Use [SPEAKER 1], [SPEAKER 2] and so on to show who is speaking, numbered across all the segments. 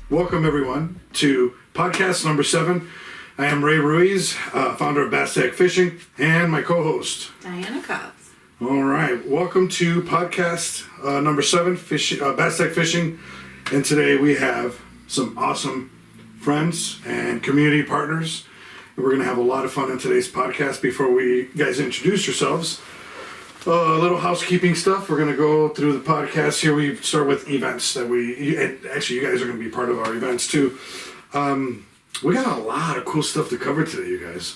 [SPEAKER 1] Welcome, everyone, to podcast number 7. I am Ray Ruiz, founder of Baztec Fishing, and my co-host,
[SPEAKER 2] Diana Cobbs.
[SPEAKER 1] All right, welcome to podcast number 7, Baztec Fishing, and today we have some awesome friends and community partners. And we're going to have a lot of fun in today's podcast. Before you guys introduce yourselves, a little housekeeping stuff. We're going to go through the podcast here. We start with events that actually you guys are going to be part of our events too. We got a lot of cool stuff to cover today, you guys.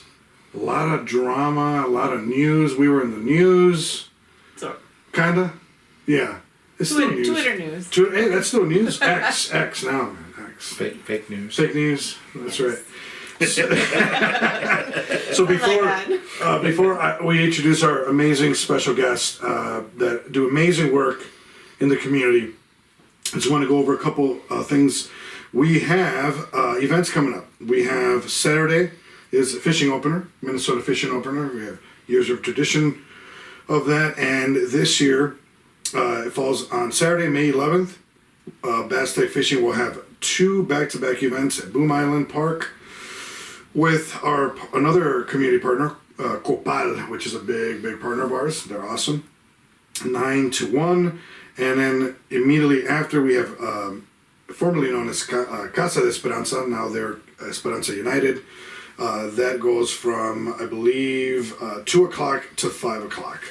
[SPEAKER 1] A lot of drama, a lot of news. We were in the news.
[SPEAKER 2] So,
[SPEAKER 1] Kinda? Yeah. It's still news.
[SPEAKER 2] Twitter news.
[SPEAKER 1] Hey, that's still news. X now, man. X.
[SPEAKER 3] Fake news.
[SPEAKER 1] Fake news. That's
[SPEAKER 2] Yes.
[SPEAKER 1] right. So before we introduce our amazing special guests that do amazing work in the community, I just want to go over a couple things. We have events coming up. We have Saturday is a fishing opener, Minnesota fishing opener. We have years of tradition of that, and this year it falls on Saturday, May 11th. Baztec Fishing will have 2 back-to-back events at Boom Island Park with another community partner, Copal, which is a big partner of ours. They're awesome. 9 to 1, and then immediately after we have formerly known as Casa de Esperanza, now they're Esperanza United. That goes from, I believe, 2 o'clock to 5 o'clock.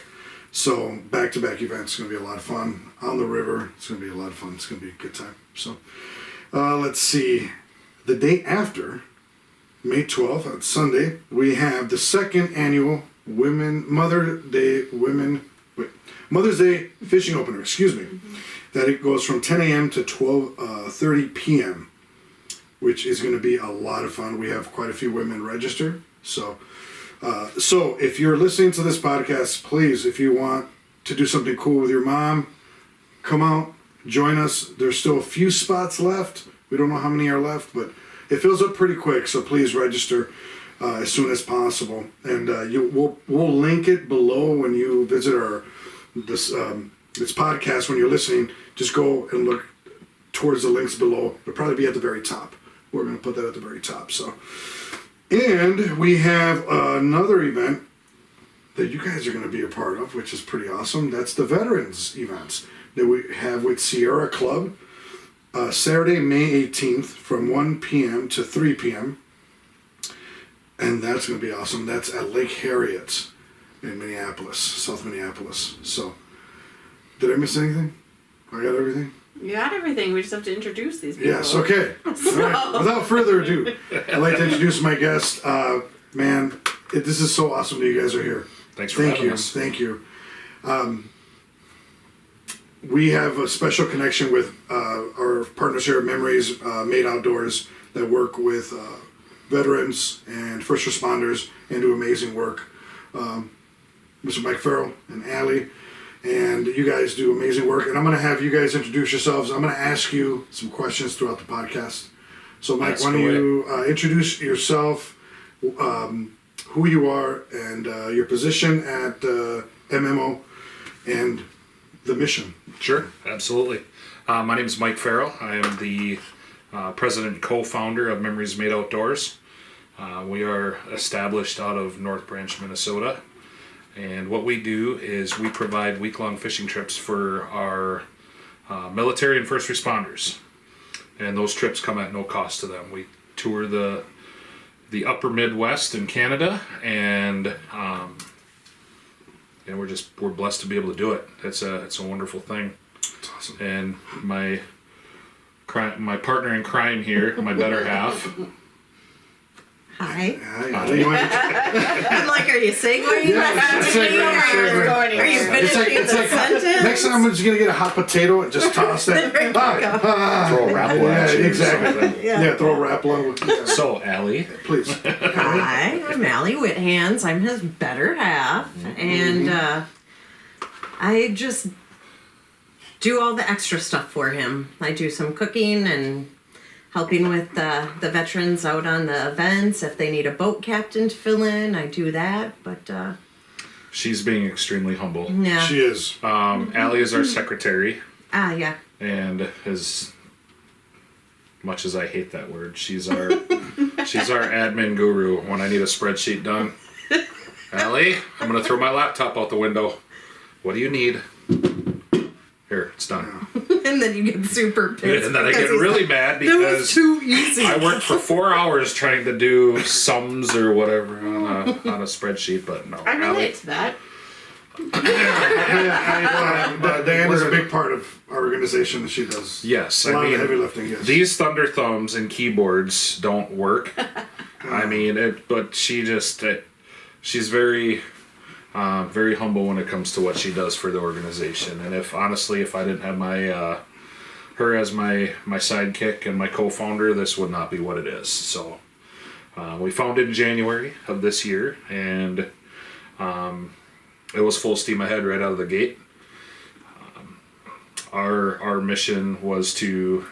[SPEAKER 1] So back-to-back events. It's going to be a lot of fun. On the river, it's going to be a lot of fun. It's going to be a good time. So let's see. The day after, May 12th, on Sunday, we have the 2nd annual Mother's Day fishing opener, That it goes from 10 a.m. to 12:30 p.m., which is going to be a lot of fun. We have quite a few women registered. So if you're listening to this podcast, please, if you want to do something cool with your mom, come out, join us. There's still a few spots left. We don't know how many are left, but it fills up pretty quick, so please register as soon as possible. And we'll link it below when you visit this podcast. When you're listening, just go and look towards the links below. It'll probably be at the very top. We're going to put that at the very top. And we have another event that you guys are going to be a part of, which is pretty awesome. That's the Veterans events that we have with Sierra Club. Saturday, May 18th from 1 p.m. to 3 p.m. And that's going to be awesome. That's at Lake Harriet in Minneapolis, South Minneapolis. So, did I miss anything? I got everything?
[SPEAKER 2] You got everything. We just have to introduce these people.
[SPEAKER 1] Yes, okay. All right. Without further ado, I'd like to introduce my guest. This is so awesome that you guys are here.
[SPEAKER 3] Thanks for having us.
[SPEAKER 1] Thank you. We have a special connection with our partners here at Memories Made Outdoors that work with veterans and first responders and do amazing work. Mr. Mike Farrell and Allie, and you guys do amazing work. And I'm going to have you guys introduce yourselves. I'm going to ask you some questions throughout the podcast. So Mike, why don't you introduce yourself, who you are, and your position at MMO, and the mission.
[SPEAKER 3] Sure, absolutely. My name is Mike Farrell. I am the president and co-founder of Memories Made Outdoors. We are established out of North Branch, Minnesota. And what we do is we provide week-long fishing trips for our military and first responders. And those trips come at no cost to them. We tour the upper Midwest in Canada, and we're blessed to be able to do it. It's a wonderful thing.
[SPEAKER 1] It's awesome.
[SPEAKER 3] And my partner in crime here, my better half.
[SPEAKER 4] Hi.
[SPEAKER 1] I'm
[SPEAKER 4] like, are you segueing?
[SPEAKER 1] Yeah,
[SPEAKER 4] Are you finishing the sentence?
[SPEAKER 1] Next time I'm just going to get a hot potato and just toss that.
[SPEAKER 3] Throw a Rapala at you.
[SPEAKER 1] Exactly. Yeah, throw a Rapala.
[SPEAKER 3] So, Allie.
[SPEAKER 1] Please.
[SPEAKER 4] Hi, I'm Allie Whithands. I'm his better half. And I just do all the extra stuff for him. I do some cooking and helping with the veterans out on the events. If they need a boat captain to fill in, I do that. But
[SPEAKER 3] she's being extremely humble.
[SPEAKER 4] yeah.
[SPEAKER 1] She is.
[SPEAKER 3] Allie is our secretary.
[SPEAKER 4] Yeah.
[SPEAKER 3] And has much as I hate that word, she's our admin guru when I need a spreadsheet done. Allie, I'm going to throw my laptop out the window. What do you need? Here, it's done.
[SPEAKER 4] And then you get super pissed.
[SPEAKER 3] And then I get really mad
[SPEAKER 4] That was
[SPEAKER 3] because
[SPEAKER 4] too easy.
[SPEAKER 3] I worked for 4 hours trying to do sums or whatever on a spreadsheet, but no.
[SPEAKER 2] I relate to that.
[SPEAKER 1] Diana's a big part of our organization that she does.
[SPEAKER 3] Yes,
[SPEAKER 1] A lot
[SPEAKER 3] I mean,
[SPEAKER 1] of the heavy lifting, yes.
[SPEAKER 3] these thunder thumbs and keyboards don't work. I mean, but she just, she's very, very humble when it comes to what she does for the organization. And if I didn't have her as my sidekick and my co-founder, this would not be what it is. So we founded in January of this year, and it was full steam ahead right out of the gate. Our mission was to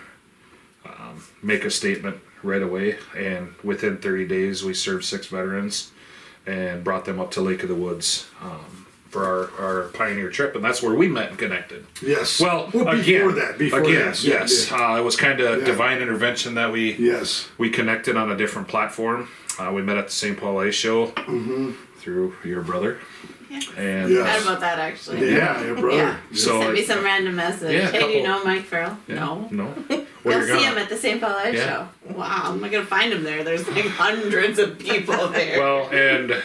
[SPEAKER 3] make a statement right away, and within 30 days we served 6 veterans and brought them up to Lake of the Woods for our pioneer trip, and that's where we met and connected.
[SPEAKER 1] Yes.
[SPEAKER 3] Well,
[SPEAKER 1] before that,
[SPEAKER 3] yes.
[SPEAKER 1] Yeah.
[SPEAKER 3] It was kind of
[SPEAKER 1] Yeah.
[SPEAKER 3] divine intervention that we connected on a different platform. We met at the St. Paul Ice Show through your brother.
[SPEAKER 2] Yeah.
[SPEAKER 3] And
[SPEAKER 1] Yes.
[SPEAKER 2] Forgot about that actually.
[SPEAKER 1] Yeah, your brother.
[SPEAKER 2] Yeah.
[SPEAKER 3] So
[SPEAKER 2] Sent me some random message.
[SPEAKER 3] Yeah,
[SPEAKER 2] Hey, do you know Mike Farrell?
[SPEAKER 3] Yeah.
[SPEAKER 2] No.
[SPEAKER 3] No.
[SPEAKER 2] Go see him at the St. Paul Ice Show. Wow, I'm not gonna find him there. There's like hundreds of people there.
[SPEAKER 3] Well, and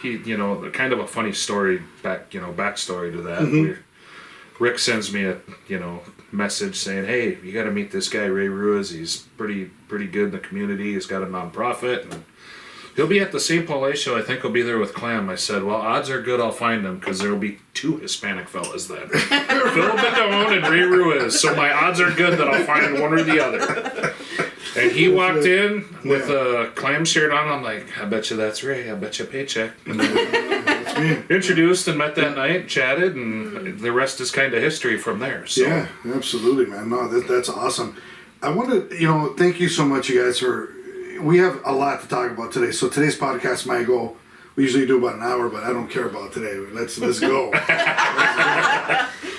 [SPEAKER 3] he, kind of a funny story backstory to that. Rick sends me a, message saying, "Hey, you got to meet this guy, Ray Ruiz. He's pretty good in the community. He's got a nonprofit, and he'll be at the St. Paul Ice Show. I think he'll be there with Clam." I said, "Well, odds are good I'll find him because there will be 2 Hispanic fellas then, Phil Bedone and Ray Ruiz. So my odds are good that I'll find one or the other." And he walked in with a Clam shirt on. I'm like, "I bet you that's Ray. I bet you a paycheck." And then introduced and met that night, chatted, and the rest is kind of history from there. So.
[SPEAKER 1] Yeah, absolutely, man. No, that's awesome. I want to, thank you so much, you guys, we have a lot to talk about today. So today's podcast might go, we usually do about an hour, but I don't care about today. Let's go.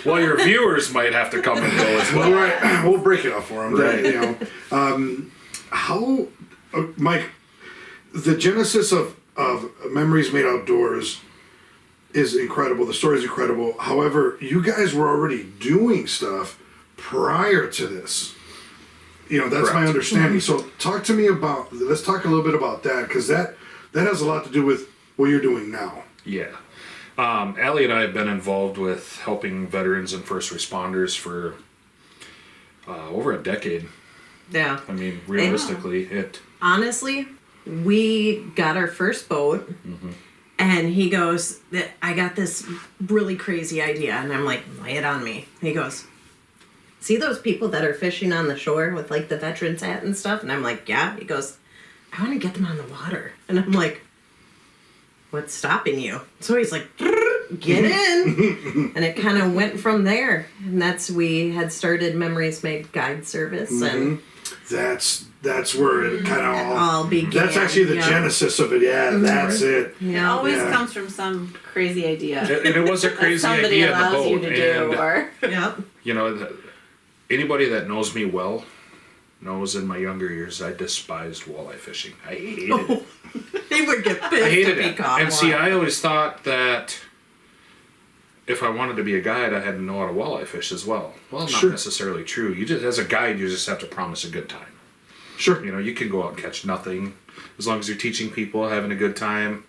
[SPEAKER 3] Well, your viewers might have to come and go as well.
[SPEAKER 1] Right. We'll break it up for them.
[SPEAKER 3] Right.
[SPEAKER 1] Mike, the genesis of Memories Made Outdoors is incredible. The story is incredible. However, you guys were already doing stuff prior to this. That's
[SPEAKER 3] Correct.
[SPEAKER 1] my understanding. So let's talk a little bit about that, because that has a lot to do with what you're doing now.
[SPEAKER 3] Yeah. Allie and I have been involved with helping veterans and first responders for over a decade.
[SPEAKER 4] Yeah.
[SPEAKER 3] I mean, realistically,
[SPEAKER 4] Honestly, we got our first boat, and he goes, "I got this really crazy idea." And I'm like, "Lay it on me." He goes, "See those people that are fishing on the shore with like the veterans hat and stuff?" And I'm like, "Yeah." He goes, "I want to get them on the water." And I'm like, "What's stopping you?" So he's like, "Get in." And it kind of went from there. And we had started Memories Made Guide Service. And
[SPEAKER 1] That's where it kind of
[SPEAKER 4] all began.
[SPEAKER 1] That's actually the genesis of it. Yeah, that's it.
[SPEAKER 2] It always comes from some crazy idea.
[SPEAKER 3] and it was a crazy
[SPEAKER 2] somebody
[SPEAKER 3] idea in the
[SPEAKER 2] allows
[SPEAKER 3] boat.
[SPEAKER 2] you to do, or
[SPEAKER 3] Anybody that knows me well knows in my younger years I despised walleye fishing. I hated it.
[SPEAKER 4] He would get pissed
[SPEAKER 3] I hated
[SPEAKER 4] if he
[SPEAKER 3] it.
[SPEAKER 4] caught
[SPEAKER 3] And see,
[SPEAKER 4] one.
[SPEAKER 3] I always thought that if I wanted to be a guide, I had to know how to walleye fish as well. Well, not necessarily true. You just, as a guide, you just have to promise a good time.
[SPEAKER 1] Sure.
[SPEAKER 3] You can go out and catch nothing as long as you're teaching people, having a good time.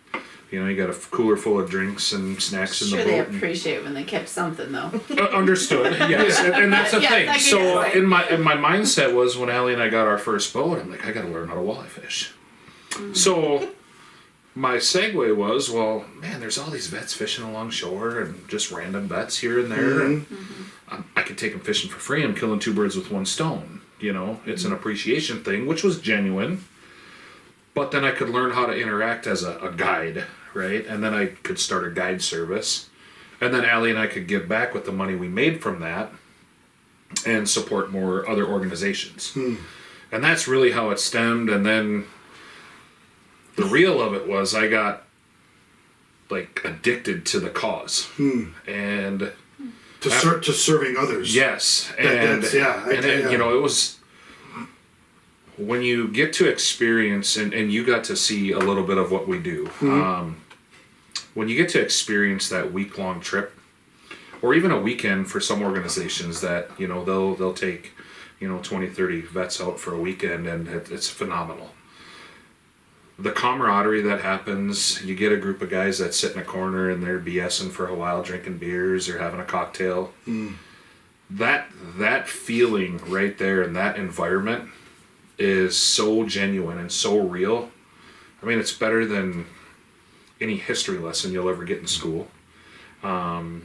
[SPEAKER 3] You got a cooler full of drinks and snacks in the boat.
[SPEAKER 2] Sure, they appreciate when they catch something, though.
[SPEAKER 3] Understood. Yes, and that's the thing.
[SPEAKER 2] I
[SPEAKER 3] So
[SPEAKER 2] get it.
[SPEAKER 3] in my mindset was when Allie and I got our first boat, I'm like, I got to learn how to walleye fish. So my segue was, well, man, there's all these vets fishing along shore and just random vets here and there. And I could take them fishing for free. I'm killing 2 birds with 1 stone. It's an appreciation thing, which was genuine. But then I could learn how to interact as a guide, right? And then I could start a guide service. And then Allie and I could give back with the money we made from that and support more other organizations. And that's really how it stemmed. And then the real of it was I got like addicted to the cause. And
[SPEAKER 1] to serving others.
[SPEAKER 3] yes.
[SPEAKER 1] It was
[SPEAKER 3] when you get to experience, and you got to see a little bit of what we do, when you get to experience that week-long trip, or even a weekend for some organizations that, you know, they'll take, you know, 20, 30 vets out for a weekend, and it's phenomenal. The camaraderie that happens, you get a group of guys that sit in a corner and they're BSing for a while, drinking beers or having a cocktail. That feeling right there in that environment is so genuine and so real. I mean, it's better than any history lesson you'll ever get in school. And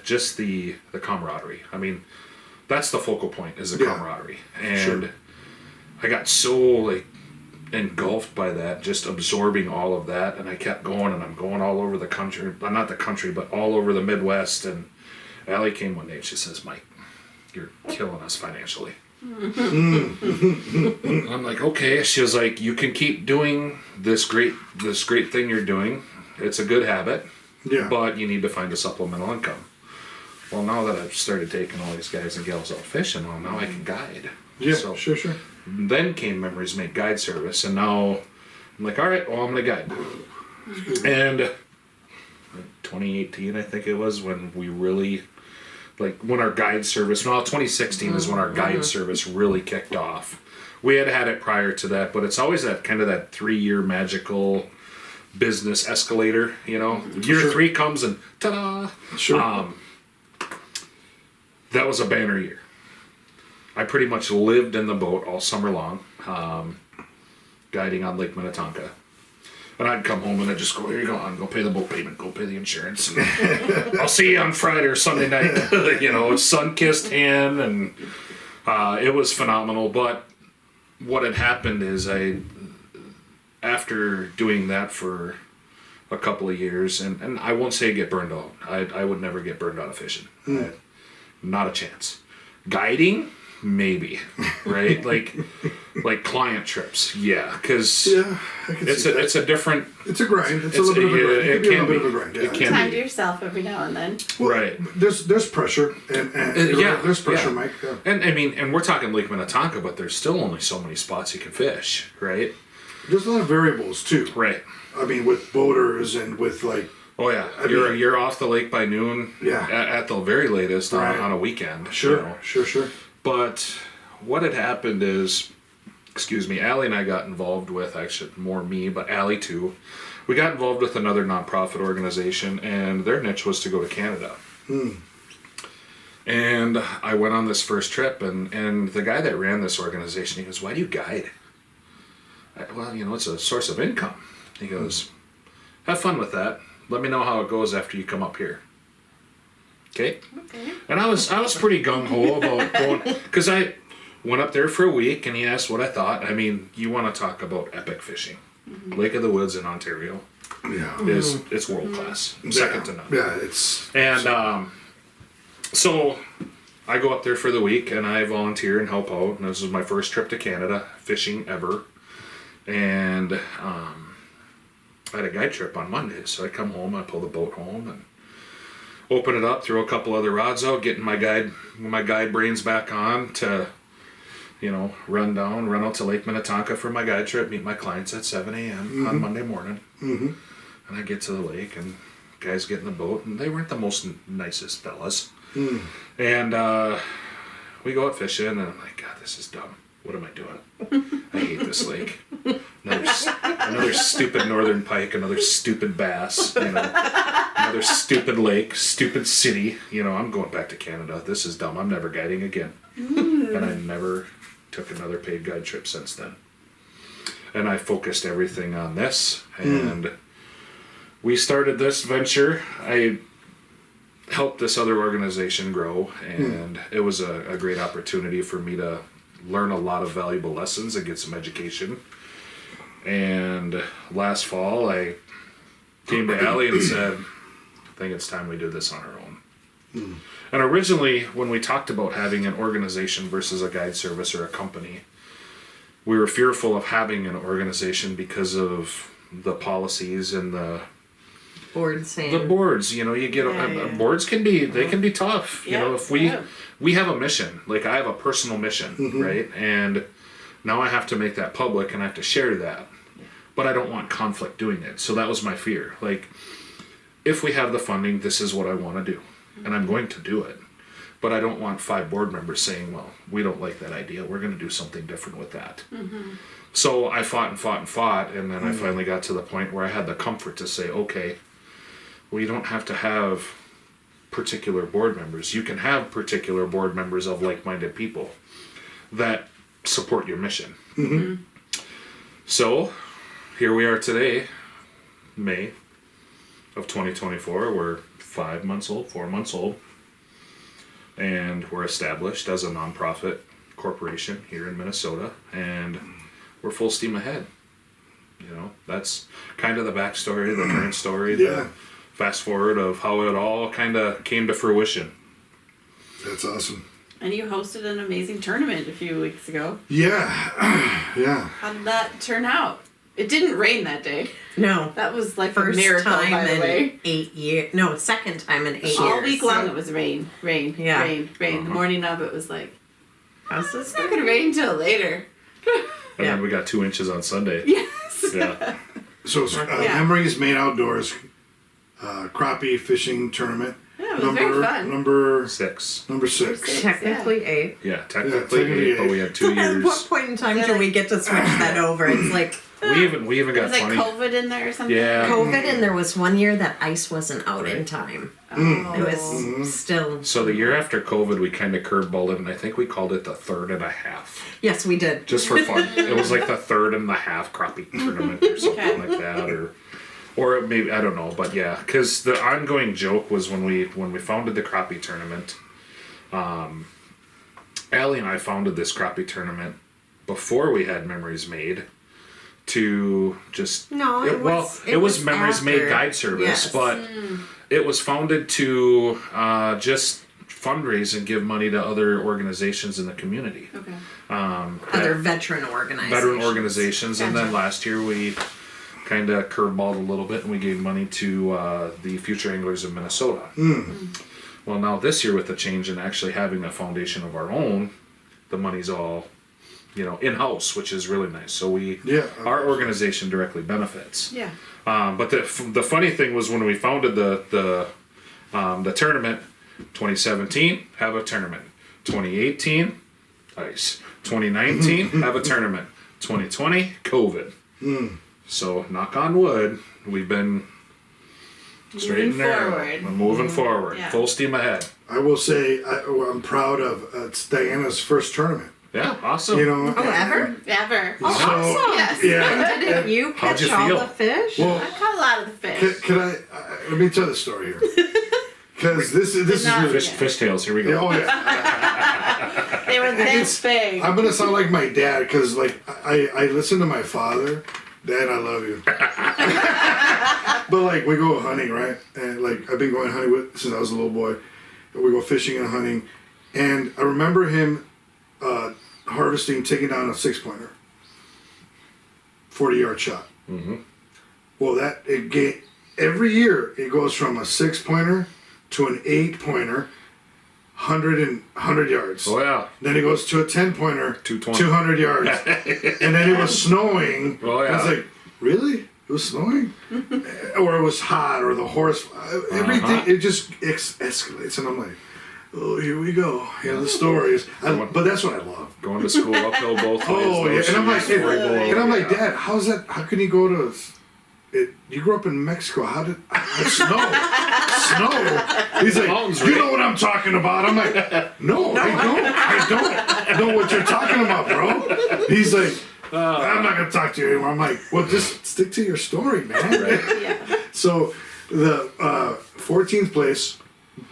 [SPEAKER 3] just the camaraderie. I mean, that's the focal point, is the camaraderie. And I got so like engulfed by that, just absorbing all of that, and I kept going, and I'm going all over the country, not the country, but all over the Midwest. And Allie came one day and she says, "Mike, you're killing us financially." I'm like, okay. She was like, "You can keep doing this great thing you're doing. It's a good habit, but you need to find a supplemental income." Well, now that I've started taking all these guys and gals out fishing, well, now I can guide.
[SPEAKER 1] Yeah,
[SPEAKER 3] so,
[SPEAKER 1] sure.
[SPEAKER 3] Then came Memories Made Guide Service, and now I'm like, all right, well, I'm gonna guide. And 2018, I think it was, when we really, like, when our guide service, 2016 is when our guide service really kicked off. We had it prior to that, but it's always that kind of that 3-year magical business escalator, you know. Year 3 comes and ta-da!
[SPEAKER 1] Sure.
[SPEAKER 3] That was a banner year. I pretty much lived in the boat all summer long, guiding on Lake Minnetonka. And I'd come home and I'd just go, "Here you go, go pay the boat payment, go pay the insurance. And I'll see you on Friday or Sunday night." You know, sun-kissed hand, and it was phenomenal. But what had happened is after doing that for a couple of years, and I won't say get burned out. I would never get burned out of fishing. Not a chance. Guiding, maybe, right? like client trips, because it's a different.
[SPEAKER 1] It's a grind. It's a little bit of a grind. It can be a little bit of a grind.
[SPEAKER 3] It can
[SPEAKER 2] Time
[SPEAKER 3] be.
[SPEAKER 2] to yourself every now and then.
[SPEAKER 1] Well,
[SPEAKER 3] right.
[SPEAKER 1] There's pressure, and there's pressure, Mike. Yeah.
[SPEAKER 3] And I mean, and we're talking Lake Minnetonka, but there's still only so many spots you can fish, right?
[SPEAKER 1] There's a lot of variables too.
[SPEAKER 3] Right.
[SPEAKER 1] I mean, with boaters and with like.
[SPEAKER 3] Oh yeah, you're off the lake by noon.
[SPEAKER 1] Yeah.
[SPEAKER 3] At the very latest on a weekend.
[SPEAKER 1] Sure.
[SPEAKER 3] You know?
[SPEAKER 1] Sure.
[SPEAKER 3] But what had happened is, Allie and I got involved with, actually more me, but Allie too. We got involved with another nonprofit organization, and their niche was to go to Canada. And I went on this first trip, and the guy that ran this organization, he goes, "Why do you guide?" Well, you know, it's a source of income. He goes, "Have fun with that. Let me know how it goes after you come up here." Okay. And I was pretty gung-ho about going, because I went up there for a week, and he asked what I thought. I mean, you want to talk about epic fishing. Lake of the Woods in Ontario it's world class. Second to none.
[SPEAKER 1] Yeah, it's.
[SPEAKER 3] And so I go up there for the week, and I volunteer and help out. And this was my first trip to Canada, fishing ever. And I had a guide trip on Monday, so I come home, I pull the boat home, and open it up, throw a couple other rods out, getting my guide brains back on to, you know, run out to Lake Minnetonka for my guide trip, meet my clients at 7 a.m. on Monday morning. And I get to the lake, and guys get in the boat, and they weren't the most nicest fellas. And we go out fishing, and I'm like, God, this is dumb. What am I doing? I hate this lake. Another stupid northern pike, another stupid bass, you know, another stupid lake, stupid city. You know, I'm going back to Canada. This is dumb. I'm never guiding again. And I never took another paid guide trip since then. And I focused everything on this. And we started this venture. I helped this other organization grow, and it was a great opportunity for me to learn a lot of valuable lessons and get some education. And last fall, I came to Allie and said, "I think it's time we do this on our own." And originally, when we talked about having an organization versus a guide service or a company, we were fearful of having an organization because of the policies and the boards. You know, you get boards can be tough. You know, if we have a mission, like I have a personal mission, right? And Now I have to make that public and I have to share that. But I don't want conflict doing it. So that was my fear. Like, if we have the funding, this is what I want to do. And I'm going to do it. But I don't want 5 board members saying, well, we don't like that idea. We're going to do something different with that. So I fought and fought and fought. And then I finally got to the point where I had the comfort to say, okay, well, you don't have to have particular board members. You can have particular board members of like-minded people that support your mission. So here we are today, May of 2024. We're 5 months old, 4 months old, and we're established as a nonprofit corporation here in Minnesota, and we're full steam ahead. You know, that's kind of the backstory, the current story, the fast forward of how it all kind of came to fruition.
[SPEAKER 1] That's awesome.
[SPEAKER 2] And you hosted an amazing tournament a few weeks ago.
[SPEAKER 1] Yeah. Yeah.
[SPEAKER 2] How did that turn out? It didn't rain that day.
[SPEAKER 4] No.
[SPEAKER 2] That was like
[SPEAKER 4] First
[SPEAKER 2] a miracle,
[SPEAKER 4] time
[SPEAKER 2] by the
[SPEAKER 4] in
[SPEAKER 2] way.
[SPEAKER 4] 8 years. No, second time in 8 years.
[SPEAKER 2] All week long it was rain.
[SPEAKER 4] Yeah.
[SPEAKER 2] rain. The morning of it was like,
[SPEAKER 4] How's this?
[SPEAKER 2] it's not going to rain till later.
[SPEAKER 3] And then we got 2 inches on Sunday.
[SPEAKER 2] Yes.
[SPEAKER 3] Yeah.
[SPEAKER 1] So it's, Memories Made Outdoors crappie fishing tournament.
[SPEAKER 2] Yeah, it was very fun.
[SPEAKER 1] Number
[SPEAKER 3] 6.
[SPEAKER 1] six.
[SPEAKER 4] Technically 8.
[SPEAKER 3] Yeah, technically
[SPEAKER 1] technically
[SPEAKER 3] 8, but we had 2
[SPEAKER 4] At
[SPEAKER 3] years.
[SPEAKER 4] what point in time do we get to switch that over? It's like
[SPEAKER 3] We even got
[SPEAKER 2] Was like
[SPEAKER 3] funny.
[SPEAKER 2] COVID in there or something?
[SPEAKER 3] Yeah.
[SPEAKER 4] COVID, and there was 1 year that ice wasn't out in time.
[SPEAKER 2] Oh.
[SPEAKER 4] It was still.
[SPEAKER 3] So the year after COVID, we kind of curveballed it, and I think we called it the 3rd and a half,
[SPEAKER 4] Yes, we did.
[SPEAKER 3] just for fun. It was like the 3rd and a half crappie tournament or something like that, or maybe I don't know, but yeah, because the ongoing joke was when we founded the crappie tournament. Allie and I founded this crappie tournament before we had Memories Made. To just
[SPEAKER 4] No, it
[SPEAKER 3] was
[SPEAKER 4] was
[SPEAKER 3] Memories Made
[SPEAKER 4] after.
[SPEAKER 3] Guide Service,
[SPEAKER 4] Yes.
[SPEAKER 3] but it was founded to just fundraise and give money to other organizations in the community.
[SPEAKER 2] Okay.
[SPEAKER 4] Other veteran organizations.
[SPEAKER 3] Veteran organizations, and then
[SPEAKER 2] Gotcha.
[SPEAKER 3] last year we kind of curveballed a little bit and we gave money to the Future Anglers of Minnesota. Well, now this year with the change and actually having a foundation of our own, the money's all in-house, which is really nice. So our organization directly benefits.
[SPEAKER 2] Yeah.
[SPEAKER 3] But the funny thing was when we founded the tournament, 2017 have a tournament, 2018 ice, 2019 have a tournament, 2020 COVID. So knock on wood, we've been straight and narrow.
[SPEAKER 2] forward.
[SPEAKER 3] We're moving forward,
[SPEAKER 2] Yeah.
[SPEAKER 3] full steam ahead.
[SPEAKER 1] I will say I'm proud of it's Diana's first tournament.
[SPEAKER 3] Yeah, awesome.
[SPEAKER 1] You know.
[SPEAKER 4] Oh, ever?
[SPEAKER 2] Ever.
[SPEAKER 1] So,
[SPEAKER 4] Awesome.
[SPEAKER 2] Yes.
[SPEAKER 1] Yeah.
[SPEAKER 4] Didn't you
[SPEAKER 3] How'd
[SPEAKER 4] catch
[SPEAKER 3] you
[SPEAKER 4] all
[SPEAKER 3] feel?
[SPEAKER 4] the fish?
[SPEAKER 1] Well,
[SPEAKER 2] I caught a lot of the fish.
[SPEAKER 1] can I? Let me tell the story here. Because this is
[SPEAKER 2] not-
[SPEAKER 1] really.
[SPEAKER 3] Fish tails, here we
[SPEAKER 1] Yeah,
[SPEAKER 3] go.
[SPEAKER 1] oh yeah.
[SPEAKER 2] They were this big.
[SPEAKER 1] I'm gonna sound like my dad because like I listen to my father. Dad, I love you. But like we go hunting, right? And like I've been going hunting since I was a little boy. And we go fishing and hunting, and I remember him harvesting, taking down a 6-pointer, 40-yard shot. Well, every year it goes from a 6-pointer to an 8-pointer, 100 yards.
[SPEAKER 3] Oh yeah.
[SPEAKER 1] Then it goes to a 10-pointer,
[SPEAKER 3] 220.
[SPEAKER 1] 200 yards. And then it was snowing.
[SPEAKER 3] Oh, yeah.
[SPEAKER 1] I was like, really? It was snowing? Or it was hot, or the horse. Everything, it just escalates. And I'm like, oh, here we go. The stories. But that's what I love.
[SPEAKER 3] Going to school uphill both ways.
[SPEAKER 1] Oh, yeah. And I'm like,
[SPEAKER 3] yeah.
[SPEAKER 1] Dad, how's that? How can you go to... you grew up in Mexico. How did snow? He's like,
[SPEAKER 3] Mountains,
[SPEAKER 1] you
[SPEAKER 3] right?
[SPEAKER 1] know what I'm talking about. I'm like, no, I don't know what you're talking about, bro. He's like, I'm not gonna talk to you anymore. I'm like, well, just stick to your story, man.
[SPEAKER 3] Right.
[SPEAKER 2] Yeah.
[SPEAKER 1] So the 14th place,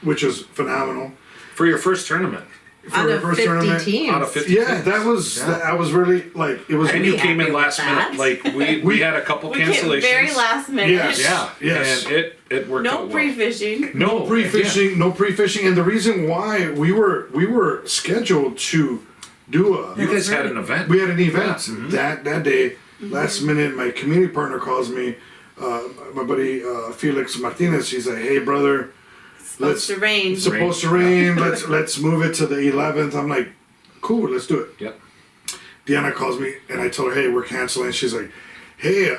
[SPEAKER 1] which was phenomenal.
[SPEAKER 3] For your first tournament.
[SPEAKER 1] For
[SPEAKER 4] Out
[SPEAKER 1] the
[SPEAKER 4] of
[SPEAKER 1] first
[SPEAKER 4] 50
[SPEAKER 1] tournament.
[SPEAKER 4] teams.
[SPEAKER 3] Out of 50
[SPEAKER 1] Yeah,
[SPEAKER 3] teams.
[SPEAKER 1] that was
[SPEAKER 3] Yeah.
[SPEAKER 1] I was really like it was.
[SPEAKER 3] And you came in
[SPEAKER 4] happy
[SPEAKER 3] last
[SPEAKER 4] with
[SPEAKER 3] minute.
[SPEAKER 4] that?
[SPEAKER 3] Like we had a couple
[SPEAKER 2] We
[SPEAKER 3] cancellations.
[SPEAKER 2] came very last minute.
[SPEAKER 1] Yes.
[SPEAKER 3] Yeah.
[SPEAKER 1] Yes.
[SPEAKER 3] And it worked
[SPEAKER 2] No
[SPEAKER 3] out
[SPEAKER 2] pre-fishing.
[SPEAKER 1] No pre-fishing, no pre-fishing, and the reason why we were scheduled to do
[SPEAKER 3] well. You guys had an event.
[SPEAKER 1] we had an event that day. Last minute, my community partner calls me, my buddy Felix Martinez. He's like, "Hey, brother,
[SPEAKER 2] Supposed to rain.
[SPEAKER 1] it's supposed to rain. Let's move it to the 11th." I'm like, "Cool, let's do it."
[SPEAKER 3] Yep.
[SPEAKER 1] Deanna calls me and I told her, hey, we're canceling. She's like, hey,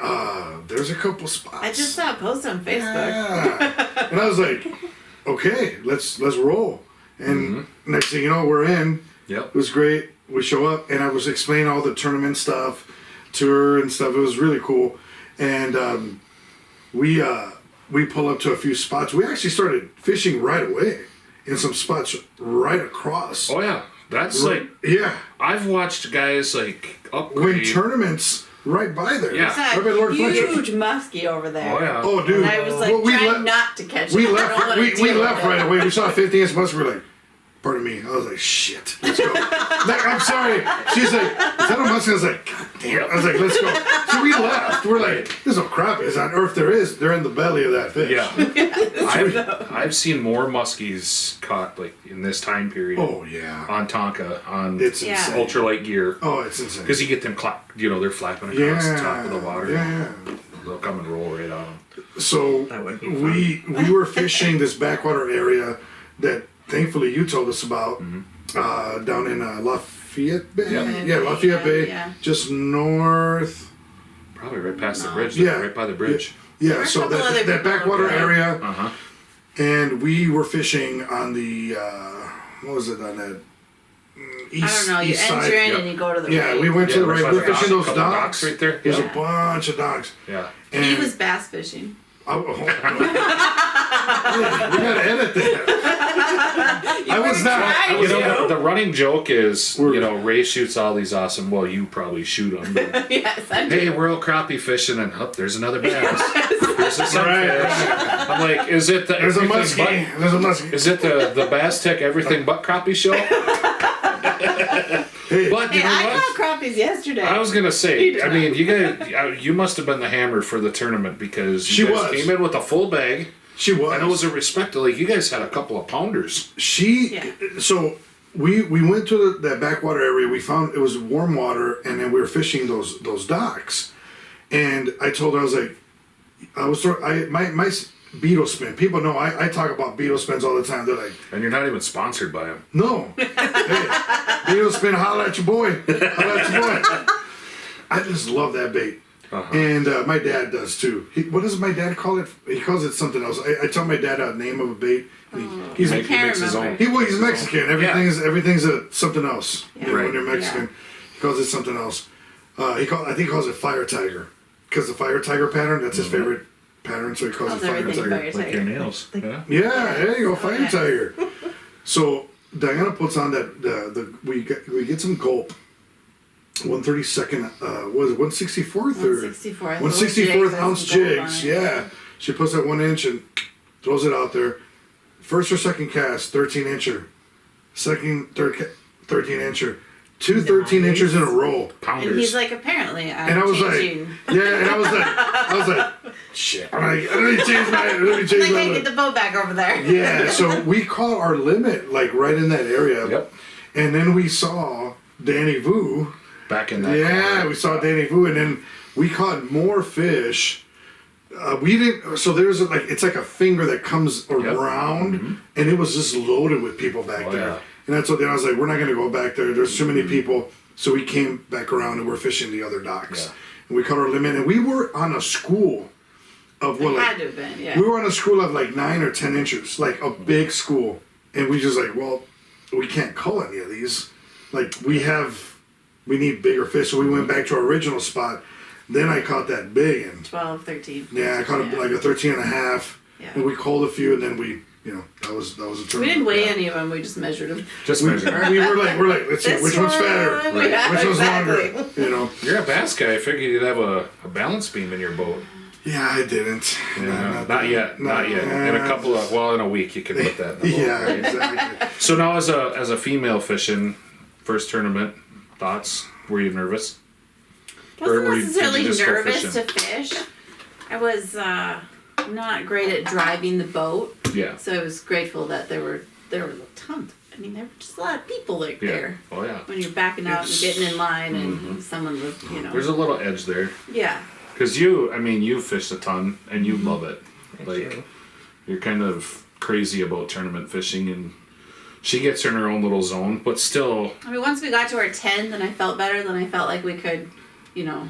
[SPEAKER 1] there's a couple spots.
[SPEAKER 2] I just saw a post on Facebook.
[SPEAKER 1] Yeah. And I was like, okay, let's roll. And next thing you know, we're in.
[SPEAKER 3] Yep.
[SPEAKER 1] It was great. We show up, and I was explaining all the tournament stuff to her and stuff. It was really cool. And we pull up to a few spots. We actually started fishing right away in some spots right across.
[SPEAKER 3] Oh yeah, that's
[SPEAKER 1] Yeah.
[SPEAKER 3] I've watched guys like
[SPEAKER 1] Win
[SPEAKER 3] upgrade.
[SPEAKER 1] tournaments right by there.
[SPEAKER 3] Yeah.
[SPEAKER 2] There's
[SPEAKER 1] Right by Lord
[SPEAKER 2] a
[SPEAKER 1] Fletcher.
[SPEAKER 2] huge muskie over there.
[SPEAKER 3] Oh yeah.
[SPEAKER 1] Oh, dude.
[SPEAKER 2] And I was like
[SPEAKER 1] Well,
[SPEAKER 2] trying not to catch
[SPEAKER 1] We
[SPEAKER 2] it. I don't
[SPEAKER 1] left.
[SPEAKER 2] wanna
[SPEAKER 1] We
[SPEAKER 2] deal
[SPEAKER 1] left
[SPEAKER 2] with it.
[SPEAKER 1] right away. We saw a 50-inch musk. We're like, pardon me. I was like, shit. Let's go. Like, I'm sorry. She's like, is that a musk? I was like, God damn. I was like, let's go. So we left. We're like, there's no crappies on, or if there is, they're in the belly of that fish.
[SPEAKER 3] Yeah. I've seen more muskies caught like in this time period.
[SPEAKER 1] Oh yeah.
[SPEAKER 3] On Tonka on
[SPEAKER 1] It's
[SPEAKER 2] Yeah.
[SPEAKER 1] insane.
[SPEAKER 3] ultralight gear.
[SPEAKER 1] Oh, it's insane.
[SPEAKER 3] Because you get them they're flapping across the top of the water.
[SPEAKER 1] Yeah.
[SPEAKER 3] They'll come and roll right on them.
[SPEAKER 1] So
[SPEAKER 4] That would be
[SPEAKER 1] we were fishing this backwater area that thankfully you told us about down in Lafayette Bay.
[SPEAKER 3] Yeah.
[SPEAKER 1] Yeah, Lafayette Bay,
[SPEAKER 2] yeah.
[SPEAKER 1] just north.
[SPEAKER 3] Probably right past the bridge.
[SPEAKER 1] Yeah.
[SPEAKER 3] Right by the bridge.
[SPEAKER 1] Yeah,
[SPEAKER 2] were a
[SPEAKER 1] so
[SPEAKER 2] couple other
[SPEAKER 1] that
[SPEAKER 2] people
[SPEAKER 1] backwater
[SPEAKER 2] over there.
[SPEAKER 1] area,
[SPEAKER 3] Uh huh.
[SPEAKER 1] and we were fishing on the what was it on that east?
[SPEAKER 2] I don't know. You
[SPEAKER 1] east
[SPEAKER 2] enter
[SPEAKER 1] side.
[SPEAKER 2] in
[SPEAKER 3] Yep.
[SPEAKER 2] and you go to the
[SPEAKER 1] Yeah,
[SPEAKER 2] right.
[SPEAKER 1] we went to the
[SPEAKER 3] right
[SPEAKER 1] right.
[SPEAKER 3] by
[SPEAKER 1] We were
[SPEAKER 3] the
[SPEAKER 1] fishing
[SPEAKER 3] docks,
[SPEAKER 1] those
[SPEAKER 3] couple
[SPEAKER 1] docks.
[SPEAKER 3] right there.
[SPEAKER 1] There's
[SPEAKER 3] Yeah.
[SPEAKER 1] a bunch of docks.
[SPEAKER 3] Yeah.
[SPEAKER 1] And
[SPEAKER 2] He was bass fishing.
[SPEAKER 1] Oh, we gotta edit that. I was not. I
[SPEAKER 3] You
[SPEAKER 1] was
[SPEAKER 3] know, the running joke is,
[SPEAKER 1] We're-
[SPEAKER 3] Ray shoots all these awesome. Well, you probably shoot them. But,
[SPEAKER 2] Yes, I
[SPEAKER 3] hey,
[SPEAKER 2] do.
[SPEAKER 3] we're all crappie fishing, and there's another bass. There's a sunfish.
[SPEAKER 1] Right.
[SPEAKER 3] I'm like, is it the
[SPEAKER 1] There's a
[SPEAKER 3] everything
[SPEAKER 1] muskie. There's a muskie.
[SPEAKER 3] Is it the Baztec everything but crappie show?
[SPEAKER 1] Hey,
[SPEAKER 3] But you
[SPEAKER 2] Hey,
[SPEAKER 3] know
[SPEAKER 2] I
[SPEAKER 3] what?
[SPEAKER 2] caught crappies yesterday.
[SPEAKER 3] I was gonna say, I mean, you guys, you must have been the hammer for the tournament because
[SPEAKER 1] She
[SPEAKER 3] you guys
[SPEAKER 1] was.
[SPEAKER 3] came in with a full bag,
[SPEAKER 1] she was.
[SPEAKER 3] and it was a respectable. Like you guys had a couple of pounders.
[SPEAKER 1] She.
[SPEAKER 2] Yeah.
[SPEAKER 1] So we went to that backwater area. We found it was warm water, and then we were fishing those docks. And I told her, I was like, my beetle spin. People know I talk about beetle spins all the time. They're like,
[SPEAKER 3] And you're not even sponsored by them.
[SPEAKER 1] no. Hey, beetle spin, holla at your boy. Holla at your boy. I just love that bait.
[SPEAKER 3] Uh-huh.
[SPEAKER 1] And my dad does too. What does my dad call it? He calls it something else. I tell my dad a name of a bait. He's
[SPEAKER 3] He
[SPEAKER 2] can't
[SPEAKER 3] makes his
[SPEAKER 2] remember.
[SPEAKER 3] own.
[SPEAKER 1] he's Mexican. Everything's something else.
[SPEAKER 2] Yeah.
[SPEAKER 1] You know,
[SPEAKER 3] Right.
[SPEAKER 1] when you're Mexican, he calls it something else. I think he calls it fire tiger because the fire tiger pattern, that's his favorite pattern, so he calls
[SPEAKER 2] Calls
[SPEAKER 1] it fire
[SPEAKER 2] everything
[SPEAKER 1] tiger.
[SPEAKER 2] fire
[SPEAKER 3] Like your
[SPEAKER 2] tiger.
[SPEAKER 3] nails. Yeah.
[SPEAKER 1] Yeah, there you go, fire
[SPEAKER 2] yeah.
[SPEAKER 1] tiger. So Diana puts on we get some gulp. 132nd, was it 164th or
[SPEAKER 2] 164th.
[SPEAKER 1] 164th ounce jigs?
[SPEAKER 2] Yeah.
[SPEAKER 1] Yeah, she puts that 1 inch and throws it out there. First or second cast, 13 incher. Third 13 incher. Two 13 inchers in a row.
[SPEAKER 3] Pounders.
[SPEAKER 2] And he's like, apparently, I'm
[SPEAKER 1] And I was
[SPEAKER 2] changing.
[SPEAKER 1] like, yeah, and I was like, shit. I'm like, let me change
[SPEAKER 2] Like,
[SPEAKER 1] my
[SPEAKER 2] hey, get the boat back over there.
[SPEAKER 1] Yeah, so we caught our limit like right in that area.
[SPEAKER 3] Yep.
[SPEAKER 1] And then we saw Danny Vu.
[SPEAKER 3] Back in that.
[SPEAKER 1] Yeah,
[SPEAKER 3] corner.
[SPEAKER 1] we saw Danny Vu, and then we caught more fish. We didn't. So there's it's like a finger that comes around, and it was just loaded with people back
[SPEAKER 3] Oh,
[SPEAKER 1] there.
[SPEAKER 3] yeah.
[SPEAKER 1] And that's what. Then I was like, we're not going to go back there. There's too many people. So we came back around and we're fishing the other docks.
[SPEAKER 3] Yeah.
[SPEAKER 1] And we caught our limit, and we were on a school of
[SPEAKER 2] It had to have been, yeah.
[SPEAKER 1] we were on a school of like 9 or 10 inches, like a big school, and we just like, well, we can't cull any of these. Like we need bigger fish, so we went back to our original spot. Then I caught that big one.
[SPEAKER 2] 12, 13.
[SPEAKER 1] Yeah, I caught like a 13 and a half,
[SPEAKER 2] Yeah.
[SPEAKER 1] and we culled a few, and then we, that was a tournament.
[SPEAKER 2] We didn't weigh any of them, we just measured them.
[SPEAKER 3] Just
[SPEAKER 1] We,
[SPEAKER 3] measure.
[SPEAKER 1] we were like, let's see
[SPEAKER 2] This
[SPEAKER 1] which one's
[SPEAKER 2] one,
[SPEAKER 1] fatter,
[SPEAKER 2] yeah,
[SPEAKER 1] which one's
[SPEAKER 2] exactly.
[SPEAKER 1] longer.
[SPEAKER 3] You're a bass guy. I figured you'd have a balance beam in your boat.
[SPEAKER 1] Yeah, I didn't.
[SPEAKER 3] Yeah, not yet. Not yet. In a couple of in a week you can put that in the boat.
[SPEAKER 1] Yeah,
[SPEAKER 3] right?
[SPEAKER 1] exactly.
[SPEAKER 3] So now as a female fishing, first tournament, thoughts? Were you nervous? Or
[SPEAKER 2] Wasn't
[SPEAKER 3] were you- did you
[SPEAKER 2] necessarily
[SPEAKER 3] just go
[SPEAKER 2] nervous
[SPEAKER 3] fishing?
[SPEAKER 2] to fish. I was not great at driving the boat,
[SPEAKER 3] Yeah.
[SPEAKER 2] so I was grateful that there were tons. I mean, there were just a lot of people like
[SPEAKER 3] Yeah.
[SPEAKER 2] there
[SPEAKER 3] Oh yeah.
[SPEAKER 2] when you're backing out and getting in line, and someone was,
[SPEAKER 3] There's a little edge there.
[SPEAKER 2] yeah.
[SPEAKER 3] Because you fished a ton and you love it.
[SPEAKER 4] I
[SPEAKER 3] Like
[SPEAKER 4] do.
[SPEAKER 3] you're kind of crazy about tournament fishing and she gets in her own little zone, but still
[SPEAKER 2] I mean, once we got to our 10, then I felt better. Then I felt like we could, you know,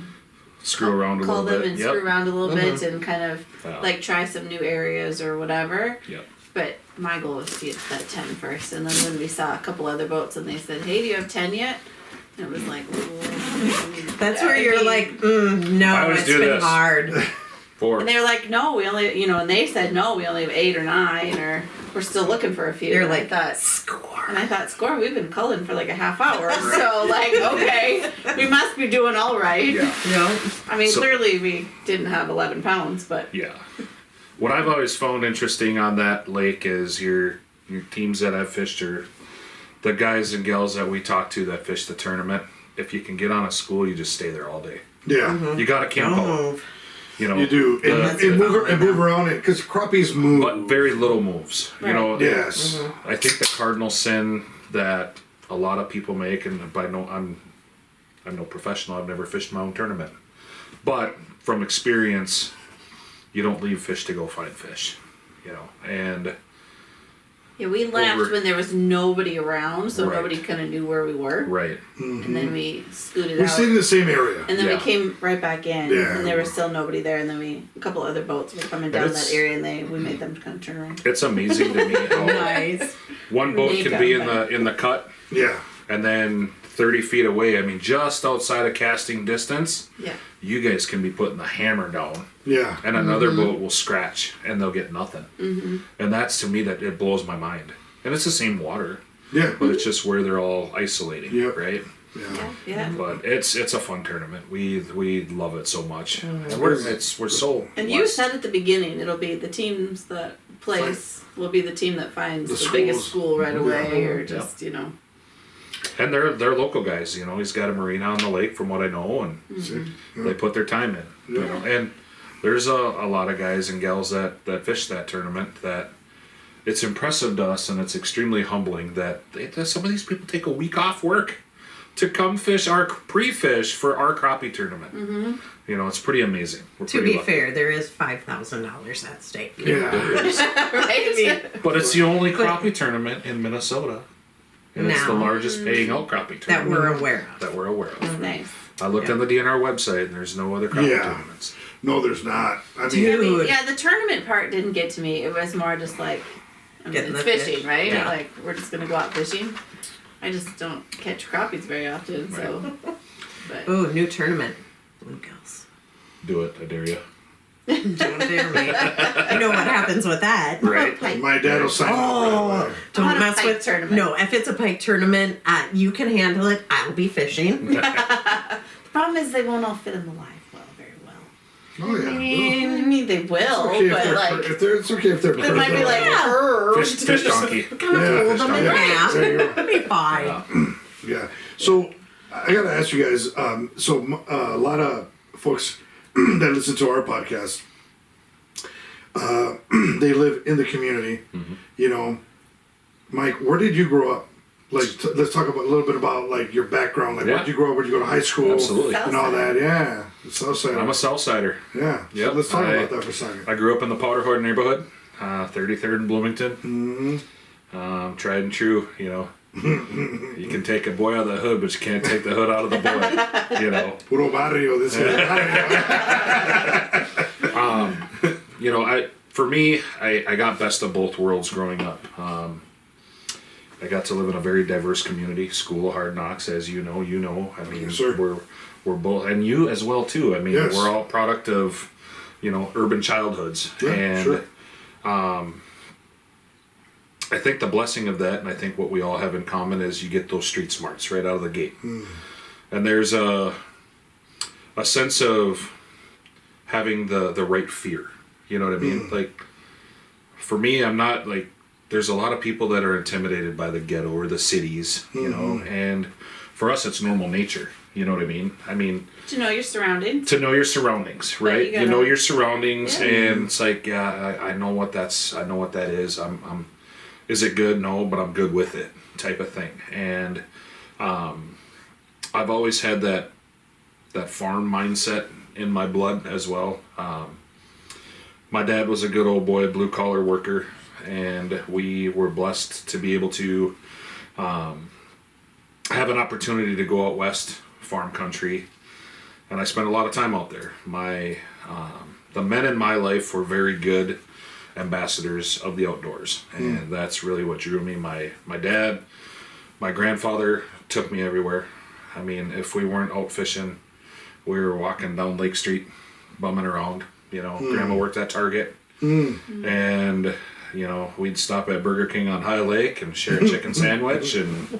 [SPEAKER 3] screw around a
[SPEAKER 2] call
[SPEAKER 3] little
[SPEAKER 2] them
[SPEAKER 3] bit.
[SPEAKER 2] and
[SPEAKER 3] Yep.
[SPEAKER 2] screw around a little bit and kind of
[SPEAKER 3] Yeah.
[SPEAKER 2] like try some new areas or whatever.
[SPEAKER 3] Yep.
[SPEAKER 2] But my goal was to get to that 10 first. And then when we saw a couple other boats and they said, "Hey, do you have 10 yet?" And it was like,
[SPEAKER 4] That's where you're like, no,
[SPEAKER 3] I always
[SPEAKER 4] it's
[SPEAKER 3] do
[SPEAKER 4] been
[SPEAKER 3] this.
[SPEAKER 4] hard.
[SPEAKER 3] 4.
[SPEAKER 2] and they were like, "No, we only, you know," and they said, "No, we only have 8 or 9, or we're still looking for a few."
[SPEAKER 4] You're
[SPEAKER 2] And
[SPEAKER 4] like,
[SPEAKER 2] I thought,
[SPEAKER 4] score.
[SPEAKER 2] and I thought, "Score, we've been culling for like a half hour." So like, okay, we must be doing all right.
[SPEAKER 3] Yeah.
[SPEAKER 4] No.
[SPEAKER 2] I mean,
[SPEAKER 3] So-
[SPEAKER 2] clearly we didn't have 11 pounds, but
[SPEAKER 3] Yeah. What I've always found interesting on that lake is your teams that I've fished, or the guys and gals that we talk to that fish the tournament. If you can get on a school, you just stay there all day.
[SPEAKER 1] Yeah.
[SPEAKER 3] You got to camp
[SPEAKER 4] Don't
[SPEAKER 3] out.
[SPEAKER 4] move.
[SPEAKER 3] You know,
[SPEAKER 1] You do. And move around it, because crappies move.
[SPEAKER 3] but very little moves. You know,
[SPEAKER 1] Yes.
[SPEAKER 3] I think the cardinal sin that a lot of people make, and I'm no professional. I've never fished my own tournament, but from experience, you don't leave fish to go find fish. You know, and
[SPEAKER 2] yeah, we left when there was nobody around, so
[SPEAKER 3] Right.
[SPEAKER 2] nobody kind of knew where we were.
[SPEAKER 3] right.
[SPEAKER 2] And then we scooted
[SPEAKER 1] We
[SPEAKER 2] out.
[SPEAKER 1] stayed in the same area.
[SPEAKER 2] And then
[SPEAKER 3] Yeah.
[SPEAKER 2] we came right back in,
[SPEAKER 1] Yeah.
[SPEAKER 2] and there was still nobody there. And then a couple other boats were coming down
[SPEAKER 3] it's-
[SPEAKER 2] that area, and we made them kind of turn around.
[SPEAKER 3] It's amazing to me how
[SPEAKER 4] Nice.
[SPEAKER 3] one boat
[SPEAKER 2] Make
[SPEAKER 3] can be in
[SPEAKER 2] them,
[SPEAKER 3] the cut,
[SPEAKER 1] Yeah.
[SPEAKER 3] and then 30 feet away. I mean, just outside of casting distance,
[SPEAKER 2] Yeah,
[SPEAKER 3] you guys can be putting the hammer down,
[SPEAKER 1] Yeah.
[SPEAKER 3] and another boat will scratch, and they'll get nothing. And that's to me that it blows my mind. And it's the same water,
[SPEAKER 1] Yeah.
[SPEAKER 3] but it's just where they're all isolating,
[SPEAKER 1] Yep.
[SPEAKER 3] right?
[SPEAKER 1] Yeah.
[SPEAKER 2] yeah.
[SPEAKER 3] But it's a fun tournament. We love it so much, and
[SPEAKER 1] It
[SPEAKER 3] we're
[SPEAKER 1] is.
[SPEAKER 3] so.
[SPEAKER 2] And you
[SPEAKER 3] blessed.
[SPEAKER 2] said at the beginning, it'll be the teams that place will be the team that finds
[SPEAKER 1] The
[SPEAKER 2] the biggest
[SPEAKER 1] schools.
[SPEAKER 2] school right away,
[SPEAKER 1] Yeah.
[SPEAKER 2] or just you know.
[SPEAKER 3] And they're local guys, you know. He's got a marina on the lake, from what I know, and
[SPEAKER 1] See?
[SPEAKER 3] they put their time in. You know, and there's a lot of guys and gals that fish that tournament that it's impressive to us, and it's extremely humbling that some of these people take a week off work to come fish our pre-fish for our crappie tournament. You know, it's pretty amazing. We're
[SPEAKER 4] To
[SPEAKER 3] pretty
[SPEAKER 4] be
[SPEAKER 3] lucky.
[SPEAKER 4] fair, there is $5,000 at stake.
[SPEAKER 1] Yeah.
[SPEAKER 2] Right?
[SPEAKER 3] But it's the only crappie tournament in Minnesota, and it's the
[SPEAKER 4] Now.
[SPEAKER 3] largest paying out crappie
[SPEAKER 4] That
[SPEAKER 3] tournament
[SPEAKER 4] we're aware of.
[SPEAKER 3] that we're aware of.
[SPEAKER 2] Nice.
[SPEAKER 3] I looked on the DNR website, and there's no other crappie
[SPEAKER 1] Yeah.
[SPEAKER 3] tournaments.
[SPEAKER 1] No, there's not. I mean,
[SPEAKER 4] Dude.
[SPEAKER 2] I mean, yeah, the tournament part didn't get to me. It was more just like, I mean,
[SPEAKER 4] Getting
[SPEAKER 2] it's
[SPEAKER 4] the
[SPEAKER 2] fishing,
[SPEAKER 4] fish.
[SPEAKER 2] right?
[SPEAKER 3] Yeah.
[SPEAKER 2] Like, we're just going to go out fishing. I just don't catch crappies very often, so. But
[SPEAKER 4] Ooh, new tournament. Bluegills.
[SPEAKER 3] Do it, I dare you.
[SPEAKER 4] Don't dare me. You know what happens with that.
[SPEAKER 3] Right?
[SPEAKER 2] pike.
[SPEAKER 1] my dad will sign up right away.
[SPEAKER 4] Don't
[SPEAKER 2] Not a
[SPEAKER 4] mess
[SPEAKER 2] pike
[SPEAKER 4] with
[SPEAKER 2] tournament.
[SPEAKER 4] No, if it's a pike tournament, you can handle it. I'll be fishing.
[SPEAKER 2] The problem is they won't all fit in the live well very well.
[SPEAKER 1] Oh, yeah.
[SPEAKER 2] I mean, they will,
[SPEAKER 1] Okay,
[SPEAKER 2] but like,
[SPEAKER 1] it's okay if they're
[SPEAKER 2] it might be like
[SPEAKER 4] Yeah.
[SPEAKER 2] curved.
[SPEAKER 3] Fish donkey.
[SPEAKER 4] Kind of
[SPEAKER 1] Yeah,
[SPEAKER 4] fold them in
[SPEAKER 3] donkey.
[SPEAKER 4] half.
[SPEAKER 1] There you go.
[SPEAKER 4] It'll be fine.
[SPEAKER 1] Yeah. So I gotta ask you guys. A lot of folks that listen to our podcast, they live in the community. You know, Mike, where did you grow up? Like, let's talk about a little bit about like your background. Like,
[SPEAKER 3] Yeah.
[SPEAKER 1] where did you grow up? Where did you go to high school?
[SPEAKER 3] Absolutely.
[SPEAKER 1] And all that. Yeah. The South Side.
[SPEAKER 3] I'm a Southsider.
[SPEAKER 1] Yeah.
[SPEAKER 3] Yep.
[SPEAKER 1] So let's talk
[SPEAKER 3] I-
[SPEAKER 1] about that for a second.
[SPEAKER 3] I grew up in the Powderhorn neighborhood, 33rd and Bloomington. Tried and true, you know. You can take a boy out of the hood, but you can't take the hood out of the boy. You know.
[SPEAKER 1] Puro barrio. This is.
[SPEAKER 3] You know, I got best of both worlds growing up. I got to live in a very diverse community, school of hard knocks, as you know. I mean,
[SPEAKER 1] Yes, sir.
[SPEAKER 3] we're both, and you as well too. I mean,
[SPEAKER 1] Yes.
[SPEAKER 3] we're all product of, you know, urban childhoods,
[SPEAKER 1] Yeah,
[SPEAKER 3] and
[SPEAKER 1] sure.
[SPEAKER 3] I think the blessing of that, and I think what we all have in common, is you get those street smarts right out of the gate, and there's a sense of having the right fear. You know what I mean? Like, for me, I'm not like. There's a lot of people that are intimidated by the ghetto or the cities, you know, and for us, it's normal nature. You know what I mean? I mean,
[SPEAKER 2] To know your surroundings.
[SPEAKER 3] to know your surroundings,
[SPEAKER 2] But
[SPEAKER 3] right?
[SPEAKER 2] you
[SPEAKER 3] You,
[SPEAKER 2] gotta-
[SPEAKER 3] know your surroundings,
[SPEAKER 2] Yeah.
[SPEAKER 3] and it's like, yeah, I know what I know what that is. I'm. Is it good? No, but I'm good with it, type of thing. And I've always had that farm mindset in my blood as well. My dad was a good old boy, blue collar worker. and we were blessed to be able to have an opportunity to go out west, farm country, and I spent a lot of time out there. The men in my life were very good ambassadors of the outdoors, and that's really what drew me. My dad, my grandfather took me everywhere. I mean, if we weren't out fishing, we were walking down Lake Street, bumming around. Grandma worked at Target, and we'd stop at Burger King on High Lake and share a chicken sandwich. And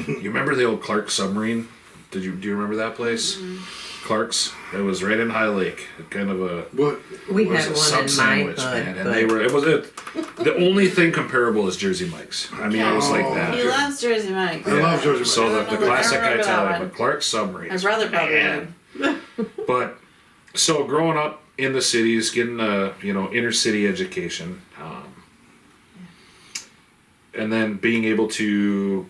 [SPEAKER 3] you remember the old Clark's submarine? Do you remember that place? Clark's. It was right in High Lake. Kind of a
[SPEAKER 4] We
[SPEAKER 3] it was
[SPEAKER 4] had
[SPEAKER 3] a
[SPEAKER 4] one
[SPEAKER 3] sub
[SPEAKER 4] in my
[SPEAKER 3] sandwich,
[SPEAKER 4] hood,
[SPEAKER 3] man. And
[SPEAKER 4] but
[SPEAKER 3] they were. It was the only thing comparable is Jersey Mike's. I mean, it was like that.
[SPEAKER 2] He loves Jersey Mike.
[SPEAKER 1] I love Jersey Mike's.
[SPEAKER 3] So
[SPEAKER 2] I
[SPEAKER 3] the
[SPEAKER 2] don't know,
[SPEAKER 3] classic
[SPEAKER 2] I remember that
[SPEAKER 3] Italian,
[SPEAKER 2] one.
[SPEAKER 3] but Clark's submarine.
[SPEAKER 2] My brother probably would.
[SPEAKER 3] But so growing up in the cities, getting a inner city education, and then being able to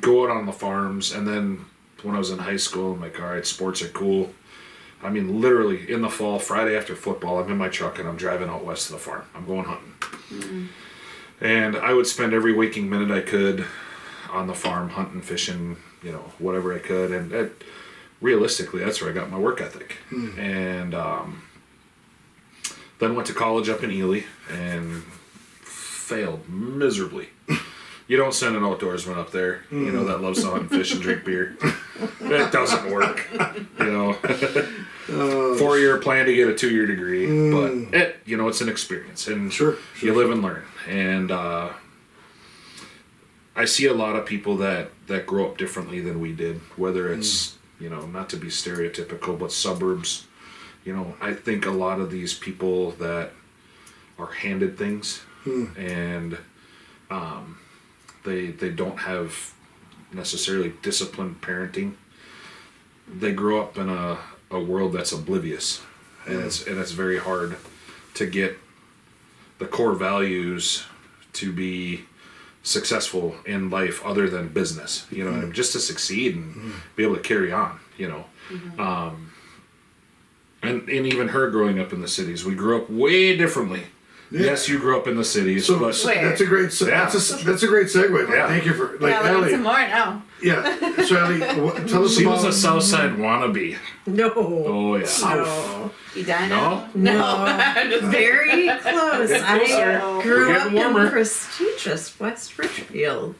[SPEAKER 3] go out on the farms, and then when I was in high school, I'm like, all right, sports are cool. I mean, literally in the fall, Friday after football, I'm in my truck and I'm driving out west to the farm. I'm going hunting, and I would spend every waking minute I could on the farm hunting, fishing, whatever I could, and realistically, that's where I got my work ethic. And then went to college up in Ely and failed miserably. You don't send an outdoorsman up there, that loves to hunt and fish and drink beer. It doesn't work, 4-year plan to get a 2-year degree, but it's an experience, and you live and learn. And I see a lot of people that grow up differently than we did, whether it's, not to be stereotypical, but suburbs. I think a lot of these people that are handed things and they don't have necessarily disciplined parenting. They grow up in a world that's oblivious, and it's very hard to get the core values to be successful in life other than business, just to succeed and be able to carry on, and even her growing up in the cities, we grew up way differently. Yeah. Yes, you grew up in the cities, but
[SPEAKER 1] that's a great that's a great segue.
[SPEAKER 3] Yeah.
[SPEAKER 1] Thank you for
[SPEAKER 2] Yeah,
[SPEAKER 1] Allie.
[SPEAKER 2] some more now.
[SPEAKER 1] Yeah, so Allie, tell us
[SPEAKER 3] she
[SPEAKER 1] about.
[SPEAKER 3] was a Southside wannabe.
[SPEAKER 4] no.
[SPEAKER 3] Oh yeah.
[SPEAKER 4] No.
[SPEAKER 2] You die now?
[SPEAKER 3] No?
[SPEAKER 2] I'm just
[SPEAKER 4] Very close.
[SPEAKER 3] Get closer.
[SPEAKER 4] I grew
[SPEAKER 3] We're
[SPEAKER 4] up
[SPEAKER 3] getting warmer.
[SPEAKER 4] in prestigious West Richfield.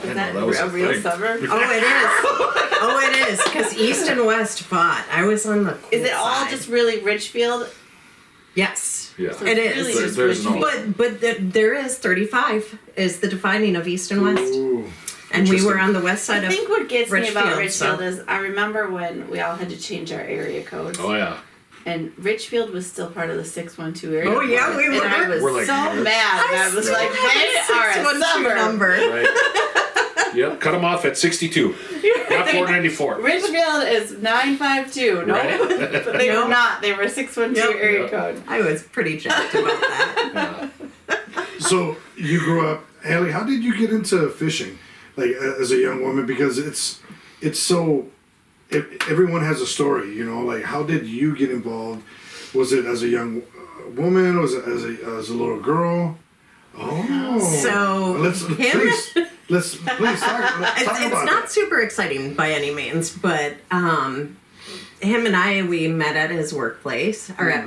[SPEAKER 2] Is that
[SPEAKER 3] that was
[SPEAKER 2] a
[SPEAKER 3] a
[SPEAKER 2] real
[SPEAKER 3] thing.
[SPEAKER 2] suburb?
[SPEAKER 4] Oh, it is, because East and West fought. I was on the cool
[SPEAKER 2] Is it all
[SPEAKER 4] side.
[SPEAKER 2] just really Richfield?
[SPEAKER 4] Yes.
[SPEAKER 3] Yeah.
[SPEAKER 2] So
[SPEAKER 4] It
[SPEAKER 2] it's
[SPEAKER 4] is.
[SPEAKER 2] really just
[SPEAKER 3] There's no-
[SPEAKER 2] Richfield.
[SPEAKER 4] But there is 35 is the defining of East and West.
[SPEAKER 1] Ooh.
[SPEAKER 4] And we were
[SPEAKER 3] Interesting.
[SPEAKER 4] on the west side
[SPEAKER 2] I
[SPEAKER 4] of
[SPEAKER 2] think what gets me about
[SPEAKER 4] Richfield,
[SPEAKER 2] Richfield
[SPEAKER 4] so-
[SPEAKER 2] is I remember when we all had to change our area codes.
[SPEAKER 3] Oh yeah.
[SPEAKER 2] And Richfield was still part of the 612 area.
[SPEAKER 4] Oh, yeah,
[SPEAKER 2] code.
[SPEAKER 4] we
[SPEAKER 2] And I
[SPEAKER 4] were.
[SPEAKER 2] was
[SPEAKER 3] We're like,
[SPEAKER 2] so
[SPEAKER 3] yes.
[SPEAKER 2] mad. And I was
[SPEAKER 4] still
[SPEAKER 2] like,
[SPEAKER 4] have
[SPEAKER 2] they
[SPEAKER 4] a
[SPEAKER 2] are a
[SPEAKER 4] 612
[SPEAKER 2] suburb.
[SPEAKER 4] number.
[SPEAKER 3] Right. Yep. Cut them off at 62, not 494.
[SPEAKER 2] Richfield is 952. No,
[SPEAKER 3] Right.
[SPEAKER 2] but they
[SPEAKER 4] No.
[SPEAKER 2] were not. They were 612
[SPEAKER 4] Yep.
[SPEAKER 2] area
[SPEAKER 3] Yep.
[SPEAKER 2] code.
[SPEAKER 4] I was pretty jacked about that.
[SPEAKER 3] Yeah.
[SPEAKER 1] So you grew up, Allie. How did you get into fishing, like as a young woman? Because it's so. Everyone has a story, Like, how did you get involved? Was it as a young woman? Was it as a little girl? Oh,
[SPEAKER 4] So,
[SPEAKER 1] let's
[SPEAKER 4] him-
[SPEAKER 1] please talk
[SPEAKER 4] It's
[SPEAKER 1] about
[SPEAKER 4] not
[SPEAKER 1] that.
[SPEAKER 4] super exciting by any means, but him and we met at his workplace, or at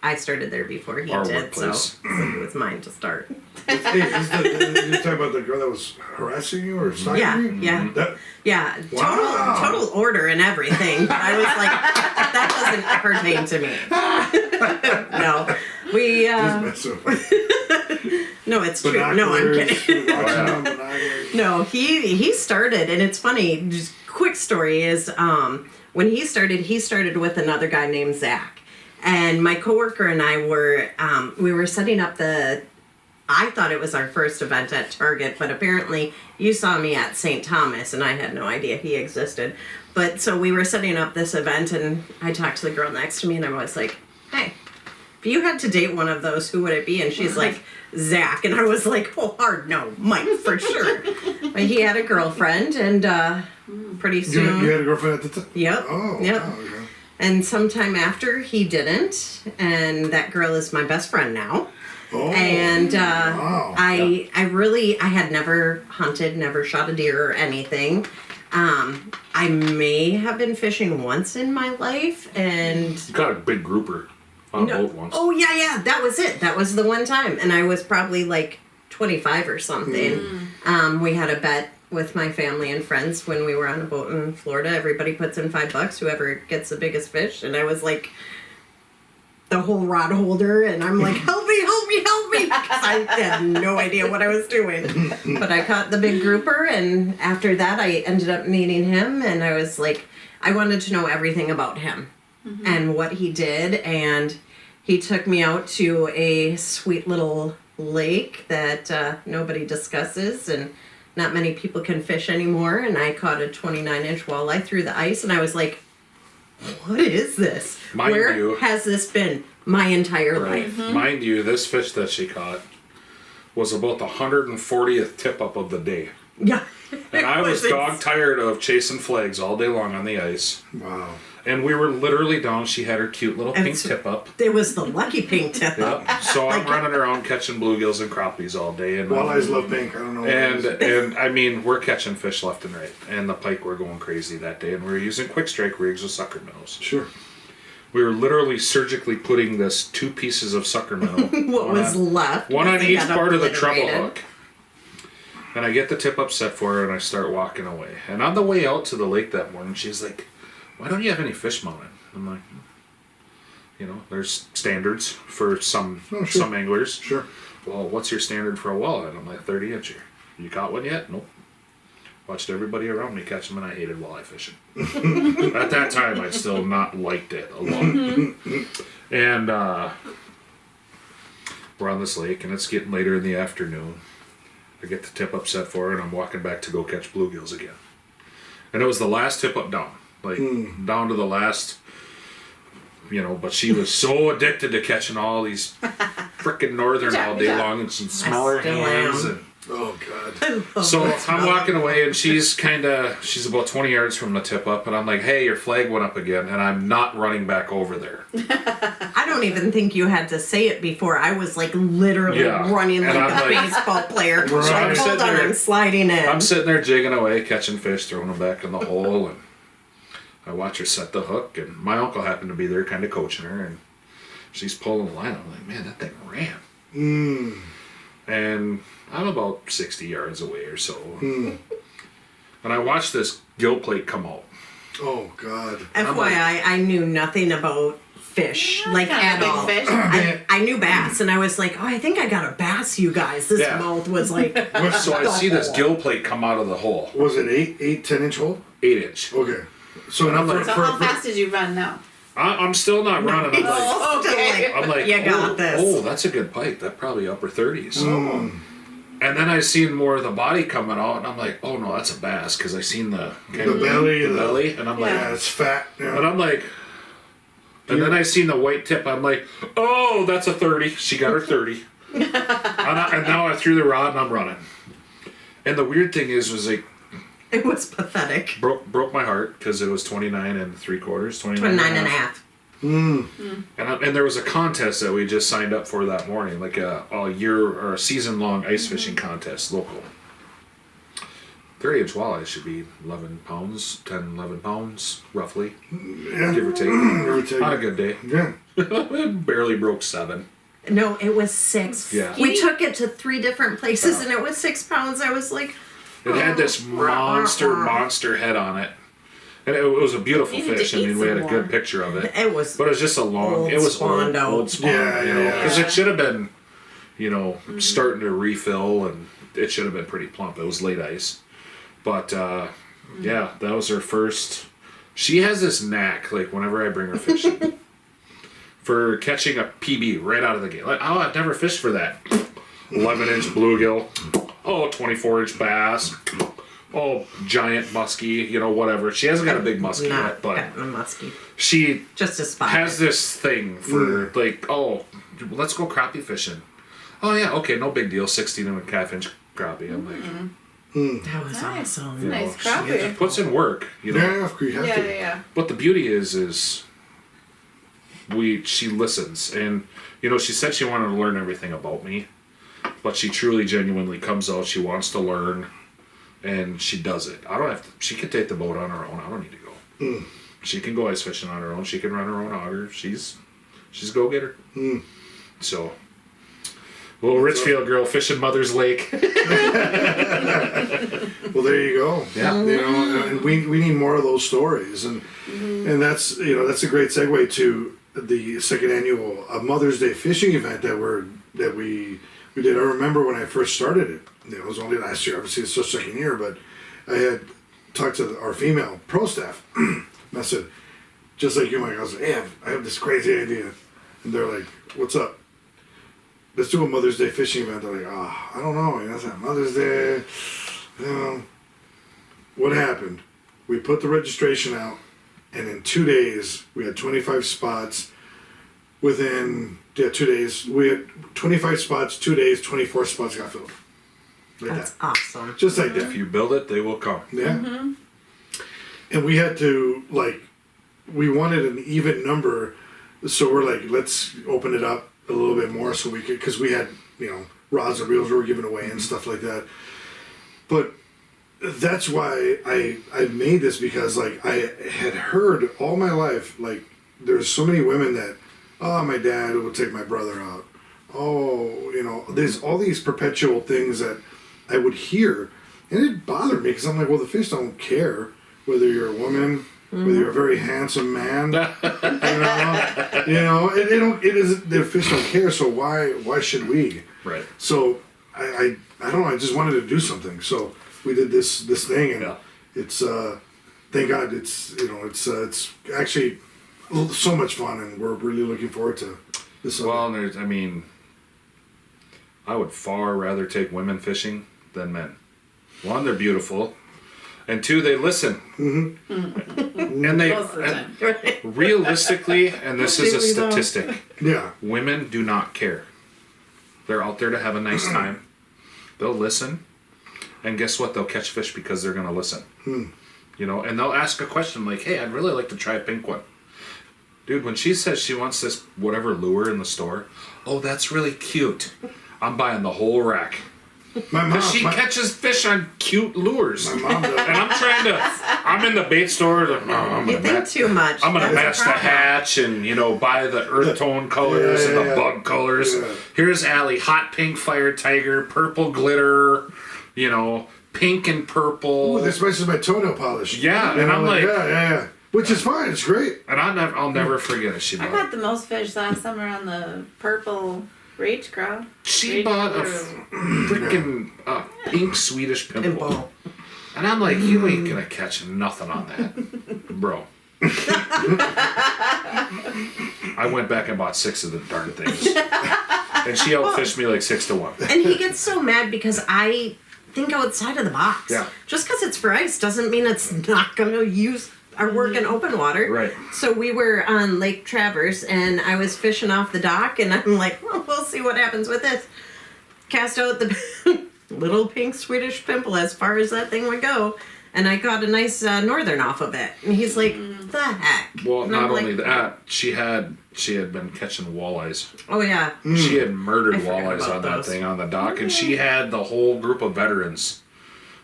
[SPEAKER 4] I started there before he
[SPEAKER 3] Our
[SPEAKER 4] did,
[SPEAKER 3] workplace.
[SPEAKER 4] so it was mine to start.
[SPEAKER 1] Hey, you talking about the girl that was harassing you or stalking
[SPEAKER 4] Yeah,
[SPEAKER 1] you?
[SPEAKER 4] yeah.
[SPEAKER 1] That,
[SPEAKER 4] Yeah,
[SPEAKER 1] Wow.
[SPEAKER 4] total order and everything. But I was like, that doesn't pertain to me. No, we.
[SPEAKER 1] mess with
[SPEAKER 4] No, it's true. No, I'm
[SPEAKER 1] binoculars,
[SPEAKER 4] kidding.
[SPEAKER 1] watching on binoculars.
[SPEAKER 4] No, he started, and it's funny. Just quick story is when he started with another guy named Zach, and my coworker and I were we were setting up I thought it was our first event at Target, but apparently you saw me at St. Thomas, and I had no idea he existed. But so we were setting up this event, and I talked to the girl next to me, and I was like, "Hey, if you had to date one of those, who would it be?" And she's like, "Zach." And I was like, "Oh, hard no, Mike for sure." But he had a girlfriend, and pretty soon,
[SPEAKER 1] You had a girlfriend at the time?
[SPEAKER 4] yep,
[SPEAKER 1] Oh,
[SPEAKER 4] yep.
[SPEAKER 1] wow, okay.
[SPEAKER 4] And sometime after, he didn't, and that girl is my best friend now.
[SPEAKER 1] Oh,
[SPEAKER 4] And
[SPEAKER 1] wow.
[SPEAKER 4] I had never hunted, never shot a deer or anything. I may have been fishing once in my life, and
[SPEAKER 3] You got a big grouper on a boat once.
[SPEAKER 4] oh yeah, that was it. That was the one time, and I was probably like 25 or something. We had a bet with my family and friends when we were on a boat in Florida. Everybody puts in $5, whoever gets the biggest fish, and I was like the whole rod holder, and I'm like, help me, because I had no idea what I was doing. But I caught the big grouper, and after that I ended up meeting him, and I was like, I wanted to know everything about him and what he did, and he took me out to a sweet little lake that nobody discusses, and not many people can fish anymore, and I caught a 29-inch walleye through the ice, and I was like, what is this?
[SPEAKER 3] Mind
[SPEAKER 4] Where
[SPEAKER 3] you-
[SPEAKER 4] has this been my entire life?
[SPEAKER 3] Mind you, this fish that she caught was about the 140th tip up of the day.
[SPEAKER 4] Yeah.
[SPEAKER 3] And I was
[SPEAKER 4] It
[SPEAKER 3] dog tired of chasing flags all day long on the ice.
[SPEAKER 1] Wow.
[SPEAKER 3] And we were literally down. She had her cute little
[SPEAKER 4] And
[SPEAKER 3] pink
[SPEAKER 4] so-
[SPEAKER 3] tip up.
[SPEAKER 4] It was the lucky pink tip up.
[SPEAKER 3] Yep. So I'm running around catching bluegills and crappies all day. And
[SPEAKER 1] Walleyes love pink. I don't know. What it is.
[SPEAKER 3] and I mean, we're catching fish left and right. And the pike were going crazy that day. And we were using quick strike rigs with sucker minnows.
[SPEAKER 1] Sure.
[SPEAKER 3] We were literally surgically putting this 2 pieces of sucker minnow.
[SPEAKER 4] What
[SPEAKER 3] one
[SPEAKER 4] was
[SPEAKER 3] on-
[SPEAKER 4] left?
[SPEAKER 3] One on
[SPEAKER 4] they
[SPEAKER 3] each
[SPEAKER 4] got
[SPEAKER 3] part of the treble
[SPEAKER 4] obliterated.
[SPEAKER 3] hook. And I get the tip up set for her and I start walking away. And on the way out to the lake that morning, she's like, why don't you have any fish mounted? I'm like, you know, there's standards for some
[SPEAKER 1] Oh, sure.
[SPEAKER 3] some anglers.
[SPEAKER 1] Sure.
[SPEAKER 3] Well, what's your standard for a walleye? And I'm like, 30 incher. You caught one yet? Nope. Watched everybody around me catch them and I hated walleye fishing. At that time, I still not liked it a lot. And we're on this lake and it's getting later in the afternoon. I get the tip up set for her and I'm walking back to go catch bluegills again. And it was the last tip up down. Like, down to the last, you know, but she was so addicted to catching all these frickin' northern all day long and she'd smell her
[SPEAKER 4] still
[SPEAKER 3] hands
[SPEAKER 4] am.
[SPEAKER 3] and
[SPEAKER 1] Oh God.
[SPEAKER 3] so I'm walking away and she's about 20 yards from the tip up and I'm like, hey, your flag went up again, and I'm not running back over there.
[SPEAKER 4] I don't even think you had to say it before. I was like literally
[SPEAKER 3] Yeah.
[SPEAKER 4] running
[SPEAKER 3] And
[SPEAKER 4] like
[SPEAKER 3] I'm
[SPEAKER 4] a
[SPEAKER 3] like-
[SPEAKER 4] baseball player.
[SPEAKER 1] So I'm
[SPEAKER 4] Like,
[SPEAKER 3] sitting
[SPEAKER 4] hold on,
[SPEAKER 3] there-
[SPEAKER 4] I'm sliding in.
[SPEAKER 3] I'm sitting there jigging away, catching fish, throwing them back in the hole, and I watch her set the hook, and my uncle happened to be there kind of coaching her, and she's pulling the line. I'm like, man, that thing ran. And I'm about 60 yards away or so. And I watched this gill plate come out.
[SPEAKER 1] Oh God.
[SPEAKER 4] FYI, I knew nothing about fish, like
[SPEAKER 2] Kinda
[SPEAKER 4] at
[SPEAKER 2] big
[SPEAKER 4] all.
[SPEAKER 2] fish.
[SPEAKER 4] I knew bass, and I was like, oh, I think I got a bass, you guys. This
[SPEAKER 3] Yeah.
[SPEAKER 4] mouth was like,
[SPEAKER 3] So I see this gill plate come out of the hole,
[SPEAKER 1] Was it 10-inch hole?
[SPEAKER 3] 8-inch.
[SPEAKER 1] Okay. So
[SPEAKER 3] And I'm
[SPEAKER 1] now
[SPEAKER 3] like-
[SPEAKER 2] So how fast did you run now?
[SPEAKER 3] I'm still not running. I'm like,
[SPEAKER 2] Oh, okay.
[SPEAKER 3] I'm like,
[SPEAKER 4] You got this.
[SPEAKER 3] Oh, that's a good pike. That probably upper 30s. And then I seen more of the body coming out, and I'm like, oh no, that's a bass, because I seen the
[SPEAKER 1] The belly,
[SPEAKER 3] the belly, and I'm like,
[SPEAKER 1] Yeah, it's fat. Yeah.
[SPEAKER 3] and I'm like, and then I seen the white tip. I'm like, oh, that's a 30. She got her 30. and now I threw the rod and I'm running. And the weird thing was like,
[SPEAKER 4] it was pathetic.
[SPEAKER 3] broke my heart because it was 29 3/4,
[SPEAKER 4] 29 and a half.
[SPEAKER 3] And there was a contest that we just signed up for that morning, like a year or a season-long ice fishing contest, local. 30-inch walleye should be 11 pounds, 10, 11 pounds, roughly,
[SPEAKER 1] Yeah.
[SPEAKER 3] give or take.
[SPEAKER 1] Never take
[SPEAKER 3] On a
[SPEAKER 1] it.
[SPEAKER 3] good day.
[SPEAKER 1] Yeah.
[SPEAKER 3] It barely broke 7.
[SPEAKER 4] No, it was 6.
[SPEAKER 3] Yeah.
[SPEAKER 4] We took it to 3 different places, and it was 6 pounds. I was like,
[SPEAKER 3] It had this monster head on it. And it was a beautiful
[SPEAKER 2] You need to
[SPEAKER 3] fish. I
[SPEAKER 2] eat
[SPEAKER 3] mean, we had a
[SPEAKER 2] some
[SPEAKER 3] good
[SPEAKER 2] more.
[SPEAKER 3] picture of it.
[SPEAKER 4] it was.
[SPEAKER 3] But it was just a long,
[SPEAKER 4] Old
[SPEAKER 3] it was
[SPEAKER 4] spawned out.
[SPEAKER 3] old spawn,
[SPEAKER 1] Yeah,
[SPEAKER 3] you know,
[SPEAKER 1] yeah,
[SPEAKER 3] because
[SPEAKER 2] yeah.
[SPEAKER 3] it should have been, you know, starting to refill, and it should have been pretty plump. It was late ice. But, yeah, that was her first. She has this knack, like, whenever I bring her fishing, for catching a PB right out of the gate. Like, oh, I've never fished for that. 11-inch bluegill. Oh, 24-inch bass. Oh, giant muskie, you know, whatever. She hasn't got a big muskie
[SPEAKER 4] Not
[SPEAKER 3] yet, but
[SPEAKER 4] a muskie.
[SPEAKER 3] she
[SPEAKER 4] Just a spot.
[SPEAKER 3] has this thing for, like, oh, let's go crappie fishing. Oh, yeah, okay, no big deal. 16.5-inch crappie. I'm like,
[SPEAKER 4] That was
[SPEAKER 2] Nice.
[SPEAKER 4] awesome.
[SPEAKER 3] you know,
[SPEAKER 2] Nice
[SPEAKER 3] she
[SPEAKER 2] crappie.
[SPEAKER 3] puts in work, you know.
[SPEAKER 1] Yeah, you have to.
[SPEAKER 2] Yeah.
[SPEAKER 3] But the beauty is she listens, and she said she wanted to learn everything about me, but she truly genuinely comes out, she wants to learn, and she does it. I don't have to, she can take the boat on her own. I don't need to go. She can go ice fishing on her own. She can run her own auger. She's a go-getter. So little Richfield girl fishing Mother's Lake.
[SPEAKER 1] Well, there you go.
[SPEAKER 3] Yeah.
[SPEAKER 1] And we need more of those stories, and that's that's a great segue to the second annual Mother's Day fishing event that we did. I remember when I first started it. It was only last year. Obviously, it's just second year, but I had talked to our female pro staff. And I said, just like you, Mike, I was like, hey, I have this crazy idea, and they're like, what's up? Let's do a Mother's Day fishing event. They're like, I don't know. That's not Mother's Day. What happened? We put the registration out, and in 2 days, we had 25 spots. Within 2 days, we had 25 spots, 2 days, 24 spots got filled. Like
[SPEAKER 4] That's
[SPEAKER 1] that.
[SPEAKER 4] awesome.
[SPEAKER 1] Just like that.
[SPEAKER 3] If you build it, they will come.
[SPEAKER 1] Yeah. And we had to, we wanted an even number, so we're like, let's open it up a little bit more so we could, because we had, rods and reels we were giving away and stuff like that. But that's why I made this, because I had heard all my life, there's so many women that, my dad will take my brother out. There's all these perpetual things that I would hear, and it bothered me, because I'm like, well, the fish don't care whether you're a woman, whether you're a very handsome man, the fish don't care, so why should we?
[SPEAKER 3] Right.
[SPEAKER 1] So I don't know, I just wanted to do something, so we did this thing, and it's thank God it's actually so much fun, and we're really looking forward to this.
[SPEAKER 3] Well, I would far rather take women fishing than men. One, they're beautiful, and two, they listen. And they
[SPEAKER 2] Most of the time.
[SPEAKER 3] realistically, and this is a
[SPEAKER 4] Really don't.
[SPEAKER 3] statistic,
[SPEAKER 1] Yeah.
[SPEAKER 3] women do not care. They're out there to have a nice time. They'll listen, and guess what? They'll catch fish because they're going to listen. And they'll ask a question like, "Hey, I'd really like to try a pink one." Dude, when she says she wants this whatever lure in the store, oh, that's really cute. I'm buying the whole rack.
[SPEAKER 1] My mom,
[SPEAKER 3] She catches fish on cute lures.
[SPEAKER 1] my mom does.
[SPEAKER 3] And I'm in the bait store. I'm
[SPEAKER 4] You
[SPEAKER 3] gonna
[SPEAKER 4] think too much.
[SPEAKER 3] I'm gonna
[SPEAKER 4] That's
[SPEAKER 3] match
[SPEAKER 4] a
[SPEAKER 3] the
[SPEAKER 4] problem.
[SPEAKER 3] hatch and buy the earth tone colors and the bug colors.
[SPEAKER 1] Yeah.
[SPEAKER 3] Here's Allie, hot pink fire tiger, purple glitter, pink and purple.
[SPEAKER 1] Ooh, this matches my toenail polish.
[SPEAKER 3] Yeah, and I'm like-
[SPEAKER 1] yeah. Which is fine, it's great.
[SPEAKER 3] And I'll never forget it.
[SPEAKER 2] I got the most fish last summer on the purple rage crowd.
[SPEAKER 3] She
[SPEAKER 2] Rage
[SPEAKER 3] bought a
[SPEAKER 2] crew.
[SPEAKER 3] freaking pink Swedish pimple.
[SPEAKER 4] Pimple.
[SPEAKER 3] And I'm like, you ain't gonna catch nothing on that, bro. I went back and bought 6 of the darn things. And she outfished me like 6 to 1.
[SPEAKER 4] And he gets so mad because I think outside of the box.
[SPEAKER 3] Yeah.
[SPEAKER 4] Just because it's for ice doesn't mean it's not going to use our work in open water.
[SPEAKER 3] Right.
[SPEAKER 4] So we were on Lake Traverse, and I was fishing off the dock, and I'm like, well, we'll see what happens with this. Cast out the little pink Swedish pimple as far as that thing would go, and I got a nice northern off of it. And he's like, the heck?
[SPEAKER 3] Well,
[SPEAKER 4] And
[SPEAKER 3] not
[SPEAKER 4] I'm like,
[SPEAKER 3] only that, she had been catching walleyes.
[SPEAKER 4] Oh, yeah.
[SPEAKER 3] She had murdered
[SPEAKER 4] I forgot
[SPEAKER 3] walleyes
[SPEAKER 4] about
[SPEAKER 3] on that
[SPEAKER 4] those.
[SPEAKER 3] thing on the dock, and she had the whole group of veterans.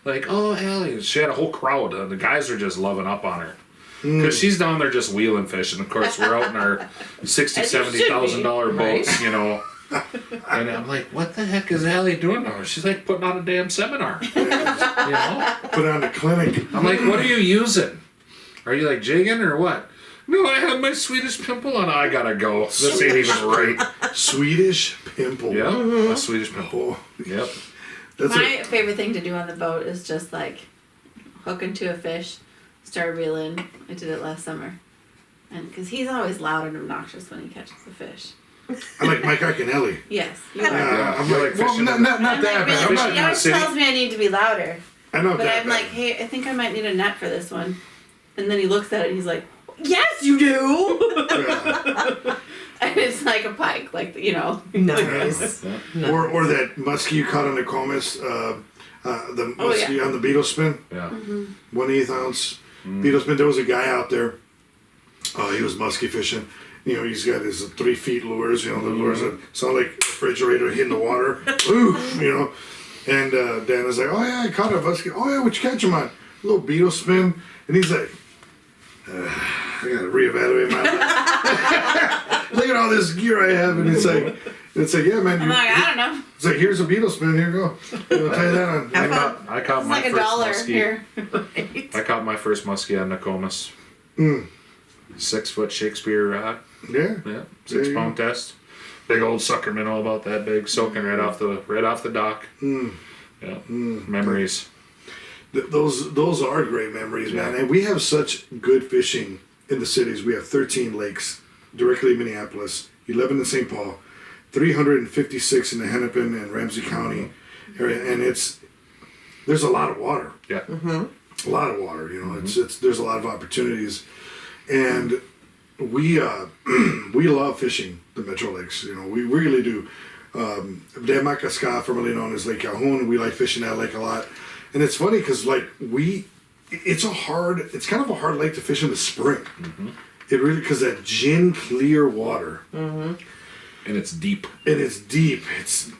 [SPEAKER 3] Like, oh, Allie. She had a whole crowd. The guys are just loving up on her. Because she's down there just wheeling fish, and of course we're out in our $60,000,
[SPEAKER 2] As you should
[SPEAKER 3] $70,000
[SPEAKER 4] be,
[SPEAKER 3] boats, And I'm like, what the heck is Allie doing now? She's like putting on a damn seminar.
[SPEAKER 1] Put on a clinic.
[SPEAKER 3] I'm like, what are you using? Are you like jigging or what? No, I have my Swedish pimple on. I gotta go. This ain't even right.
[SPEAKER 1] Swedish pimple.
[SPEAKER 3] Yep, a Swedish pimple.
[SPEAKER 1] Oh,
[SPEAKER 3] Yep.
[SPEAKER 1] that's
[SPEAKER 2] My favorite thing to do on the boat is just hook into a fish, start reeling. I did it last summer. And because he's always loud and obnoxious when he catches the fish.
[SPEAKER 1] I like Mike Iaconelli.
[SPEAKER 2] Yes, you are.
[SPEAKER 1] I'm
[SPEAKER 3] you
[SPEAKER 1] like,
[SPEAKER 3] like
[SPEAKER 1] well,
[SPEAKER 3] fishing
[SPEAKER 1] not
[SPEAKER 3] in-
[SPEAKER 1] that
[SPEAKER 2] I'm
[SPEAKER 1] bad.
[SPEAKER 2] really,
[SPEAKER 1] I'm not
[SPEAKER 2] he always
[SPEAKER 3] city.
[SPEAKER 2] tells me I need to be louder.
[SPEAKER 1] I know
[SPEAKER 2] But
[SPEAKER 1] that.
[SPEAKER 2] I'm like, hey, I think I might need a net for this one. And then he looks at it and he's like, yes, you do! And it's like a pike,
[SPEAKER 4] Nice.
[SPEAKER 3] Yeah.
[SPEAKER 1] Or that muskie you caught on the Comus, the muskie on the beetle spin,
[SPEAKER 3] Yeah.
[SPEAKER 1] 1/8 ounce beetle spin. There was a guy out there. He was muskie fishing, You know, he's got his 3 feet lures, you know, the lures that sound like a refrigerator hitting the water. Oof, you know. And Dan is like, oh yeah, I caught a muskie. Oh yeah, what'd you catch him on? A little beetle spin. And he's like, I gotta reevaluate my life. Look at all this gear I have. And it's like, yeah, man.
[SPEAKER 2] I'm like, I don't know.
[SPEAKER 1] It's like, here's a beetle spin. Here you go. I'll tell you that on.
[SPEAKER 3] I caught
[SPEAKER 2] It's
[SPEAKER 3] my
[SPEAKER 2] like
[SPEAKER 3] first
[SPEAKER 2] $1
[SPEAKER 3] muskie.
[SPEAKER 2] here.
[SPEAKER 3] I caught my first muskie on Nokomis. 6 foot Shakespeare rod.
[SPEAKER 1] Yeah.
[SPEAKER 3] Yeah, 6 pound test. Big old sucker minnow about that big, soaking right off the dock. Yeah, memories.
[SPEAKER 1] Those are great memories, man. And we have such good fishing in the cities. We have 13 lakes directly in Minneapolis, 11 in St. Paul, 356 in the Hennepin and Ramsey County area, and there's a lot of water.
[SPEAKER 3] Yeah.
[SPEAKER 1] A lot of water. You know, there's a lot of opportunities, and we love fishing the Metro Lakes. You know, we really do. Demakaska, formerly known as Lake Calhoun, we like fishing that lake a lot. And it's funny because like it's kind of a hard lake to fish in the spring. It really, because that gin clear water.
[SPEAKER 3] And it's deep.
[SPEAKER 1] It's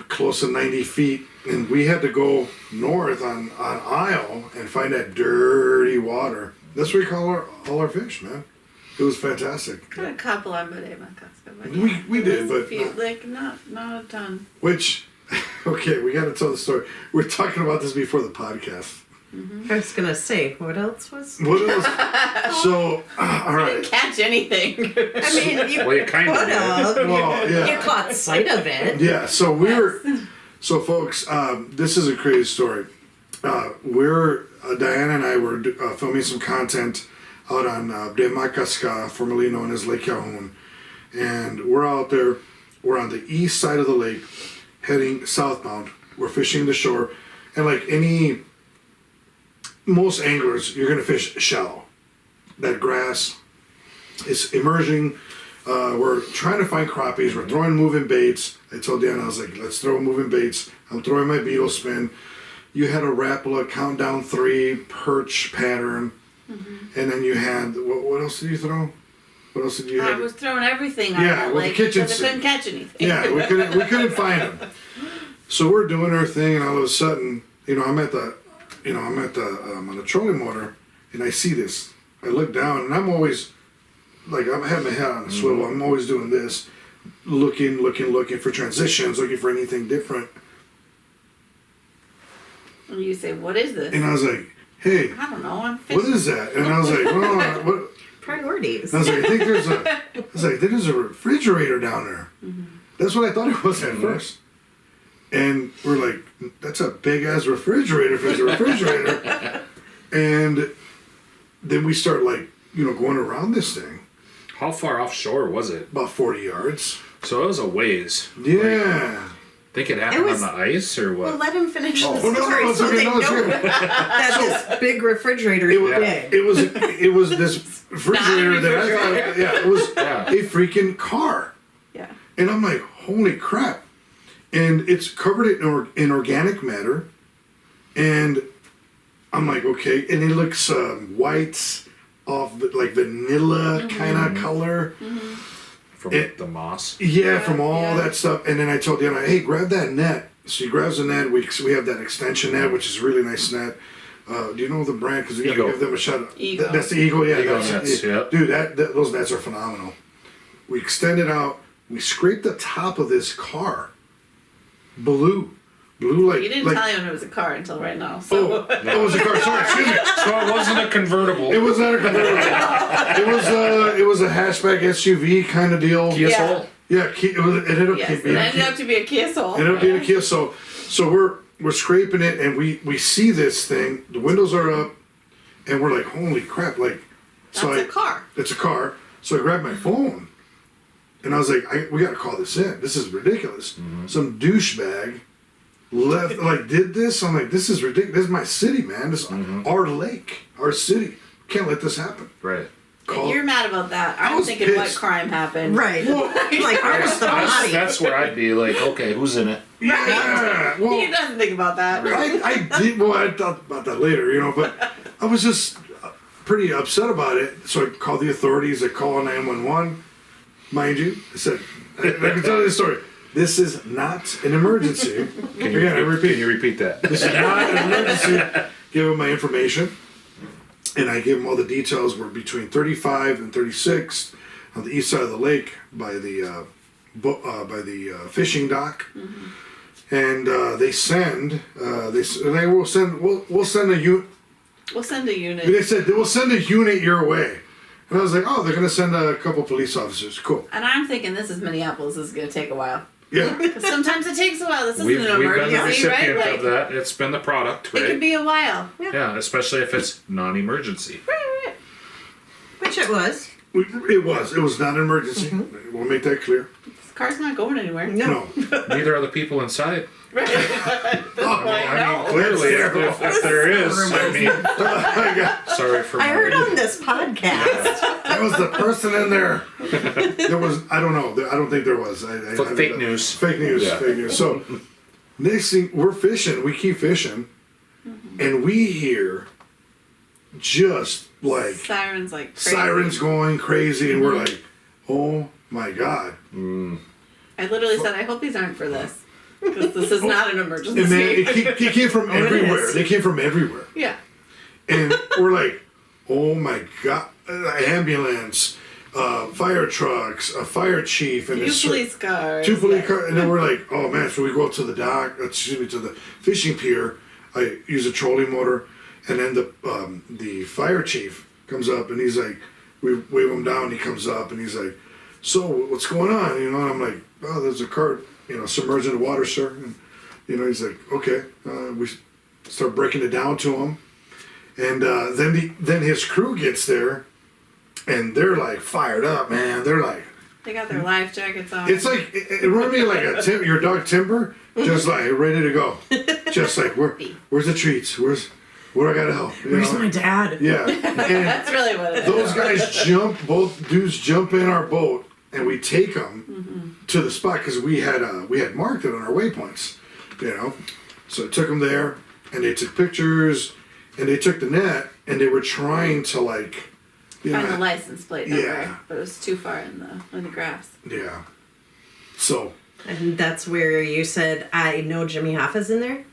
[SPEAKER 1] close to 90 feet. And we had to go north on Isle and find that dirty water. That's where we caught all our fish, man. It was fantastic.
[SPEAKER 2] Got a couple on Bademakaska, but
[SPEAKER 1] We did, but
[SPEAKER 2] a few, like not a ton.
[SPEAKER 1] Which, okay, we got to tell the story. We're talking about this before the podcast.
[SPEAKER 4] I was gonna say, what else was?
[SPEAKER 1] What else? So, all right.
[SPEAKER 2] Didn't catch anything.
[SPEAKER 4] I mean, you
[SPEAKER 3] Well, you kind of
[SPEAKER 4] could
[SPEAKER 3] did.
[SPEAKER 4] have.
[SPEAKER 1] Well, yeah.
[SPEAKER 4] You caught sight of it.
[SPEAKER 1] Yeah, so so folks, this is a crazy story. Diana and I were filming some content out on Demakaska, formerly known as Lake Calhoun. And we're out there, we're on the east side of the lake, heading southbound. We're fishing the shore. And like most anglers, you're gonna fish shallow. That grass is emerging. We're trying to find crappies. We're throwing moving baits. I told Dan, I was like, let's throw moving baits. I'm throwing my beetle spin. You had a Rapala countdown 3 perch pattern. And then you had, what else did you throw? What else did you
[SPEAKER 2] I
[SPEAKER 1] have?
[SPEAKER 2] was throwing everything on
[SPEAKER 1] Yeah,
[SPEAKER 2] that
[SPEAKER 1] with the
[SPEAKER 2] lake,
[SPEAKER 1] kitchen
[SPEAKER 2] but I couldn't catch anything.
[SPEAKER 1] Yeah, we couldn't find them. So we're doing our thing, and all of a sudden, you know, I'm on the trolling motor, and I see this. I look down, and I'm always like, I'm having my head on a swivel. I'm always doing this, looking for transitions, looking for anything different.
[SPEAKER 2] And you say, "What is this?"
[SPEAKER 1] And I was like, "Hey,
[SPEAKER 2] I don't know. I'm fishing.
[SPEAKER 1] what is that?" And I was like, "Oh, what?"
[SPEAKER 4] Priorities.
[SPEAKER 1] I was like, I think there's a refrigerator down there. That's what I thought it was at first. And we're like, that's a big ass refrigerator if it's a refrigerator. And then we start like, you know, going around this thing.
[SPEAKER 3] How far offshore was it?
[SPEAKER 1] About 40 yards.
[SPEAKER 3] So it was a ways.
[SPEAKER 1] Yeah.
[SPEAKER 3] Think it happened
[SPEAKER 4] It was-
[SPEAKER 3] on the ice or what?
[SPEAKER 4] Well, let him finish the
[SPEAKER 1] no,
[SPEAKER 4] story
[SPEAKER 1] it's
[SPEAKER 4] so
[SPEAKER 1] okay,
[SPEAKER 4] they
[SPEAKER 1] no, it's
[SPEAKER 4] know
[SPEAKER 1] good.
[SPEAKER 4] that this big refrigerator
[SPEAKER 1] It
[SPEAKER 4] is
[SPEAKER 1] was,
[SPEAKER 4] big.
[SPEAKER 1] it was this refrigerator that I thought, yeah, it was a freaking car.
[SPEAKER 2] Yeah.
[SPEAKER 1] And I'm like, holy crap. And it's covered in organic matter. And I'm like, okay. And it looks white, off like vanilla kind of color.
[SPEAKER 3] From the moss.
[SPEAKER 1] Yeah, from all
[SPEAKER 2] yeah.
[SPEAKER 1] that stuff. And then I told Diana, hey, grab that net. So he grabs the net. We have that extension net, which is a really nice net. Do you know the brand? Because we got to
[SPEAKER 3] Eagle.
[SPEAKER 1] give them a shout out.
[SPEAKER 2] Eagle.
[SPEAKER 1] That's the Eagle, yeah.
[SPEAKER 3] Eagle
[SPEAKER 1] that's-
[SPEAKER 3] nets, yeah.
[SPEAKER 1] Dude, those nets are phenomenal. We extend it out. We scrape the top of this car. Blue like...
[SPEAKER 2] You didn't
[SPEAKER 1] like,
[SPEAKER 2] tell anyone it was a car until right now. So.
[SPEAKER 1] Oh, it was a car. Sorry, excuse me.
[SPEAKER 3] So it wasn't a convertible.
[SPEAKER 1] It was not a convertible. It was a hatchback SUV kind of deal.
[SPEAKER 3] Kia
[SPEAKER 2] Yeah.
[SPEAKER 3] Soul?
[SPEAKER 1] Yeah, it ended up
[SPEAKER 2] Yes,
[SPEAKER 1] being
[SPEAKER 2] it
[SPEAKER 1] a
[SPEAKER 2] ended
[SPEAKER 1] Kia.
[SPEAKER 2] up to be a Kia Soul.
[SPEAKER 1] It ended up being a Kia. So we're scraping it, and we see this thing. The windows are up, and we're like, holy crap! Like,
[SPEAKER 2] That's a car.
[SPEAKER 1] It's a car. So I grabbed my phone, and I was like, we got to call this in. This is ridiculous. Some douchebag did this. I'm like, this is ridiculous. This is my city, man. This is our lake, our city. Can't let this happen.
[SPEAKER 3] Right.
[SPEAKER 2] Yeah, you're mad about that.
[SPEAKER 1] I
[SPEAKER 2] I'm
[SPEAKER 1] was
[SPEAKER 2] thinking what
[SPEAKER 1] pissed.
[SPEAKER 2] crime happened.
[SPEAKER 4] Right. Like, where's the body?
[SPEAKER 3] That's where I'd be like, okay, who's in it?
[SPEAKER 1] Yeah. Well,
[SPEAKER 2] He doesn't think about that.
[SPEAKER 1] I did. Well, I thought about that later, you know. But I was just pretty upset about it. So I called the authorities. I called 911. mind you, I said, I can tell you the story. This is not an emergency. Again, I repeat.
[SPEAKER 3] Can you repeat that?
[SPEAKER 1] This is not an emergency. Give him my information, and I give him all the details. We're between 35 and 36 on the east side of the lake by the fishing dock, and they send. We'll send a unit.
[SPEAKER 2] We'll send a unit.
[SPEAKER 1] They said they will send a unit your way, and I was like, oh, they're gonna send a couple police officers. Cool.
[SPEAKER 2] And I'm thinking this is Minneapolis. This is gonna take a while.
[SPEAKER 1] Yeah.
[SPEAKER 2] 'Cause sometimes it takes a while. This isn't
[SPEAKER 3] We've
[SPEAKER 2] an
[SPEAKER 3] been the
[SPEAKER 2] emergency, right?
[SPEAKER 3] recipient
[SPEAKER 2] Like,
[SPEAKER 3] of that. It's been the product,
[SPEAKER 2] it
[SPEAKER 3] right?
[SPEAKER 2] could be a while.
[SPEAKER 3] Yeah, especially if it's non-emergency.
[SPEAKER 2] Right.
[SPEAKER 4] Which it was.
[SPEAKER 1] It was not an emergency. We'll make that clear.
[SPEAKER 2] This car's not going anywhere.
[SPEAKER 1] No.
[SPEAKER 3] Neither are the people inside.
[SPEAKER 2] Right.
[SPEAKER 3] I mean, clearly, if there is, I mean, sorry for
[SPEAKER 4] I
[SPEAKER 3] my
[SPEAKER 4] heard on this podcast.
[SPEAKER 1] There was the person in there. There was, I don't know. I don't think there was.
[SPEAKER 3] fake news.
[SPEAKER 1] Fake news.
[SPEAKER 3] Yeah.
[SPEAKER 1] Fake news. So, next thing, we're fishing. We keep fishing. And we hear just like
[SPEAKER 2] Sirens like crazy.
[SPEAKER 1] sirens going crazy. And we're like, oh my God.
[SPEAKER 2] I literally said, I hope these aren't for this. Because this is not an emergency.
[SPEAKER 1] And then it came from
[SPEAKER 4] it
[SPEAKER 1] everywhere.
[SPEAKER 4] is.
[SPEAKER 1] They came from everywhere.
[SPEAKER 2] Yeah.
[SPEAKER 1] And we're like, oh my God. Ambulance, fire trucks, a fire chief, and
[SPEAKER 2] Two police cars.
[SPEAKER 1] Two police cars, and then we're like, oh man, so we go up to the dock, to the fishing pier. I use a trolling motor, and then the fire chief comes up, and he's like, we wave him down, he comes up, and he's like, so what's going on? You know, and I'm like, oh, there's a car, submerged in the water, sir. And, he's like, okay. We start breaking it down to him, and then his crew gets there, and they're like fired up, man. They're like,
[SPEAKER 2] They got their life jackets on.
[SPEAKER 1] it's like it reminded me of like your dog Timber, just like ready to go, just like where's the treats? What do I gotta help?
[SPEAKER 4] Where's my dad?
[SPEAKER 1] Yeah, and
[SPEAKER 2] That's really what it is.
[SPEAKER 1] those guys both dudes jump in our boat, and we take them to the spot because we had marked it on our waypoints, So I took them there, and they took pictures, and they took the net, and they were trying to like.
[SPEAKER 2] Find the license plate number,
[SPEAKER 1] Yeah.
[SPEAKER 2] but it was too far in the grass.
[SPEAKER 1] Yeah. So.
[SPEAKER 4] And that's where you said, I know Jimmy Hoffa's in there?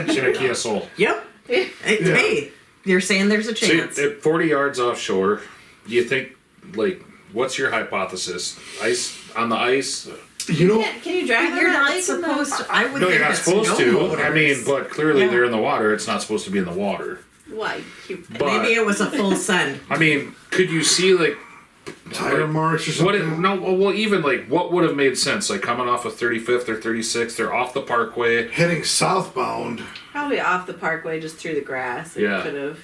[SPEAKER 3] Jackie Soul.
[SPEAKER 4] Yep. Hey, you're saying there's a
[SPEAKER 3] So
[SPEAKER 4] chance.
[SPEAKER 3] at 40 yards offshore, do you think, like, what's your hypothesis? Ice on the ice?
[SPEAKER 2] Can you drive
[SPEAKER 4] You're
[SPEAKER 2] on that
[SPEAKER 4] not
[SPEAKER 2] lake
[SPEAKER 4] supposed to. I would
[SPEAKER 3] No,
[SPEAKER 4] think
[SPEAKER 3] you're not
[SPEAKER 4] it's
[SPEAKER 3] supposed to.
[SPEAKER 4] snowboarders.
[SPEAKER 3] I mean, but clearly
[SPEAKER 4] Yeah.
[SPEAKER 3] they're in the water. It's not supposed to be in the water.
[SPEAKER 2] Why?
[SPEAKER 3] But
[SPEAKER 4] Maybe it was a full send.
[SPEAKER 3] I mean, could you see like
[SPEAKER 1] Tire marks or
[SPEAKER 3] what?
[SPEAKER 1] something?
[SPEAKER 3] Well, even like what would have made sense? Like coming off of 35th or 36th, they're off the parkway.
[SPEAKER 1] Heading southbound,
[SPEAKER 2] Probably off the parkway, just through the grass. It
[SPEAKER 3] Yeah.
[SPEAKER 2] could have.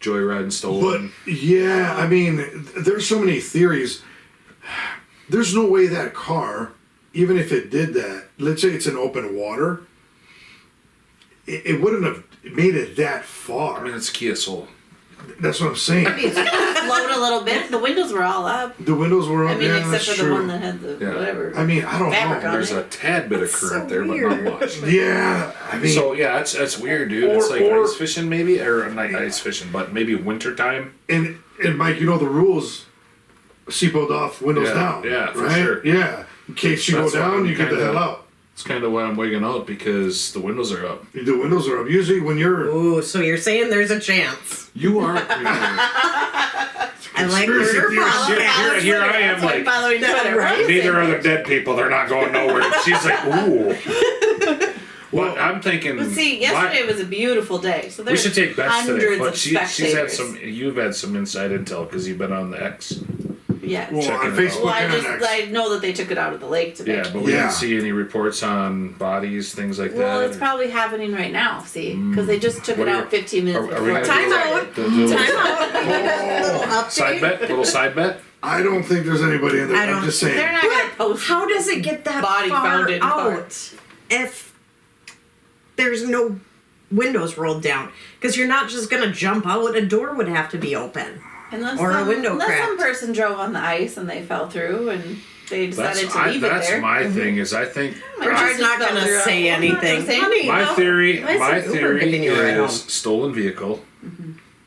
[SPEAKER 3] Joyriding
[SPEAKER 1] but
[SPEAKER 3] stolen.
[SPEAKER 1] yeah, I mean, there's so many theories. There's no way that car, even if it did that, let's say it's in open water, it wouldn't have made it that far.
[SPEAKER 3] I mean, it's Kia Soul.
[SPEAKER 1] That's what I'm saying.
[SPEAKER 2] It's gonna float a little bit. The windows were all up.
[SPEAKER 1] The windows were up.
[SPEAKER 2] I mean,
[SPEAKER 1] yeah,
[SPEAKER 2] except
[SPEAKER 1] that's
[SPEAKER 2] for
[SPEAKER 1] true.
[SPEAKER 2] the one that had the
[SPEAKER 3] Yeah.
[SPEAKER 2] whatever.
[SPEAKER 1] I mean, I don't
[SPEAKER 2] Fabric
[SPEAKER 1] know.
[SPEAKER 2] on
[SPEAKER 3] There's a tad bit of
[SPEAKER 4] That's
[SPEAKER 3] current
[SPEAKER 4] so
[SPEAKER 3] there, but
[SPEAKER 4] weird.
[SPEAKER 3] not much.
[SPEAKER 1] Yeah, I mean,
[SPEAKER 3] So yeah, it's weird, dude. It's like
[SPEAKER 1] or-
[SPEAKER 3] ice fishing, maybe, or not ice fishing, but maybe winter time.
[SPEAKER 1] and Mike, you know the rules. Seatbelt off, windows
[SPEAKER 3] Yeah,
[SPEAKER 1] down.
[SPEAKER 3] yeah, for
[SPEAKER 1] right?
[SPEAKER 3] sure.
[SPEAKER 1] Yeah, in case you
[SPEAKER 3] That's
[SPEAKER 1] go
[SPEAKER 3] why
[SPEAKER 1] down,
[SPEAKER 3] I'm
[SPEAKER 1] you get the
[SPEAKER 3] kinda-
[SPEAKER 1] hell out.
[SPEAKER 3] It's kind of why I'm wigging out because the windows are up.
[SPEAKER 1] The windows are up. Usually, when you're
[SPEAKER 4] Ooh, so you're saying there's a chance.
[SPEAKER 3] You are.
[SPEAKER 4] I like
[SPEAKER 1] Conspiracy
[SPEAKER 4] murder
[SPEAKER 1] theories.
[SPEAKER 4] podcasts.
[SPEAKER 3] Here I am,
[SPEAKER 2] That's why I'm
[SPEAKER 3] like,
[SPEAKER 2] following Twitter.
[SPEAKER 4] right?
[SPEAKER 3] neither are the dead people. They're not going nowhere. She's like, ooh. Well, I'm thinking.
[SPEAKER 2] But see, yesterday was a beautiful day, so
[SPEAKER 3] We
[SPEAKER 2] there's
[SPEAKER 3] should take bets
[SPEAKER 2] hundreds
[SPEAKER 3] today, but
[SPEAKER 2] of
[SPEAKER 3] she's had
[SPEAKER 2] spectators.
[SPEAKER 3] some. You've had some inside intel because you've been on the X.
[SPEAKER 2] Yeah.
[SPEAKER 1] well,
[SPEAKER 3] Checking
[SPEAKER 1] on
[SPEAKER 3] it
[SPEAKER 1] Facebook
[SPEAKER 2] Well,
[SPEAKER 1] and on X.
[SPEAKER 2] I know that they took it out of the lake today.
[SPEAKER 3] Yeah, but we
[SPEAKER 1] Yeah.
[SPEAKER 3] didn't see any reports on bodies, things like
[SPEAKER 2] Well,
[SPEAKER 3] that.
[SPEAKER 2] it's probably happening right now. See, because they just took
[SPEAKER 3] What
[SPEAKER 2] it
[SPEAKER 3] are
[SPEAKER 2] out
[SPEAKER 3] you-
[SPEAKER 2] 15 minutes
[SPEAKER 3] are we
[SPEAKER 2] before.
[SPEAKER 3] gonna
[SPEAKER 4] Time
[SPEAKER 3] do
[SPEAKER 4] out.
[SPEAKER 3] The little
[SPEAKER 4] Time out. Little update.
[SPEAKER 3] side bet, little side bet.
[SPEAKER 1] I don't think there's anybody in there.
[SPEAKER 4] I
[SPEAKER 1] I'm
[SPEAKER 4] don't-
[SPEAKER 1] just saying.
[SPEAKER 2] They're not going to post.
[SPEAKER 4] How does it get that
[SPEAKER 2] Body
[SPEAKER 4] far
[SPEAKER 2] found in car.
[SPEAKER 4] out if there's no windows rolled down? Because you're not just gonna jump out. A door would have to be open.
[SPEAKER 2] Unless
[SPEAKER 4] or a
[SPEAKER 2] some,
[SPEAKER 4] window
[SPEAKER 2] unless some
[SPEAKER 4] cracked.
[SPEAKER 2] person drove on the ice and they fell through and they decided to leave it
[SPEAKER 3] That's
[SPEAKER 2] there.
[SPEAKER 3] my thing. Is I think
[SPEAKER 2] My
[SPEAKER 4] We're
[SPEAKER 2] car
[SPEAKER 4] just not
[SPEAKER 2] fell
[SPEAKER 4] gonna
[SPEAKER 2] through.
[SPEAKER 4] say
[SPEAKER 2] I'm not gonna
[SPEAKER 4] anything.
[SPEAKER 2] say
[SPEAKER 4] Honey,
[SPEAKER 3] my
[SPEAKER 4] no.
[SPEAKER 3] theory.
[SPEAKER 4] Why is
[SPEAKER 3] My
[SPEAKER 4] an Uber
[SPEAKER 3] theory
[SPEAKER 4] picking you right home?
[SPEAKER 3] is stolen vehicle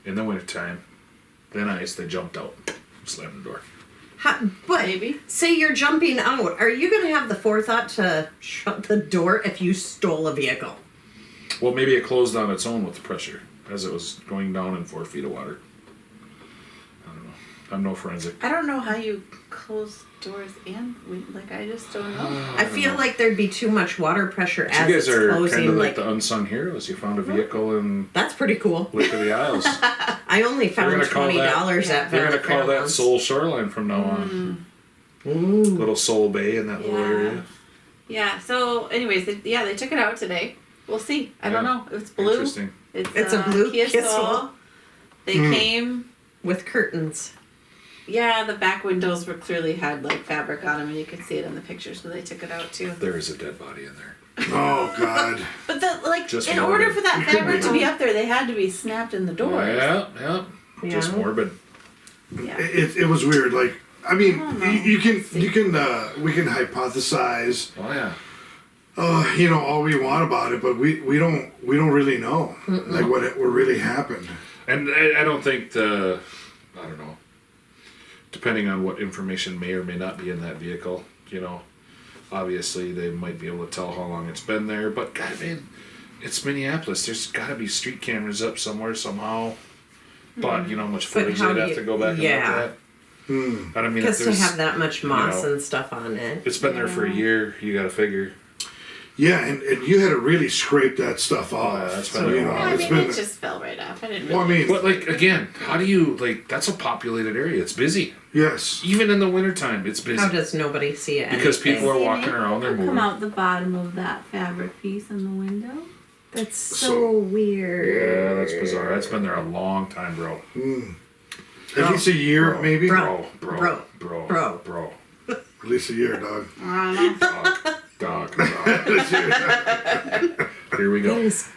[SPEAKER 3] in the wintertime. Then ice. They jumped out, slammed the door.
[SPEAKER 4] But
[SPEAKER 2] Maybe.
[SPEAKER 4] say you're jumping out. Are you going to have the forethought to shut the door if you stole a vehicle?
[SPEAKER 3] Well, maybe it closed on its own with the pressure as it was going down in 4 feet of water. I don't know. I'm no forensic.
[SPEAKER 2] I don't know how you close doors like I just don't know.
[SPEAKER 4] I feel like there'd be too much water pressure
[SPEAKER 3] So
[SPEAKER 4] as
[SPEAKER 3] you guys
[SPEAKER 4] it's
[SPEAKER 3] are
[SPEAKER 4] closing.
[SPEAKER 3] kind of like the unsung heroes. You found a vehicle in
[SPEAKER 4] That's pretty cool.
[SPEAKER 3] Lake of the Isles.
[SPEAKER 4] I only found
[SPEAKER 3] gonna call
[SPEAKER 4] $20 at
[SPEAKER 3] They're
[SPEAKER 4] Valley
[SPEAKER 3] going to call that
[SPEAKER 4] Fairgrounds.
[SPEAKER 3] Soul Shoreline from now on.
[SPEAKER 4] Ooh.
[SPEAKER 3] Little Soul Bay in that little
[SPEAKER 2] Yeah.
[SPEAKER 3] area.
[SPEAKER 2] Yeah. So, anyways, they took it out today. We'll see. I don't
[SPEAKER 3] Yeah.
[SPEAKER 2] know. It's blue.
[SPEAKER 3] Interesting.
[SPEAKER 4] It's a blue
[SPEAKER 2] Kia
[SPEAKER 4] Kia
[SPEAKER 2] Soul.
[SPEAKER 4] Soul.
[SPEAKER 2] They came.
[SPEAKER 4] With curtains.
[SPEAKER 2] Yeah, the back windows were clearly had like fabric on them, and you could see it in the pictures. So they took it out too.
[SPEAKER 3] There is a dead body in there.
[SPEAKER 1] Oh God.
[SPEAKER 2] But
[SPEAKER 3] Just
[SPEAKER 2] in
[SPEAKER 3] morbid.
[SPEAKER 2] order for that fabric to be up there, they had to be snapped in the doors.
[SPEAKER 3] Yeah. Just
[SPEAKER 4] Yeah.
[SPEAKER 3] morbid.
[SPEAKER 2] Yeah.
[SPEAKER 1] It was weird. Like, I mean,
[SPEAKER 2] I don't know.
[SPEAKER 1] you can we can hypothesize,
[SPEAKER 3] Oh yeah.
[SPEAKER 1] all we want about it, but we don't really know like what really happened.
[SPEAKER 3] And I don't think I don't know. Depending on what information may or may not be in that vehicle, obviously they might be able to tell how long it's been there. But God, man, it's Minneapolis. There's got to be street cameras up somewhere somehow. But you know how much footage
[SPEAKER 4] how
[SPEAKER 3] they'd
[SPEAKER 4] do
[SPEAKER 3] have
[SPEAKER 4] you-
[SPEAKER 3] to go back
[SPEAKER 4] yeah.
[SPEAKER 3] and look at. I don't mean, if
[SPEAKER 4] Because to
[SPEAKER 3] there's,
[SPEAKER 4] have that much moss
[SPEAKER 3] know,
[SPEAKER 4] and stuff on it.
[SPEAKER 3] it's been there for a year. You got to figure.
[SPEAKER 1] Yeah, and you had to really scrape that stuff off.
[SPEAKER 3] yeah, that's been
[SPEAKER 1] so,
[SPEAKER 3] there a
[SPEAKER 2] Well,
[SPEAKER 3] while.
[SPEAKER 2] I
[SPEAKER 1] it's
[SPEAKER 2] mean,
[SPEAKER 1] been.
[SPEAKER 2] it just fell right off. I didn't.
[SPEAKER 1] Well, I
[SPEAKER 2] Really
[SPEAKER 1] mean,
[SPEAKER 3] But like again, how do you that's a populated area? It's busy.
[SPEAKER 1] yes.
[SPEAKER 3] Even in the wintertime, it's busy.
[SPEAKER 4] How does nobody see it?
[SPEAKER 3] Because
[SPEAKER 4] anything?
[SPEAKER 3] people are walking around, they're moving.
[SPEAKER 2] come out the bottom of that fabric piece in the window.
[SPEAKER 4] That's so,
[SPEAKER 1] So-
[SPEAKER 4] weird.
[SPEAKER 3] Yeah, that's bizarre. That's been there a long time, bro.
[SPEAKER 1] At least a year,
[SPEAKER 3] Bro.
[SPEAKER 1] maybe.
[SPEAKER 4] Bro.
[SPEAKER 3] Bro.
[SPEAKER 1] At least a year, dog.
[SPEAKER 2] I don't know.
[SPEAKER 3] Dog.
[SPEAKER 1] At least a year.
[SPEAKER 3] Here we
[SPEAKER 4] That
[SPEAKER 3] go.
[SPEAKER 4] is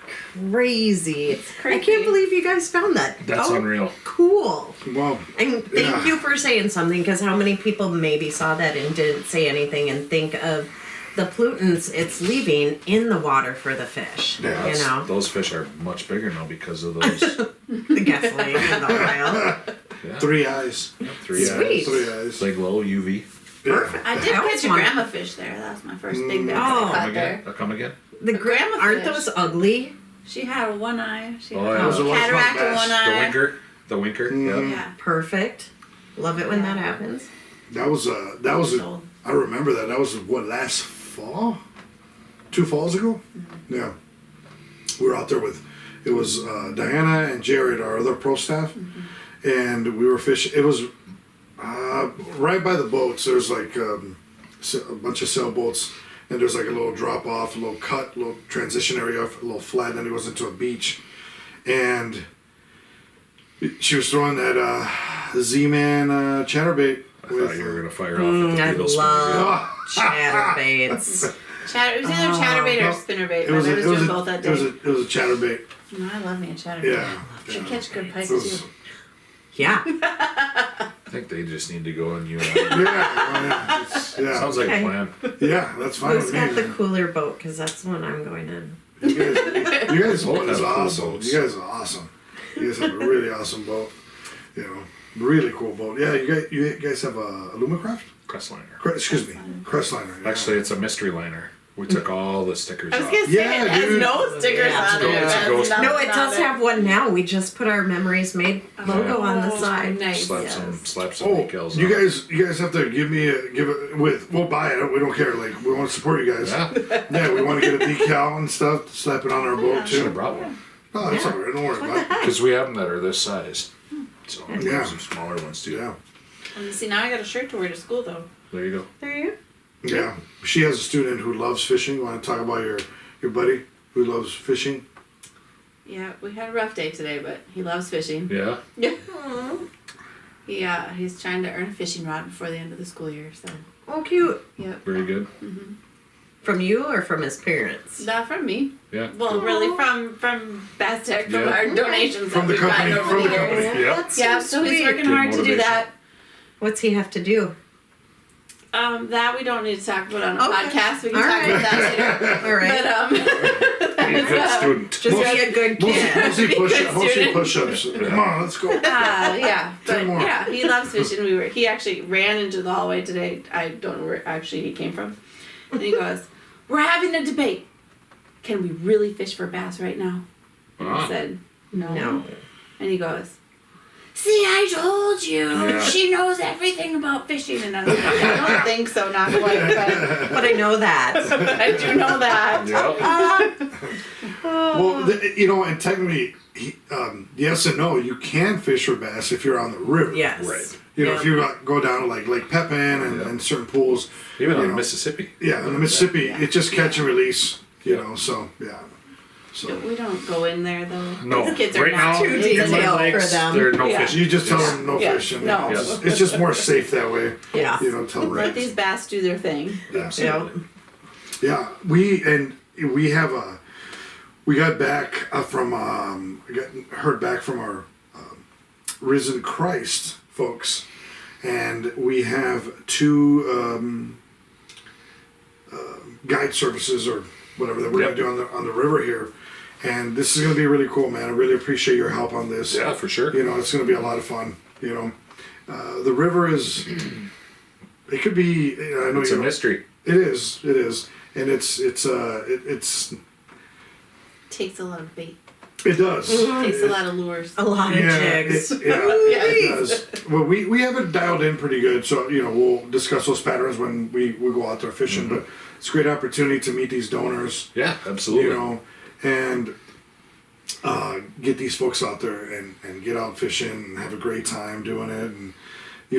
[SPEAKER 4] crazy. I
[SPEAKER 2] creepy.
[SPEAKER 4] can't believe you guys found that.
[SPEAKER 3] That's unreal.
[SPEAKER 4] Cool.
[SPEAKER 1] Well,
[SPEAKER 4] And thank
[SPEAKER 1] Yeah.
[SPEAKER 4] you for saying something, because how many people maybe saw that and didn't say anything and think of the pollutants it's leaving in the water for the fish.
[SPEAKER 1] Yeah,
[SPEAKER 4] you know,
[SPEAKER 3] Those fish are much bigger now because of those
[SPEAKER 4] the gasoline and the oil.
[SPEAKER 1] 3 eyes.
[SPEAKER 3] 3
[SPEAKER 4] Sweet.
[SPEAKER 3] eyes.
[SPEAKER 1] 3 eyes.
[SPEAKER 3] Like low UV.
[SPEAKER 1] Yeah.
[SPEAKER 2] I did
[SPEAKER 4] I always
[SPEAKER 2] catch a
[SPEAKER 4] wanted-
[SPEAKER 2] grandma fish there. That was my first big batch
[SPEAKER 4] Oh.
[SPEAKER 2] I
[SPEAKER 3] Come
[SPEAKER 2] caught
[SPEAKER 3] again?
[SPEAKER 2] there.
[SPEAKER 3] Come again?
[SPEAKER 4] The
[SPEAKER 2] grandma
[SPEAKER 4] aren't
[SPEAKER 2] fish.
[SPEAKER 4] those ugly?
[SPEAKER 2] She had a one eye. She
[SPEAKER 3] Oh,
[SPEAKER 2] had
[SPEAKER 3] yeah.
[SPEAKER 2] a
[SPEAKER 3] Those
[SPEAKER 1] are ones
[SPEAKER 2] cataract
[SPEAKER 1] called
[SPEAKER 2] in one
[SPEAKER 1] bass.
[SPEAKER 3] The
[SPEAKER 2] eye.
[SPEAKER 3] winker. The winker. Yeah.
[SPEAKER 2] Yeah.
[SPEAKER 4] Perfect. Love it when that happens.
[SPEAKER 1] That was
[SPEAKER 2] Sold.
[SPEAKER 1] I remember that. That was what, last fall? 2 falls ago? Yeah. We were out there with, it was Diana and Jared, our other pro staff, and we were fishing. It was right by the boats. There's like a bunch of sailboats, and there's like a little drop off, a little cut, a little transition area, a little flat, and then it goes into a beach. And she was throwing that Z-Man chatterbait.
[SPEAKER 3] I thought you were gonna fire off at the
[SPEAKER 4] I
[SPEAKER 3] Beatles.
[SPEAKER 4] love
[SPEAKER 1] Oh,
[SPEAKER 4] chatterbaits.
[SPEAKER 2] It was either chatterbait or
[SPEAKER 1] no.
[SPEAKER 2] spinnerbait,
[SPEAKER 1] it
[SPEAKER 2] but
[SPEAKER 1] was
[SPEAKER 2] I
[SPEAKER 1] a,
[SPEAKER 2] was
[SPEAKER 1] it was
[SPEAKER 2] doing
[SPEAKER 1] a,
[SPEAKER 2] both that
[SPEAKER 1] it was
[SPEAKER 2] day.
[SPEAKER 1] a, it was a chatterbait.
[SPEAKER 2] No, I love me a chatterbait.
[SPEAKER 1] Yeah.
[SPEAKER 2] She catch good pike
[SPEAKER 1] It was-
[SPEAKER 2] too.
[SPEAKER 4] Yeah.
[SPEAKER 3] I think they just need to go and you and
[SPEAKER 1] Yeah, yeah,
[SPEAKER 3] Sounds like
[SPEAKER 4] Okay.
[SPEAKER 3] a plan.
[SPEAKER 1] yeah, that's fine
[SPEAKER 4] Who's
[SPEAKER 1] with
[SPEAKER 4] got the
[SPEAKER 1] me.
[SPEAKER 4] cooler boat? Because that's the one I'm going in.
[SPEAKER 1] You guys' boat
[SPEAKER 3] Both
[SPEAKER 1] is
[SPEAKER 3] have cool
[SPEAKER 1] awesome.
[SPEAKER 3] boats.
[SPEAKER 1] You guys are awesome. You guys have a really awesome boat. You know, really cool boat. Yeah, you guys have a Lumacraft?
[SPEAKER 3] Crestliner.
[SPEAKER 1] Excuse me, Crestliner. Yeah.
[SPEAKER 3] Actually, it's a mystery liner. We took all the stickers
[SPEAKER 2] I was
[SPEAKER 3] off.
[SPEAKER 2] gonna say
[SPEAKER 1] Yeah,
[SPEAKER 2] it has
[SPEAKER 1] dude.
[SPEAKER 2] no stickers
[SPEAKER 4] Yeah,
[SPEAKER 2] on it.
[SPEAKER 3] it's a
[SPEAKER 2] That's
[SPEAKER 3] ghost.
[SPEAKER 2] nothing
[SPEAKER 4] No, it
[SPEAKER 2] on
[SPEAKER 4] does have one now. We just put our Memories Made logo on the
[SPEAKER 2] Oh,
[SPEAKER 4] side.
[SPEAKER 2] Nice.
[SPEAKER 3] Slap
[SPEAKER 2] yes.
[SPEAKER 3] some
[SPEAKER 1] Oh,
[SPEAKER 3] decals
[SPEAKER 1] you
[SPEAKER 3] on.
[SPEAKER 1] guys have to give it with. We'll buy it. We don't care. Like we want to support you guys.
[SPEAKER 3] Yeah,
[SPEAKER 1] Yeah, we want to get a decal and stuff. Slap it on our boat
[SPEAKER 3] should have
[SPEAKER 1] too.
[SPEAKER 3] brought one.
[SPEAKER 1] Oh, that's alright. Don't worry about it.
[SPEAKER 3] Because we have them that are this size. So
[SPEAKER 1] Yeah.
[SPEAKER 3] there's some smaller ones too.
[SPEAKER 1] Yeah,
[SPEAKER 2] See, now I got a shirt to wear to school though.
[SPEAKER 3] There you go.
[SPEAKER 4] There you
[SPEAKER 1] yeah. She has a student who loves fishing. You want to talk about your buddy who loves fishing?
[SPEAKER 2] Yeah, we had a rough day today, but he loves fishing.
[SPEAKER 3] Yeah.
[SPEAKER 2] Yeah, he's trying to earn a fishing rod before the end of the school year. So,
[SPEAKER 4] Oh, cute.
[SPEAKER 2] yep.
[SPEAKER 3] Very good.
[SPEAKER 4] From you or from his parents?
[SPEAKER 2] Not from me.
[SPEAKER 3] Yeah.
[SPEAKER 2] Well, really from Baztec, from
[SPEAKER 3] Yeah.
[SPEAKER 2] our donations
[SPEAKER 1] From
[SPEAKER 2] that
[SPEAKER 1] the
[SPEAKER 2] we've gotten
[SPEAKER 1] company,
[SPEAKER 2] over
[SPEAKER 1] from
[SPEAKER 2] the
[SPEAKER 1] the
[SPEAKER 2] years.
[SPEAKER 1] company.
[SPEAKER 3] Yeah.
[SPEAKER 4] That's
[SPEAKER 2] Yeah,
[SPEAKER 4] so
[SPEAKER 2] so he's
[SPEAKER 4] sweet.
[SPEAKER 2] working
[SPEAKER 3] Good
[SPEAKER 2] hard to do
[SPEAKER 3] motivation.
[SPEAKER 2] that.
[SPEAKER 4] What's he have to do?
[SPEAKER 2] That we don't need to talk about on a
[SPEAKER 4] Okay.
[SPEAKER 2] podcast. We can
[SPEAKER 4] All
[SPEAKER 2] talk
[SPEAKER 4] right.
[SPEAKER 2] about that later.
[SPEAKER 4] All right.
[SPEAKER 2] But
[SPEAKER 3] be a good student.
[SPEAKER 4] Just be a good kid.
[SPEAKER 1] Mostly push-ups. Come on, let's go.
[SPEAKER 2] Yeah, but
[SPEAKER 1] 10 more.
[SPEAKER 2] yeah, he loves fishing. He actually ran into the hallway today. I don't know where actually he came from. And he goes, "We're having a debate. Can we really fish for bass right now?" And I said, No. And he goes, "See, I told you.
[SPEAKER 3] Yeah.
[SPEAKER 2] She knows everything about fishing." And I was like, "I don't think so, not quite,
[SPEAKER 4] But I know that.
[SPEAKER 2] I do know that."
[SPEAKER 3] Yep.
[SPEAKER 1] Well, and technically, yes and no. You can fish for bass if you're on the river.
[SPEAKER 4] Yes.
[SPEAKER 3] Right.
[SPEAKER 1] If you go down to like Lake Pepin and certain pools.
[SPEAKER 3] Even on Mississippi.
[SPEAKER 1] Yeah, in the Mississippi,
[SPEAKER 2] Yeah.
[SPEAKER 1] it's just catch and release. So yeah. So
[SPEAKER 2] We don't go in there though.
[SPEAKER 3] No,
[SPEAKER 2] These kids are
[SPEAKER 3] right
[SPEAKER 2] not
[SPEAKER 3] now,
[SPEAKER 4] too
[SPEAKER 3] inland
[SPEAKER 4] detailed
[SPEAKER 3] lakes,
[SPEAKER 4] for them.
[SPEAKER 3] there are no
[SPEAKER 2] Yeah.
[SPEAKER 3] fishing.
[SPEAKER 1] you just tell
[SPEAKER 3] Yes.
[SPEAKER 1] them no
[SPEAKER 2] Yeah.
[SPEAKER 1] fishing.
[SPEAKER 2] No.
[SPEAKER 1] It's just more safe that way.
[SPEAKER 4] Yeah.
[SPEAKER 1] Tell them.
[SPEAKER 2] Let these bass do their thing.
[SPEAKER 3] Absolutely.
[SPEAKER 1] Yeah, we got back heard back from our Risen Christ folks, and we have two guide services or whatever that we're
[SPEAKER 3] Yep.
[SPEAKER 1] gonna do on the river here, and this is gonna be really cool, man. I really appreciate your help on this.
[SPEAKER 3] Yeah, for sure.
[SPEAKER 1] It's gonna be a lot of fun. The river is. It could be. I know
[SPEAKER 3] It's a mystery.
[SPEAKER 1] It is, and it
[SPEAKER 2] Takes a lot of bait.
[SPEAKER 1] does.
[SPEAKER 2] Takes a lot of lures.
[SPEAKER 4] A lot of jigs.
[SPEAKER 1] It does. Well, we have it dialed in pretty good, so we'll discuss those patterns when we go out there fishing. But it's a great opportunity to meet these donors,
[SPEAKER 3] Yeah, absolutely.
[SPEAKER 1] and get these folks out there and get out fishing and have a great time doing it. And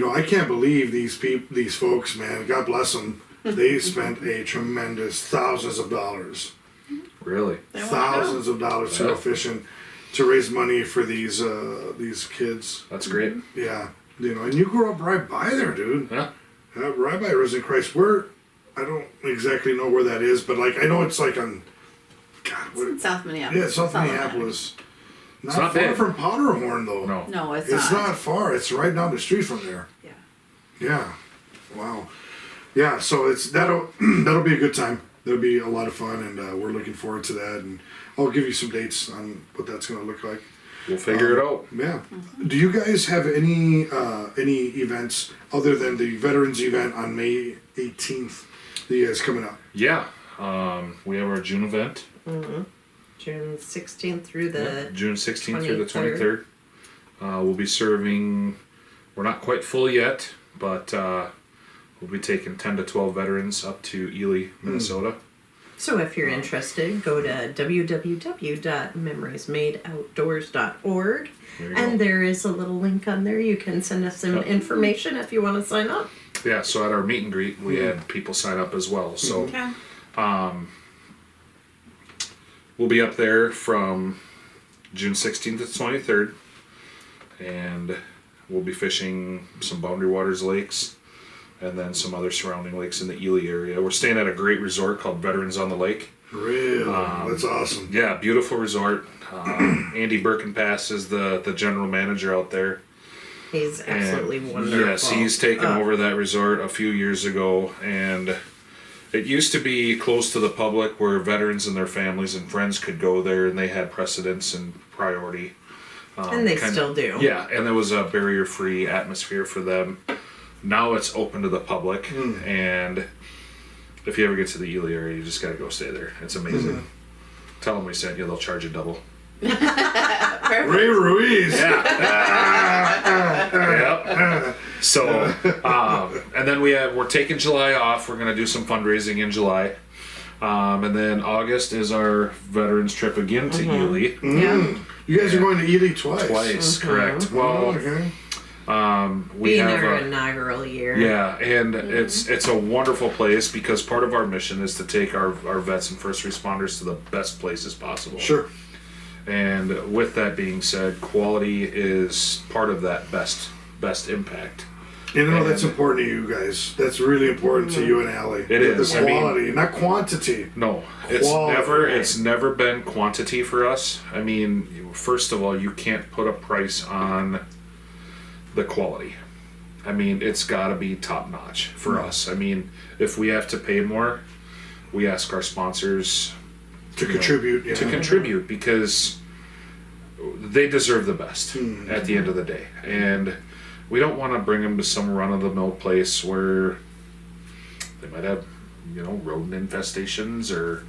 [SPEAKER 1] I can't believe these folks, man. God bless them. They spent a tremendous thousands of dollars.
[SPEAKER 3] Really.
[SPEAKER 1] Thousands of dollars to go fishing to raise money for these kids.
[SPEAKER 3] That's great.
[SPEAKER 1] Yeah, and you grew up right by there, dude.
[SPEAKER 3] Yeah.
[SPEAKER 1] Right by Risen Christ. Where I don't exactly know where that is, but I know it's like on. God,
[SPEAKER 2] It's in South Minneapolis.
[SPEAKER 1] yeah, South Minneapolis.
[SPEAKER 3] Not
[SPEAKER 1] Not far
[SPEAKER 3] bad.
[SPEAKER 1] from Powderhorn though.
[SPEAKER 3] No.
[SPEAKER 2] No, it's
[SPEAKER 1] It's
[SPEAKER 2] not.
[SPEAKER 1] not far. It's right down the street from there.
[SPEAKER 2] Yeah.
[SPEAKER 1] Yeah. Wow. Yeah. So that'll be a good time. That'll be a lot of fun, and we're looking forward to that. And I'll give you some dates on what that's going to look like.
[SPEAKER 3] We'll figure it out.
[SPEAKER 1] Yeah. Do you guys have any events other than the Veterans event on May 18th that you guys coming up?
[SPEAKER 3] Yeah. We have our June event.
[SPEAKER 4] June 16th through the
[SPEAKER 3] June 16th through the
[SPEAKER 4] 23rd.
[SPEAKER 3] 23rd. We'll be serving, we're not quite full yet, but we'll be taking 10 to 12 veterans up to Ely, Minnesota.
[SPEAKER 4] So if you're interested, go to www.memoriesmadeoutdoors.org,
[SPEAKER 3] There you
[SPEAKER 4] and
[SPEAKER 3] go.
[SPEAKER 4] there is a little link on there. You can send us some information if you want to sign up.
[SPEAKER 3] Yeah, so at our meet and greet, we had people sign up as well. So
[SPEAKER 2] Okay.
[SPEAKER 3] we'll be up there from June 16th to 23rd, and we'll be fishing some Boundary Waters lakes and then some other surrounding lakes in the Ely area. We're staying at a great resort called Veterans on the Lake.
[SPEAKER 1] Really? That's awesome.
[SPEAKER 3] Yeah, beautiful resort. Andy Birkenpass is the general manager out there.
[SPEAKER 4] He's
[SPEAKER 3] And
[SPEAKER 4] absolutely wonderful.
[SPEAKER 3] yes, he's taken over that resort a few years ago, and it used to be closed to the public where veterans and their families and friends could go there, and they had precedence and priority.
[SPEAKER 4] And they still do.
[SPEAKER 3] Yeah, and there was a barrier-free atmosphere for them. Now it's open to the public, and if you ever get to the Ely area, you just gotta go stay there. It's amazing. Tell them we sent you; they'll charge you double.
[SPEAKER 1] Ray Ruiz.
[SPEAKER 3] Yeah. Yep. So, and then we're taking July off. We're gonna do some fundraising in July, and then August is our veterans trip again to Ely.
[SPEAKER 4] Yeah.
[SPEAKER 1] You guys are going to Ely twice.
[SPEAKER 3] Twice, correct.
[SPEAKER 1] Oh,
[SPEAKER 3] Well,
[SPEAKER 1] okay.
[SPEAKER 3] we
[SPEAKER 4] Being
[SPEAKER 3] have
[SPEAKER 4] our
[SPEAKER 3] a,
[SPEAKER 4] inaugural year.
[SPEAKER 3] yeah, and it's a wonderful place because part of our mission is to take our vets and first responders to the best places possible.
[SPEAKER 1] Sure.
[SPEAKER 3] And with that being said, quality is part of that best impact.
[SPEAKER 1] That's important to you guys. That's really important to you and Allie.
[SPEAKER 3] It is.
[SPEAKER 1] The quality, not quantity.
[SPEAKER 3] No,
[SPEAKER 1] Quality.
[SPEAKER 3] it's never been quantity for us. I mean, first of all, you can't put a price on the quality. I mean, it's got to be top notch for us. I mean, if we have to pay more, we ask our sponsors
[SPEAKER 1] To contribute, yeah.
[SPEAKER 3] to contribute, because they deserve the best at the end of the day. And we don't want to bring them to some run-of-the-mill place where they might have, rodent infestations or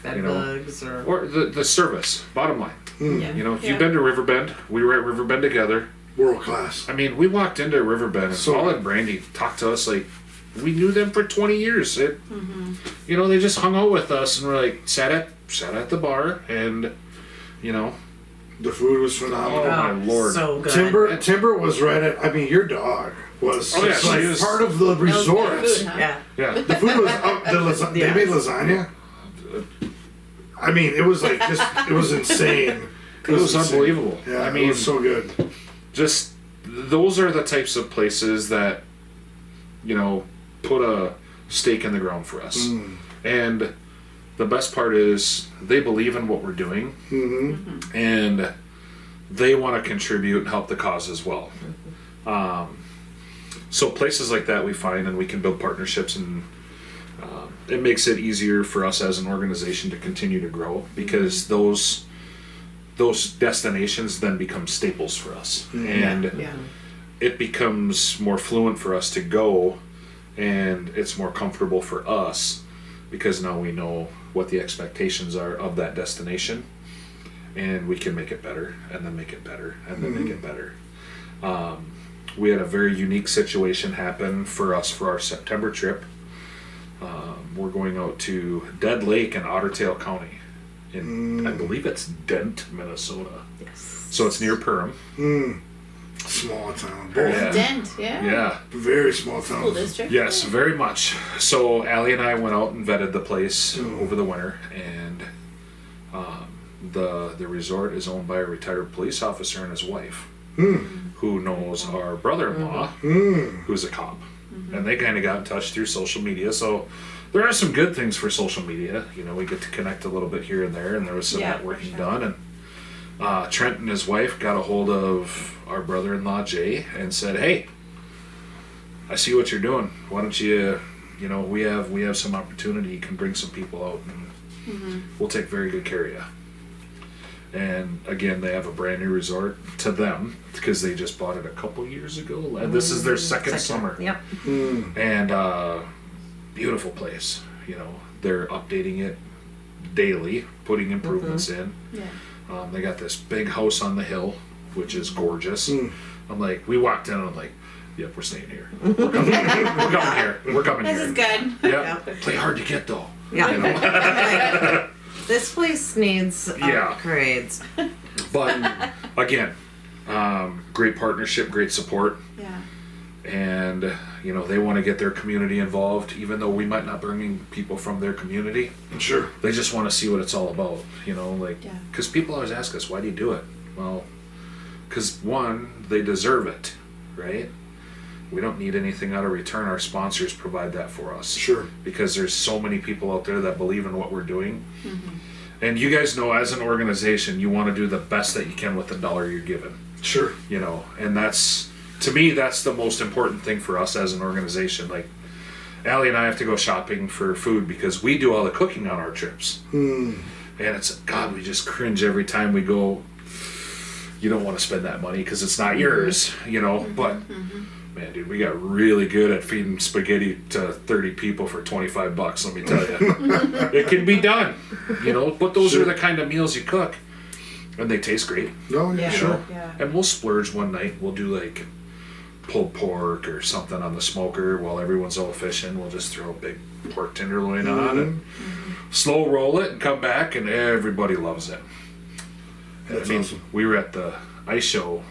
[SPEAKER 4] Bed bugs
[SPEAKER 3] or the service. Bottom line,
[SPEAKER 2] Yeah.
[SPEAKER 3] if you've been to Riverbend, we were at Riverbend together.
[SPEAKER 1] World class.
[SPEAKER 3] I mean, we walked into Riverbend and Paul and Brandy talked to us like we knew them for 20 years. They just hung out with us and we're like sat at the bar and
[SPEAKER 1] The food was phenomenal.
[SPEAKER 3] oh my lord.
[SPEAKER 4] So good.
[SPEAKER 1] Timber was right at. I mean, your dog was
[SPEAKER 3] Oh, yeah,
[SPEAKER 1] just
[SPEAKER 3] she
[SPEAKER 1] like
[SPEAKER 3] was-
[SPEAKER 1] part of the
[SPEAKER 2] That was good
[SPEAKER 1] resort.
[SPEAKER 2] food, huh?
[SPEAKER 4] Yeah.
[SPEAKER 3] Yeah.
[SPEAKER 1] The food was they
[SPEAKER 4] Yes.
[SPEAKER 1] made lasagna. I mean, it was like it was insane.
[SPEAKER 3] It was
[SPEAKER 1] insane.
[SPEAKER 3] unbelievable.
[SPEAKER 1] Yeah,
[SPEAKER 3] I mean,
[SPEAKER 1] it was so good.
[SPEAKER 3] just those are the types of places that put a stake in the ground for us. And the best part is they believe in what we're doing, and they want to contribute and help the cause as well. So places like that we find, and we can build partnerships, and it makes it easier for us as an organization to continue to grow, because those destinations then become staples for us, and
[SPEAKER 4] Yeah.
[SPEAKER 3] it becomes more fluent for us to go, and it's more comfortable for us because now we know what the expectations are of that destination, and we can make it better, and then make it better, and then make it better. We had a very unique situation happen for us for our September trip. We're going out to Dead Lake in Otter Tail County. I believe it's Dent, Minnesota.
[SPEAKER 4] Yes.
[SPEAKER 3] So it's near Perham.
[SPEAKER 1] Small town. Both
[SPEAKER 3] Yeah.
[SPEAKER 2] Dent, yeah.
[SPEAKER 3] Yeah.
[SPEAKER 1] very small
[SPEAKER 2] School
[SPEAKER 1] towns.
[SPEAKER 2] district.
[SPEAKER 3] Yes, very much. So Allie and I went out and vetted the place over the winter, and the resort is owned by a retired police officer and his wife, who knows our brother-in-law, who's a cop. And they kind of got in touch through social media. So there are some good things for social media. We get to connect a little bit here and there, and there was some
[SPEAKER 2] Yeah, for
[SPEAKER 3] networking
[SPEAKER 2] sure.
[SPEAKER 3] done. And Trent and his wife got a hold of our brother-in-law Jay and said, "Hey, I see what you're doing. Why don't you, we have some opportunity. You can bring some people out, and we'll take very good care of you." And again, they have a brand new resort to them because they just bought it a couple years ago. And this is their second summer.
[SPEAKER 4] Yep.
[SPEAKER 3] And beautiful place. They're updating it daily, putting improvements in.
[SPEAKER 2] Yeah.
[SPEAKER 3] They got this big house on the hill, which is gorgeous. I'm like, we walked in and I'm like, yep, we're staying here. We're coming here. We're coming here. We're coming
[SPEAKER 2] This
[SPEAKER 3] here.
[SPEAKER 2] is good.
[SPEAKER 3] Yeah. Play hard to get though.
[SPEAKER 4] Yeah. This place needs
[SPEAKER 3] Yeah.
[SPEAKER 4] upgrades.
[SPEAKER 3] But again, great partnership, great support.
[SPEAKER 2] Yeah.
[SPEAKER 3] And they want to get their community involved, even though we might not bring in people from their community.
[SPEAKER 1] Sure.
[SPEAKER 3] They just want to see what it's all about,
[SPEAKER 2] Yeah.
[SPEAKER 3] because people always ask us, why do you do it? Well, because one, they deserve it, right? We don't need anything out of return. Our sponsors provide that for us.
[SPEAKER 1] Sure.
[SPEAKER 3] Because there's so many people out there that believe in what we're doing. And you guys know, as an organization, you want to do the best that you can with the dollar you're given.
[SPEAKER 1] Sure.
[SPEAKER 3] And that's, to me, that's the most important thing for us as an organization. Like, Allie and I have to go shopping for food because we do all the cooking on our trips. And it's, God, we just cringe every time we go. You don't want to spend that money because it's not yours, but man, dude, we got really good at feeding spaghetti to 30 people for $25, let me tell you. It can be done, but those are the kind of meals you cook, and they taste great.
[SPEAKER 1] No, yeah,
[SPEAKER 2] Yeah.
[SPEAKER 1] sure.
[SPEAKER 2] Yeah.
[SPEAKER 3] And we'll splurge one night. We'll do like pulled pork or something on the smoker while everyone's all fishing. We'll just throw a big pork tenderloin on and slow roll it and come back, and everybody loves it.
[SPEAKER 1] That's awesome.
[SPEAKER 3] We were at the ice show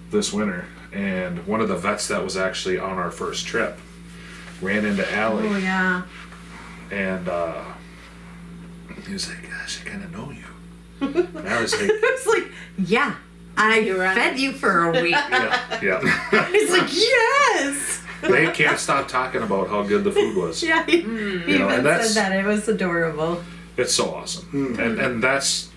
[SPEAKER 3] this winter, and one of the vets that was actually on our first trip ran into Allie,
[SPEAKER 4] Oh yeah.
[SPEAKER 3] and he was like, "Gosh, I kind of know you." And I was like,
[SPEAKER 4] It's like, yeah,
[SPEAKER 2] You were
[SPEAKER 4] I
[SPEAKER 2] on
[SPEAKER 4] fed
[SPEAKER 2] it.
[SPEAKER 4] you for a week.
[SPEAKER 3] "Yeah."
[SPEAKER 4] He's like, yes.
[SPEAKER 3] They can't stop talking about how good the food was.
[SPEAKER 4] Yeah. He even
[SPEAKER 3] and that's-
[SPEAKER 4] said that. It was adorable.
[SPEAKER 3] It's so awesome, and that's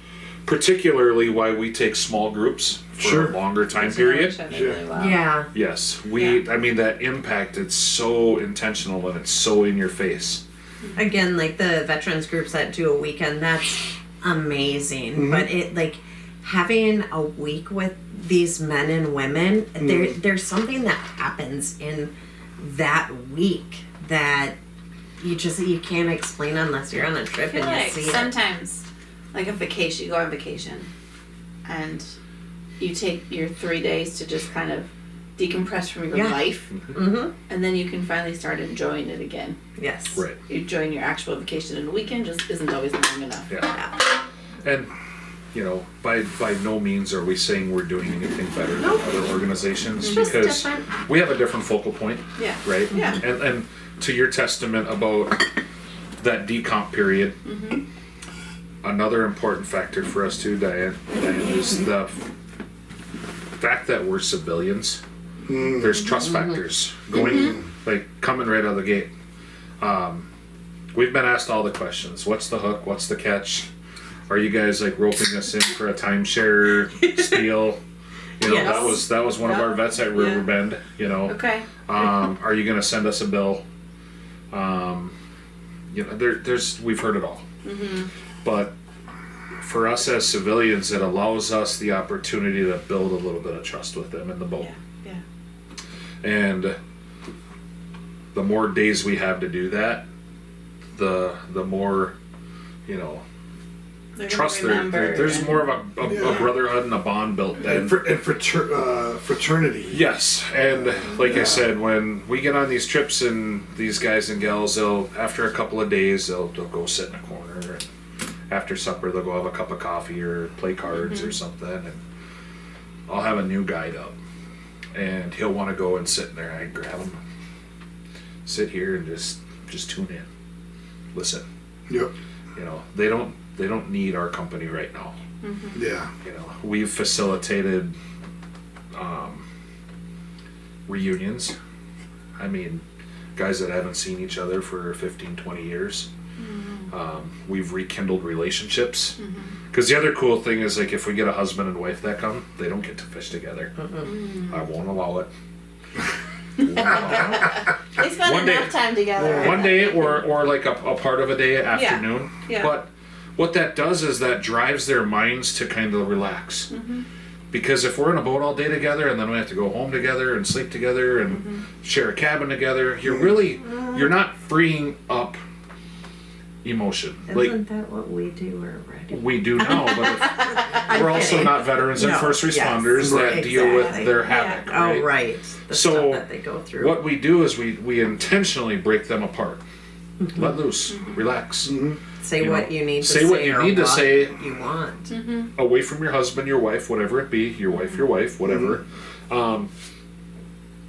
[SPEAKER 3] particularly why we take small groups for
[SPEAKER 1] Sure.
[SPEAKER 3] a longer time
[SPEAKER 2] Get to know
[SPEAKER 3] period.
[SPEAKER 2] each other really well.
[SPEAKER 4] Yeah.
[SPEAKER 3] Yes, we.
[SPEAKER 2] Yeah.
[SPEAKER 3] I mean, that impact. It's so intentional and it's so in your face.
[SPEAKER 4] again, like the veterans groups that do a weekend, that's amazing. But it like having a week with these men and women, there's something that happens in that week that you can't explain unless you're on a trip and
[SPEAKER 2] like
[SPEAKER 4] you see it.
[SPEAKER 2] sometimes, like a vacation, you go on vacation, and you take your 3 days to just kind of decompress from your life, and then you can finally start enjoying it again.
[SPEAKER 4] Yes.
[SPEAKER 3] Right.
[SPEAKER 2] Enjoying your actual vacation in a weekend just isn't always long enough.
[SPEAKER 3] Yeah. And, you know, by no means are we saying we're doing anything better than other organizations,
[SPEAKER 2] It's just
[SPEAKER 3] because
[SPEAKER 2] different.
[SPEAKER 3] we have a different focal point,
[SPEAKER 2] Yeah.
[SPEAKER 3] right?
[SPEAKER 2] Yeah.
[SPEAKER 3] And to your testament about that decomp period, another important factor for us too, Diane, is the fact that we're civilians. There's trust factors going, like coming right out of the gate. We've been asked all the questions. What's the hook? What's the catch? Are you guys like roping us in for a timeshare spiel? You know,
[SPEAKER 4] Yes.
[SPEAKER 3] that was one of our vets at Riverbend, you know.
[SPEAKER 2] Okay.
[SPEAKER 3] Are you gonna send us a bill? You know, there's we've heard it all. But for us as civilians, it allows us the opportunity to build a little bit of trust with them in the boat.
[SPEAKER 2] Yeah.
[SPEAKER 3] And the more days we have to do that, the more, you know,
[SPEAKER 2] They're
[SPEAKER 3] trust
[SPEAKER 2] gonna
[SPEAKER 3] there.
[SPEAKER 2] remember.
[SPEAKER 3] There's more of a brotherhood and a bond built then.
[SPEAKER 1] And fraternity.
[SPEAKER 3] Yes, and like I said, when we get on these trips and these guys and gals, they'll after a couple of days they'll go sit in a corner, and after supper they'll go have a cup of coffee or play cards or something, and I'll have a new guide up, and he'll want to go and sit in there. I grab him, sit here, and just tune in, listen.
[SPEAKER 1] Yep.
[SPEAKER 3] You know, they don't need our company right now.
[SPEAKER 1] Yeah.
[SPEAKER 3] You know, we've facilitated reunions. I mean, guys that haven't seen each other for 15, 20 years. We've rekindled relationships. Because the other cool thing is, like, if we get a husband and wife that come, they don't get to fish together. I won't allow it.
[SPEAKER 2] They spend
[SPEAKER 3] One day-
[SPEAKER 2] enough time together.
[SPEAKER 3] One day or like a part of a day afternoon.
[SPEAKER 2] Yeah.
[SPEAKER 3] But what that does is that drives their minds to kind of relax. Because if we're in a boat all day together and then we have to go home together and sleep together and share a cabin together, you're not freeing up emotion.
[SPEAKER 4] Isn't that what we do already?
[SPEAKER 3] We do now, but we're also
[SPEAKER 4] kidding.
[SPEAKER 3] not veterans and
[SPEAKER 4] No,
[SPEAKER 3] first
[SPEAKER 4] yes,
[SPEAKER 3] responders that
[SPEAKER 4] right,
[SPEAKER 3] deal with
[SPEAKER 4] exactly.
[SPEAKER 3] their havoc. Right?
[SPEAKER 4] Oh, right. The
[SPEAKER 3] So,
[SPEAKER 4] stuff that they go through.
[SPEAKER 3] What we do is we intentionally break them apart. Let loose, relax.
[SPEAKER 4] Say
[SPEAKER 3] you
[SPEAKER 4] what
[SPEAKER 3] know,
[SPEAKER 4] you need to
[SPEAKER 3] say
[SPEAKER 4] say.
[SPEAKER 3] what you
[SPEAKER 4] or
[SPEAKER 3] need to
[SPEAKER 4] what
[SPEAKER 3] say.
[SPEAKER 4] You want.
[SPEAKER 3] Away from your husband, your wife, whatever it be, your wife, whatever.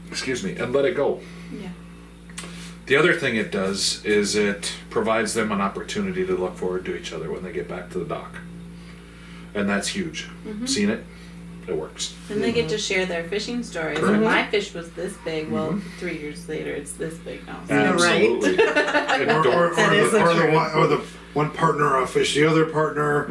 [SPEAKER 3] Excuse me, and let it go.
[SPEAKER 2] Yeah.
[SPEAKER 3] The other thing it does is it provides them an opportunity to look forward to each other when they get back to the dock. And that's huge. Seen it? It works.
[SPEAKER 2] And they get to share their fishing stories.
[SPEAKER 3] Correct.
[SPEAKER 2] And my fish was this big. Well, 3 years later, it's this big now. So.
[SPEAKER 3] Absolutely. And don't-
[SPEAKER 4] That is the truth.
[SPEAKER 1] Or the one partner outfished the other partner,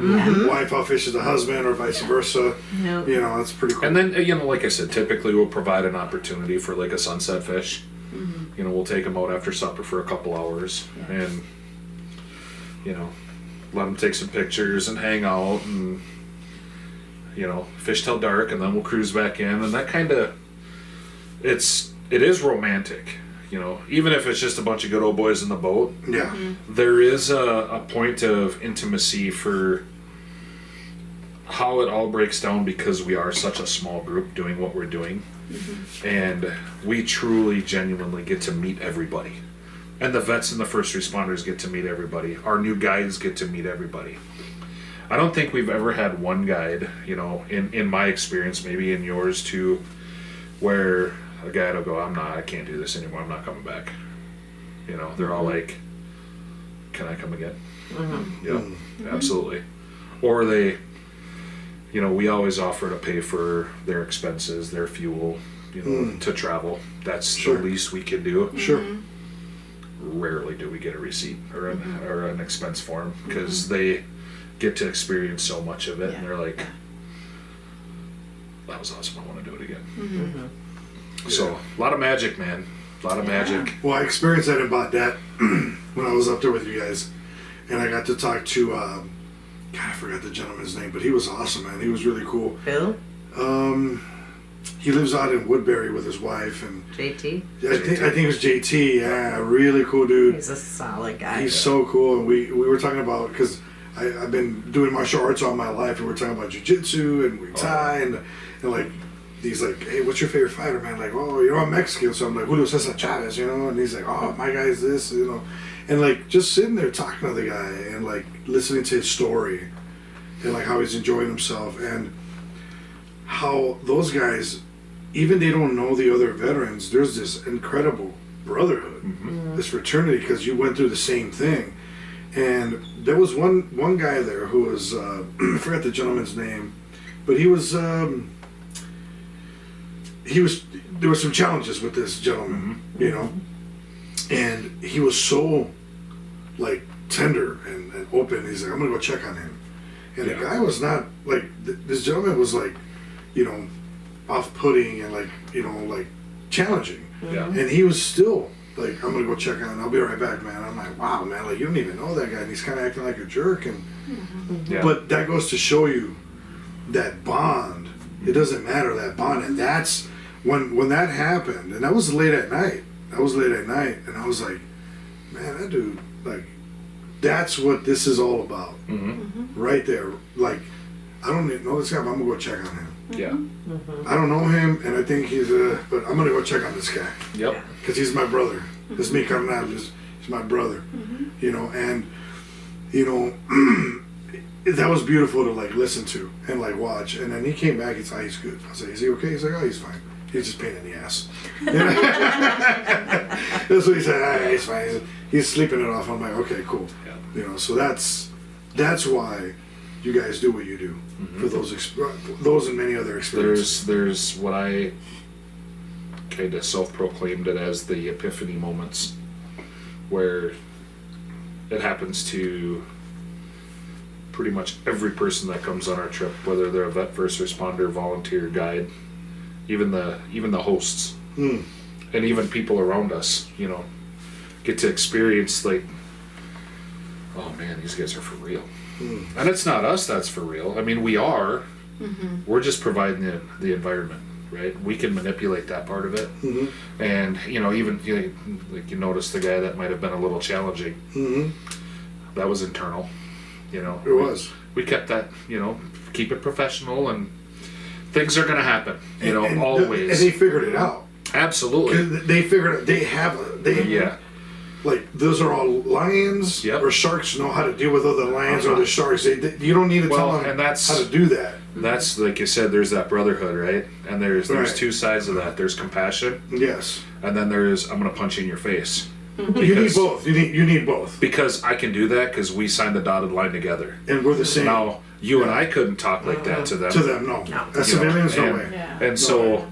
[SPEAKER 1] wife outfishes the husband, or vice versa.
[SPEAKER 4] Nope.
[SPEAKER 1] You know, that's pretty cool.
[SPEAKER 3] And then, you know, like I said, typically we'll provide an opportunity for like a sunset fish. You know, we'll take them out after supper for a couple hours and, you know, let them take some pictures and hang out and, you know, fish till dark, and then we'll cruise back in. And that kind of, it is romantic, you know, even if it's just a bunch of good old boys in the boat.
[SPEAKER 1] Yeah.
[SPEAKER 3] There is a point of intimacy for how it all breaks down because we are such a small group doing what we're doing. And we truly, genuinely get to meet everybody. And the vets and the first responders get to meet everybody. Our new guides get to meet everybody. I don't think we've ever had one guide, you know, in my experience, maybe in yours too, where a guide will go, I can't do this anymore, I'm not coming back. You know, they're all like, can I come again? Yeah, absolutely. Or they, you know, we always offer to pay for their expenses, their fuel, you know, to travel. That's the least we can do.
[SPEAKER 1] Sure.
[SPEAKER 3] Rarely do we get a receipt or an expense form because they get to experience so much of it, and they're like, that was awesome, I want to do it again. So, a lot of magic, man. A lot of magic.
[SPEAKER 1] Well, I experienced that in Baztec when I was up there with you guys, and I got to talk to God, I forgot the gentleman's name, but he was awesome, man. He was really cool.
[SPEAKER 4] Bill?
[SPEAKER 1] He lives out in Woodbury with his wife, and
[SPEAKER 4] JT?
[SPEAKER 1] I think it was JT. Yeah, really cool dude.
[SPEAKER 4] He's a solid guy.
[SPEAKER 1] He's so cool, and we were talking about, because I've been doing martial arts all my life, and we're talking about jiu-jitsu and Muay Thai, and like, he's like, hey, what's your favorite fighter, man? Like, oh, you know, I'm Mexican, so I'm like, Julio Cesar Chavez, you know, and he's like, oh, my guy's this, you know, and like, just sitting there talking to the guy, and like, listening to his story, and like, how he's enjoying himself, and how those guys, even they don't know the other veterans, there's this incredible brotherhood, this fraternity, because you went through the same thing. And there was one guy there who was, I forgot the gentleman's name, but there were some challenges with this gentleman, you know, and he was so like tender and open. He's like, I'm gonna go check on him. And the guy was not like, this gentleman was like, you know, off-putting and like, you know, like challenging.
[SPEAKER 3] Yeah.
[SPEAKER 1] And he was still like, I'm gonna go check on him. I'll be right back, man. I'm like, wow, man, like you don't even know that guy, and he's kind of acting like a jerk. And but that goes to show you that bond. It doesn't matter, that bond, and that's when that happened. And that was late at night. And I was like, man, that dude, like, that's what this is all about, right there. Like, I don't even know this guy, but I'm gonna go check on him.
[SPEAKER 3] Yeah.
[SPEAKER 1] I don't know him, and I think he's but I'm gonna go check on this guy.
[SPEAKER 3] Yep.
[SPEAKER 1] Because he's my brother. It's me coming out. He's my brother. You know, and you know, that was beautiful to like listen to and like watch. And then he came back. He's like, he's good. I was like, is he okay? He's like, oh, he's fine. He's just pain in the ass. That's what he said. Ah, he's fine. He's sleeping it off. I'm like, okay, cool.
[SPEAKER 3] Yeah.
[SPEAKER 1] You know, so that's why you guys do what you do for those and many other experiences.
[SPEAKER 3] There's what I kind of self-proclaimed it as the epiphany moments, where it happens to pretty much every person that comes on our trip, whether they're a vet, first responder, volunteer, guide, even the hosts, and even people around us, you know, get to experience like, oh man, these guys are for real. And it's not us that's for real. I mean, we are. We're just providing the environment, right? We can manipulate that part of it. And, you know, even, you know, like you notice the guy that might have been a little challenging. That was internal, you know.
[SPEAKER 1] It was.
[SPEAKER 3] We kept that, you know, keep it professional, and things are going to happen, you know, always.
[SPEAKER 1] And they figured it out.
[SPEAKER 3] Absolutely.
[SPEAKER 1] They figured it.
[SPEAKER 3] Yeah.
[SPEAKER 1] Like, those are all lions, or sharks know how to deal with other lions or the sharks. You don't need to tell them how to do that.
[SPEAKER 3] That's, like you said, there's that brotherhood, right? And there's two sides of that. There's compassion.
[SPEAKER 1] Yes.
[SPEAKER 3] And then there's, I'm going to punch you in your face.
[SPEAKER 1] You need both. You need both.
[SPEAKER 3] Because I can do that because we signed the dotted line together.
[SPEAKER 1] And we're the same.
[SPEAKER 3] Now, you and I couldn't talk like that to them.
[SPEAKER 1] To them, no. As civilians, no way.
[SPEAKER 2] Yeah.
[SPEAKER 3] And so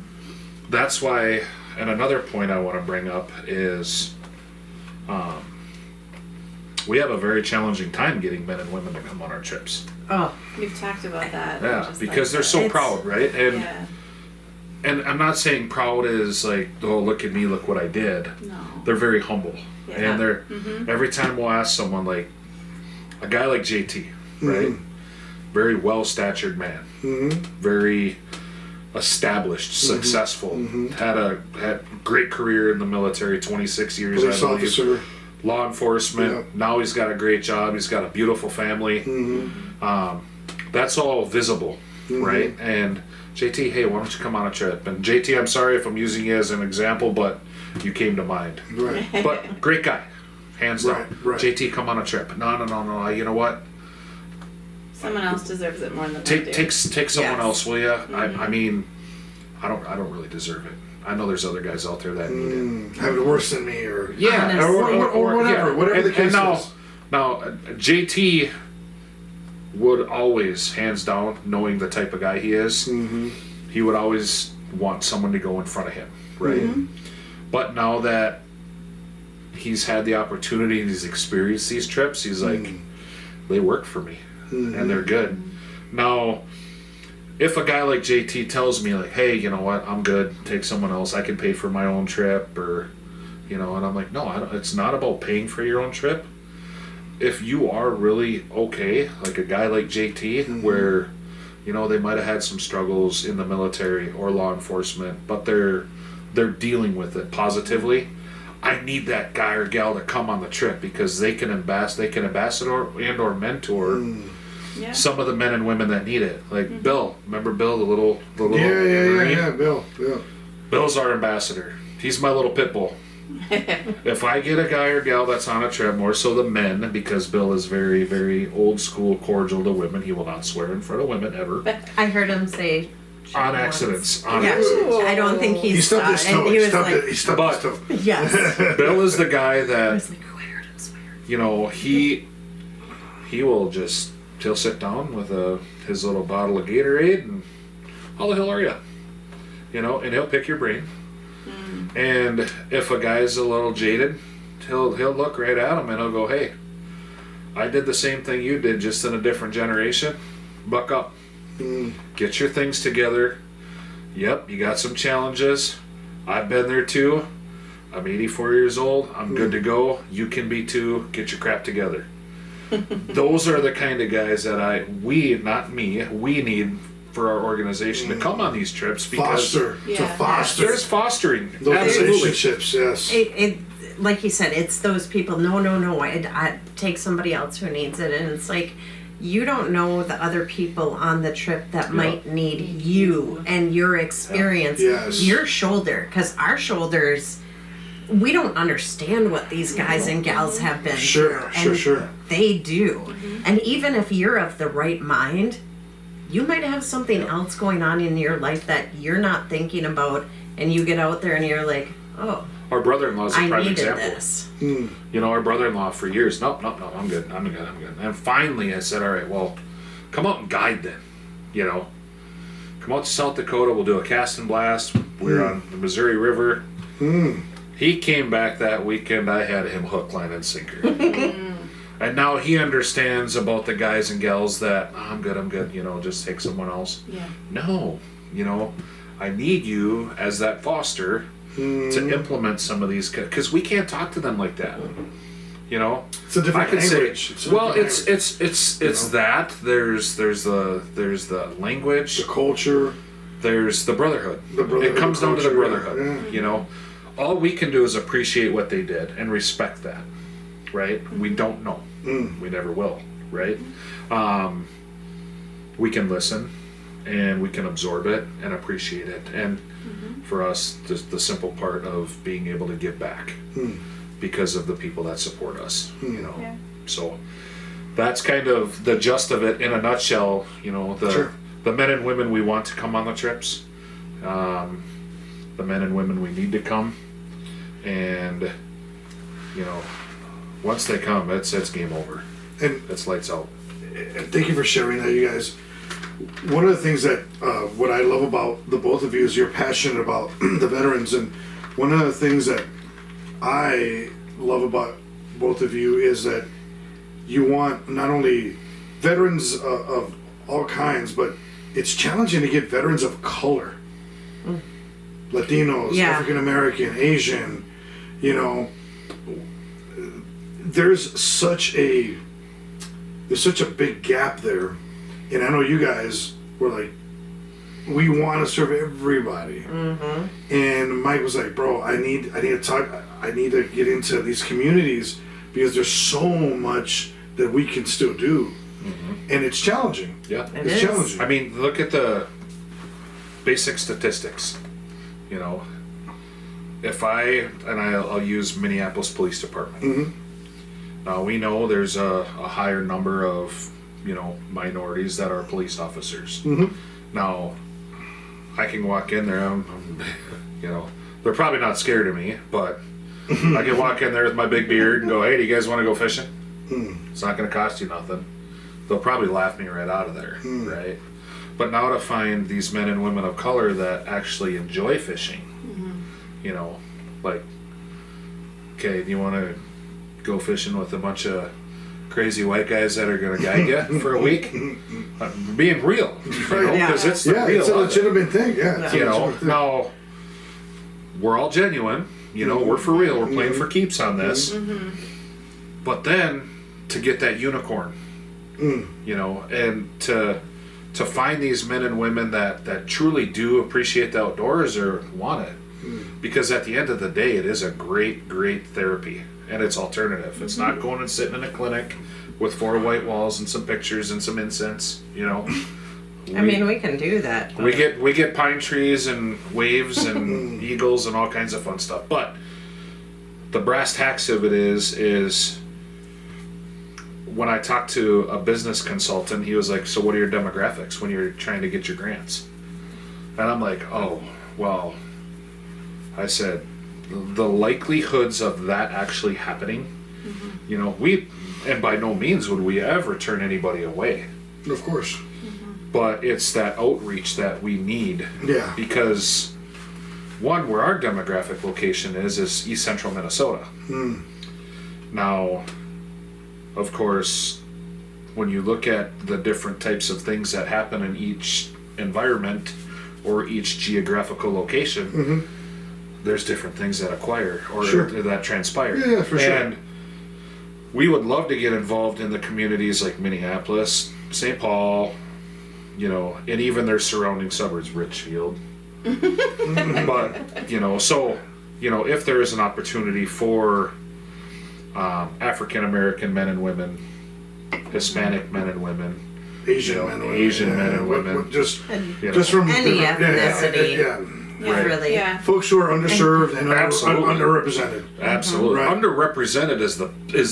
[SPEAKER 3] that's why, and another point I want to bring up is we have a very challenging time getting men and women to come on our trips.
[SPEAKER 4] Oh,
[SPEAKER 2] We've talked about that.
[SPEAKER 3] Yeah,
[SPEAKER 2] just
[SPEAKER 3] because
[SPEAKER 2] like
[SPEAKER 3] they're
[SPEAKER 2] that.
[SPEAKER 3] so proud, right? And
[SPEAKER 2] Yeah.
[SPEAKER 3] and I'm not saying proud is like, oh, look at me, look what I did.
[SPEAKER 2] No.
[SPEAKER 3] They're very humble.
[SPEAKER 2] Yeah.
[SPEAKER 3] And they're every time we'll ask someone, like a guy like JT, right? Very well statured man. Very established, successful. Had great career in the military, 26 years,
[SPEAKER 1] Police
[SPEAKER 3] I believe.
[SPEAKER 1] officer.
[SPEAKER 3] Law enforcement. Now he's got a great job. He's got a beautiful family. That's all visible, right? And JT, hey, why don't you come on a trip? And JT, I'm sorry if I'm using you as an example, but you came to mind.
[SPEAKER 1] Right.
[SPEAKER 3] But great guy, hands down.
[SPEAKER 1] Right.
[SPEAKER 3] JT, come on a trip. No. You know what?
[SPEAKER 2] Someone else deserves it more than I do.
[SPEAKER 3] Take someone
[SPEAKER 4] Yes.
[SPEAKER 3] else, will you? I mean, I don't really deserve it. I know there's other guys out there that need it.
[SPEAKER 1] Have it worse than me, or
[SPEAKER 3] Yeah,
[SPEAKER 1] or whatever, whatever the case is.
[SPEAKER 3] Now, JT would always, hands down, knowing the type of guy he is, he would always want someone to go in front of him, right? But now that he's had the opportunity, he's experienced these trips, he's like, they work for me, and they're good. Now, if a guy like JT tells me, like, hey, you know what, I'm good, take someone else, I can pay for my own trip, or, And I'm like, no, it's not about paying for your own trip. If you are really okay, like a guy like JT, where, they might have had some struggles in the military or law enforcement, but they're dealing with it positively. I need that guy or gal to come on the trip because they can ambassador and or mentor some of the men and women that need it. Like Bill, remember Bill, the little
[SPEAKER 1] yeah, Bill.
[SPEAKER 3] Bill's our ambassador. He's my little pit bull. If I get a guy or gal that's on a trip, more so the men, because Bill is very, very old school, cordial to women. He will not swear in front of women ever.
[SPEAKER 4] I heard him say
[SPEAKER 3] on accidents.
[SPEAKER 4] I don't think
[SPEAKER 1] He stubbed his toe. He stubbed his toe.
[SPEAKER 4] Yes.
[SPEAKER 3] Bill is the guy
[SPEAKER 4] I
[SPEAKER 3] that,
[SPEAKER 4] was like, oh, I heard him swear.
[SPEAKER 3] he will just, he'll sit down with his little bottle of Gatorade and, how the hell are you? And he'll pick your brain. And if a guy's a little jaded, he'll look right at him and he'll go, hey, I did the same thing you did, just in a different generation. Buck up. Get your things together. Yep, you got some challenges. I've been there too. I'm 84 years old. I'm good to go. You can be too. Get your crap together. Those are the kind of guys that we need for our organization to come on these trips, because
[SPEAKER 1] foster.
[SPEAKER 3] There's fostering
[SPEAKER 1] Those
[SPEAKER 3] absolutely
[SPEAKER 1] relationships, yes.
[SPEAKER 4] It like you said, it's those people. No. I take somebody else who needs it, and it's like you don't know the other people on the trip that might need you and your experience, your shoulder, because our shoulders. We don't understand what these guys and gals have been through.
[SPEAKER 1] Sure.
[SPEAKER 4] They do. And even if you're of the right mind, you might have something else going on in your life that you're not thinking about, and you get out there and you're like, oh,
[SPEAKER 3] our brother-in-law's a prime example.
[SPEAKER 4] This.
[SPEAKER 3] Our brother-in-law for years, no, I'm good. And finally I said, all right, well, come out and guide then. Come out to South Dakota, we'll do a cast and blast. We're on the Missouri River. He came back that weekend, I had him hook, line, and sinker. And now he understands about the guys and gals that, I'm good, just take someone else.
[SPEAKER 2] Yeah.
[SPEAKER 3] No, I need you as that foster to implement some of these, because we can't talk to them like that.
[SPEAKER 1] It's a different language.
[SPEAKER 3] It's that. There's the language,
[SPEAKER 1] the culture,
[SPEAKER 3] there's the brotherhood. It comes down to the brotherhood. All we can do is appreciate what they did and respect that, right? We don't know. We never will, right? We can listen and we can absorb it and appreciate it. And for us, the simple part of being able to give back because of the people that support us, So that's kind of the gist of it in a nutshell. The men and women we want to come on the trips, the men and women we need to come. And once they come, it's game over, and it's lights out.
[SPEAKER 1] And thank you for sharing that, you guys. One of the things that what I love about the both of you is you're passionate about the veterans, and one of the things that I love about both of you is that you want not only veterans of all kinds, but it's challenging to get veterans of color, Latinos, African American, Asian. There's such a big gap there, and I know you guys were like, we want to serve everybody. And Mike was like, bro, I need to get into these communities because there's so much that we can still do, and it's challenging. It's challenging.
[SPEAKER 3] I mean, look at the basic statistics. If I'll use Minneapolis Police Department. Now we know there's a higher number of minorities that are police officers. Now I can walk in there. They're probably not scared of me, but I can walk in there with my big beard and go, "Hey, do you guys want to go fishing?" It's not going to cost you nothing. They'll probably laugh me right out of there, right? But now to find these men and women of color that actually enjoy fishing, like, okay, do you want to go fishing with a bunch of crazy white guys that are going to guide you for a week? Being real, because it's the real.
[SPEAKER 1] It's a legitimate thing.
[SPEAKER 3] Now we're all genuine. You know, we're for real. We're playing for keeps on this. But then to get that unicorn, you know, and to find these men and women that truly do appreciate the outdoors or want it. Because at the end of the day, it is a great, great therapy. And it's alternative. It's not going and sitting in a clinic with 4 white walls and some pictures and some incense, you know.
[SPEAKER 4] I mean, we can do that.
[SPEAKER 3] We get pine trees and waves and eagles and all kinds of fun stuff. But the brass tacks of it is when I talked to a business consultant, he was like, so what are your demographics when you're trying to get your grants? And I'm like, oh, well, I said, the likelihoods of that actually happening, you know, and by no means would we ever turn anybody away.
[SPEAKER 1] Of course.
[SPEAKER 3] But it's that outreach that we need.
[SPEAKER 1] Yeah.
[SPEAKER 3] Because, one, where our demographic location is East Central Minnesota. Now, of course, when you look at the different types of things that happen in each environment or each geographical location, there's different things that acquire or that transpire.
[SPEAKER 1] Yeah, for sure.
[SPEAKER 3] And we would love to get involved in the communities like Minneapolis, St. Paul, you know, and even their surrounding suburbs, Richfield. But, you know, so, you know, if there is an opportunity for African American men and women, Hispanic men and women,
[SPEAKER 1] Asian men and women. Just from
[SPEAKER 4] any
[SPEAKER 1] different-
[SPEAKER 4] ethnicity.
[SPEAKER 3] Right.
[SPEAKER 4] Really.
[SPEAKER 2] Yeah.
[SPEAKER 1] Folks who are underserved and
[SPEAKER 3] Absolutely.
[SPEAKER 1] underrepresented.
[SPEAKER 3] Absolutely.
[SPEAKER 1] Right.
[SPEAKER 3] Underrepresented is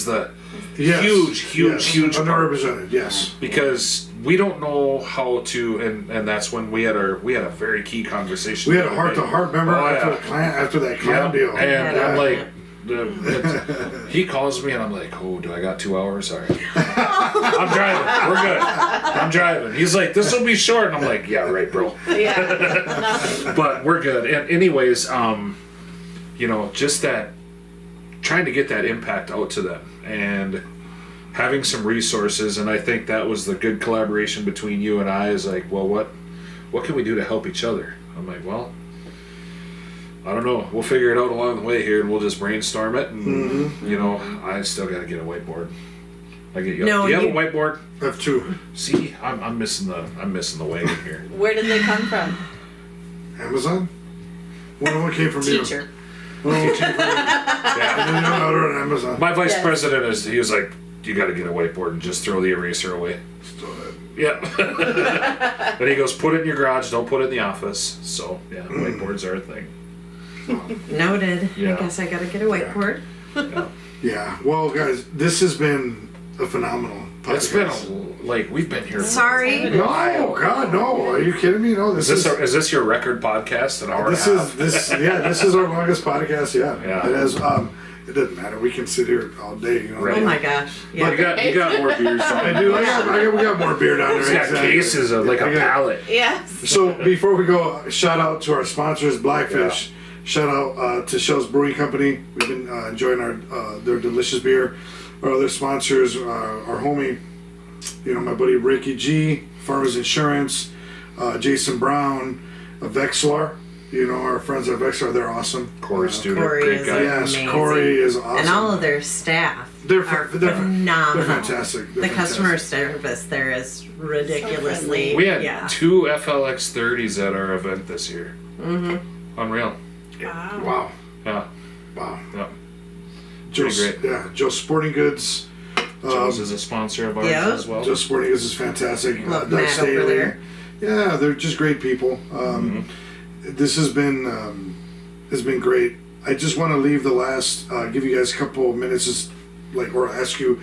[SPEAKER 3] the
[SPEAKER 1] Yes.
[SPEAKER 3] huge part.
[SPEAKER 1] Underrepresented, yes.
[SPEAKER 3] Because we don't know how to, and that's when we had a very key conversation.
[SPEAKER 1] We had a heart-to-heart, remember, after that clown deal.
[SPEAKER 3] And I'm like,
[SPEAKER 4] Yeah.
[SPEAKER 3] he calls me and I'm like, oh, do I got 2 hours? All right. I'm driving. We're good. I'm driving. He's like, this will be short. And I'm like, yeah, right, bro.
[SPEAKER 2] Yeah. Nothing.
[SPEAKER 3] But we're good. And anyways, you know, just that, trying to get that impact out to them and having some resources. And I think that was the good collaboration between you and I is like, well, what can we do to help each other? I'm like, well, I don't know. We'll figure it out along the way here, and we'll just brainstorm it. And you know, I still got to get a whiteboard. I get you.
[SPEAKER 4] No,
[SPEAKER 3] do you have
[SPEAKER 4] you-
[SPEAKER 3] a whiteboard?
[SPEAKER 1] I have 2.
[SPEAKER 3] See, I'm missing the wagon here.
[SPEAKER 2] Where did they come from?
[SPEAKER 1] Amazon? One of them came from you.
[SPEAKER 2] Teacher.
[SPEAKER 1] One of them came from you.
[SPEAKER 3] Yeah.
[SPEAKER 1] And then I ordered on Amazon.
[SPEAKER 3] My vice
[SPEAKER 2] Yes.
[SPEAKER 3] president he was like, you got to get a whiteboard and just throw the eraser away. Yeah. But he goes, put it in your garage. Don't put it in the office. So yeah, whiteboards are a thing.
[SPEAKER 4] Noted.
[SPEAKER 3] Yeah.
[SPEAKER 4] I guess I gotta get a whiteboard.
[SPEAKER 3] Yeah.
[SPEAKER 1] Yeah. Well, guys, this has been a phenomenal podcast.
[SPEAKER 3] It's been we've been here.
[SPEAKER 4] Sorry.
[SPEAKER 1] No, God, no. Are you kidding me? No,
[SPEAKER 3] Is this your record podcast? An hour and a half?
[SPEAKER 1] This is our longest podcast. Yeah.
[SPEAKER 3] Yeah.
[SPEAKER 1] It has. It doesn't matter. We can sit here all day. You know.
[SPEAKER 3] Right.
[SPEAKER 4] Oh my gosh. Yeah.
[SPEAKER 3] You got more beers.
[SPEAKER 1] I do. We got more beer down there.
[SPEAKER 3] He's got
[SPEAKER 1] Exactly.
[SPEAKER 3] cases of like a
[SPEAKER 1] I got-
[SPEAKER 3] pallet.
[SPEAKER 2] Yes.
[SPEAKER 1] So before we go, shout out to our sponsors, Blackfish. Shout out to Shell's Brewing Company. We've been enjoying their delicious beer. Our other sponsors, our homie, you know, my buddy Ricky G, Farmers Insurance, Jason Brown, Vexlar. You know, our friends at Vexlar, they're awesome.
[SPEAKER 3] Corey Studer,
[SPEAKER 4] Corey
[SPEAKER 3] great
[SPEAKER 4] is
[SPEAKER 3] guy.
[SPEAKER 1] Yes,
[SPEAKER 4] amazing.
[SPEAKER 1] Corey is awesome.
[SPEAKER 4] And all of their staff
[SPEAKER 1] They're
[SPEAKER 4] are
[SPEAKER 1] they're
[SPEAKER 4] phenomenal.
[SPEAKER 1] They're fantastic. They're
[SPEAKER 4] The customer
[SPEAKER 1] fantastic.
[SPEAKER 4] service there is ridiculously.
[SPEAKER 3] We had
[SPEAKER 4] yeah.
[SPEAKER 3] 2 FLX 30s at our event this year. Unreal.
[SPEAKER 2] Wow.
[SPEAKER 3] Yeah.
[SPEAKER 1] Wow.
[SPEAKER 3] Yeah.
[SPEAKER 1] Joe's,
[SPEAKER 3] Pretty great.
[SPEAKER 1] Yeah, Joe Sporting Goods.
[SPEAKER 3] Joe's is a sponsor of ours
[SPEAKER 4] yeah.
[SPEAKER 3] as well.
[SPEAKER 1] Joe Sporting Goods is fantastic.
[SPEAKER 4] Love
[SPEAKER 1] Doug
[SPEAKER 4] Matt
[SPEAKER 1] Staley.
[SPEAKER 4] over there.
[SPEAKER 1] Yeah, they're just great people. This has been great. I just want to leave the last, give you guys a couple of minutes, or ask you,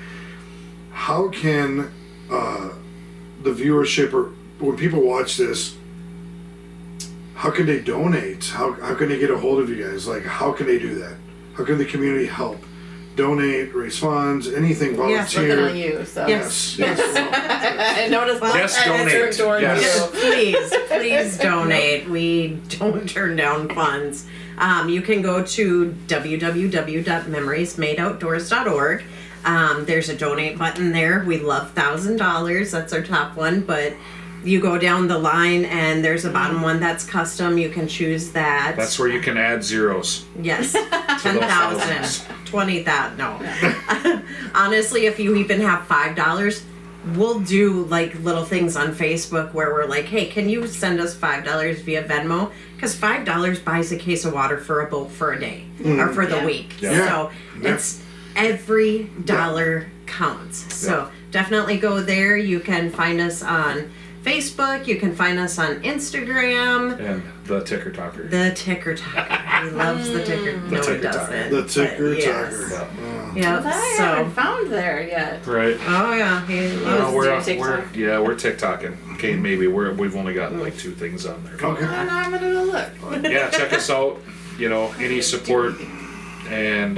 [SPEAKER 1] how can the viewership, or when people watch this, how can they donate? How can they get a hold of you guys? Like, how can they do that? How can the community help? Donate, raise funds, anything,
[SPEAKER 4] Yes,
[SPEAKER 2] Looking
[SPEAKER 1] volunteer.
[SPEAKER 2] at you, so.
[SPEAKER 4] Yes.
[SPEAKER 2] I noticed
[SPEAKER 3] Yes, donate. Yes.
[SPEAKER 4] Please donate. We don't turn down funds. You can go to www.memoriesmadeoutdoors.org. There's a donate button there. We love $1,000. That's our top one, but you go down the line and there's a bottom one that's custom. You can choose that.
[SPEAKER 3] That's where you can add zeros.
[SPEAKER 4] Yes,
[SPEAKER 3] thousands.
[SPEAKER 4] 10,000, 20,000. No, honestly, if you even have $5, we'll do like little things on Facebook where we're like, hey, can you send us $5 via Venmo? Because $5 buys a case of water for a boat for a day or for the week.
[SPEAKER 3] Yeah.
[SPEAKER 4] So it's every dollar counts. So definitely go there. You can find us on Facebook. You can find us on Instagram.
[SPEAKER 3] And the Ticker Talker.
[SPEAKER 4] The Ticker Talker. He loves the Ticker. No, he
[SPEAKER 3] Ticker
[SPEAKER 4] doesn't.
[SPEAKER 1] The Ticker
[SPEAKER 4] but
[SPEAKER 1] Talker.
[SPEAKER 4] yes.
[SPEAKER 3] Yeah.
[SPEAKER 4] Yep.
[SPEAKER 2] I
[SPEAKER 4] So.
[SPEAKER 2] haven't found there yet.
[SPEAKER 3] Right.
[SPEAKER 4] Oh yeah. He
[SPEAKER 3] No,
[SPEAKER 4] loves
[SPEAKER 3] we're TikToking. Okay, maybe we've only got like 2 things on there.
[SPEAKER 1] Okay.
[SPEAKER 2] And I'm gonna go look.
[SPEAKER 3] Yeah, check us out. You know, any support and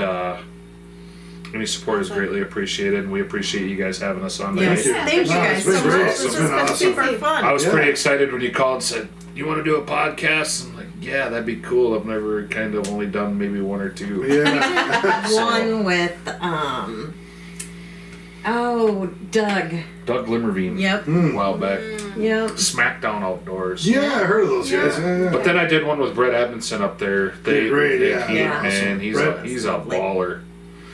[SPEAKER 3] any support is greatly appreciated, and we appreciate you guys having us on
[SPEAKER 4] Yes.
[SPEAKER 3] tonight.
[SPEAKER 4] Thank you
[SPEAKER 1] No,
[SPEAKER 4] guys
[SPEAKER 1] it's been
[SPEAKER 4] so
[SPEAKER 1] great.
[SPEAKER 4] much.
[SPEAKER 1] It's
[SPEAKER 4] This
[SPEAKER 1] been
[SPEAKER 4] has been
[SPEAKER 1] awesome.
[SPEAKER 4] super fun.
[SPEAKER 3] I was
[SPEAKER 1] Yeah.
[SPEAKER 3] pretty excited when you called and said, "You want to do a podcast?" I'm like, "Yeah, that'd be cool." I've never kind of only done maybe 1 or 2.
[SPEAKER 1] Yeah.
[SPEAKER 4] One with Doug.
[SPEAKER 3] Doug Limmerveen.
[SPEAKER 4] Yep.
[SPEAKER 3] A while back.
[SPEAKER 4] Yep.
[SPEAKER 3] SmackDown Outdoors.
[SPEAKER 1] Yeah, I heard of those guys. Yeah.
[SPEAKER 3] But then I did one with Brett Edmondson up there.
[SPEAKER 1] They're great, yeah.
[SPEAKER 4] Yeah.
[SPEAKER 3] Man, he's
[SPEAKER 1] Brett-
[SPEAKER 3] a baller.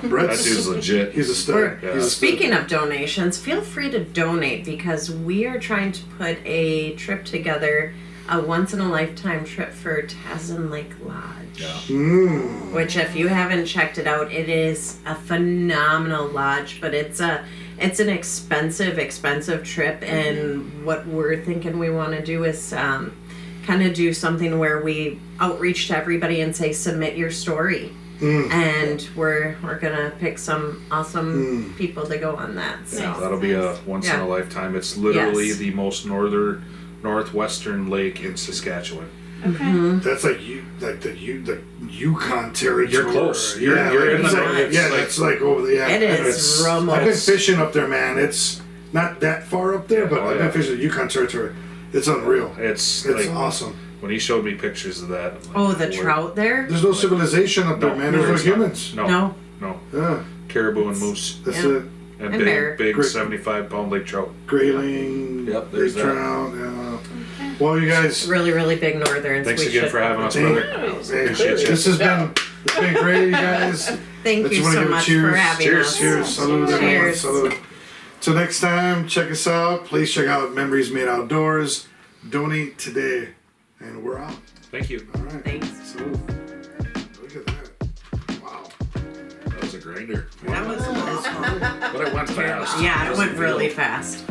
[SPEAKER 3] That
[SPEAKER 1] Brett's,
[SPEAKER 3] dude's legit.
[SPEAKER 1] he's a stud.
[SPEAKER 4] We're-
[SPEAKER 3] Yeah.
[SPEAKER 1] He's a stud.
[SPEAKER 4] Speaking of donations, feel free to donate because we are trying to put a trip together, a once in a lifetime trip for Tasman Lake Lodge.
[SPEAKER 3] Yeah.
[SPEAKER 4] Which, if you haven't checked it out, it is a phenomenal lodge, but it's an expensive trip. And what we're thinking we want to do is kind of do something where we outreach to everybody and say, submit your story. And we're gonna pick some awesome people to go on that. So
[SPEAKER 2] Nice.
[SPEAKER 3] That'll be a once in
[SPEAKER 4] Yeah.
[SPEAKER 3] a lifetime. It's literally
[SPEAKER 4] Yes.
[SPEAKER 3] the most northwestern lake in Saskatchewan.
[SPEAKER 2] Okay.
[SPEAKER 1] That's like the Yukon territory.
[SPEAKER 3] You're close. You're
[SPEAKER 1] like,
[SPEAKER 3] in
[SPEAKER 1] it's
[SPEAKER 3] the
[SPEAKER 1] like,
[SPEAKER 3] north. It's
[SPEAKER 1] yeah,
[SPEAKER 3] like-
[SPEAKER 1] it's like over the. Yeah,
[SPEAKER 4] it
[SPEAKER 3] it's-
[SPEAKER 4] is
[SPEAKER 1] I've been
[SPEAKER 4] remote.
[SPEAKER 1] fishing up there, man. It's not that far up there, but
[SPEAKER 3] Oh,
[SPEAKER 1] I've
[SPEAKER 3] yeah.
[SPEAKER 1] been fishing the Yukon territory. It's unreal.
[SPEAKER 3] It's
[SPEAKER 1] It's
[SPEAKER 3] like
[SPEAKER 1] awesome.
[SPEAKER 3] when he showed me pictures of that. I'm like,
[SPEAKER 4] Oh, the
[SPEAKER 3] "Lord."
[SPEAKER 4] trout there?
[SPEAKER 1] There's no civilization up there,
[SPEAKER 3] No,
[SPEAKER 1] man. There's
[SPEAKER 3] there's
[SPEAKER 1] no
[SPEAKER 3] not.
[SPEAKER 1] humans.
[SPEAKER 3] No,
[SPEAKER 4] No.
[SPEAKER 1] Yeah,
[SPEAKER 3] caribou and moose
[SPEAKER 1] that's
[SPEAKER 4] Yeah.
[SPEAKER 1] it.
[SPEAKER 3] and
[SPEAKER 4] And bear.
[SPEAKER 3] big
[SPEAKER 1] Great.
[SPEAKER 3] 75-pound lake trout.
[SPEAKER 1] Grayling.
[SPEAKER 3] Yep, there's
[SPEAKER 1] big
[SPEAKER 3] that.
[SPEAKER 1] trout. Yeah. Well, you guys.
[SPEAKER 4] Really, really big northerns.
[SPEAKER 3] Thanks
[SPEAKER 4] We
[SPEAKER 3] again
[SPEAKER 4] should-
[SPEAKER 3] for having us,
[SPEAKER 1] Thank-
[SPEAKER 3] brother.
[SPEAKER 1] Hey,
[SPEAKER 3] Appreciate you.
[SPEAKER 1] this has been great, you guys.
[SPEAKER 4] Thank
[SPEAKER 1] I just
[SPEAKER 4] you
[SPEAKER 1] wanna
[SPEAKER 4] so
[SPEAKER 1] give a
[SPEAKER 4] much
[SPEAKER 1] cheers.
[SPEAKER 4] for having
[SPEAKER 3] Cheers.
[SPEAKER 4] us.
[SPEAKER 1] Cheers. Salute, everyone.
[SPEAKER 4] Cheers.
[SPEAKER 1] Salute. Till next time, check us out. Please check out Memories Made Outdoors. Donate today. And we're out.
[SPEAKER 3] Thank you.
[SPEAKER 1] All right.
[SPEAKER 4] Thanks.
[SPEAKER 1] Salute. Look at that. Wow.
[SPEAKER 3] That was a grinder.
[SPEAKER 4] That was
[SPEAKER 3] But it went fast.
[SPEAKER 4] yeah, it
[SPEAKER 3] Doesn't
[SPEAKER 4] went really
[SPEAKER 3] feel-
[SPEAKER 4] fast.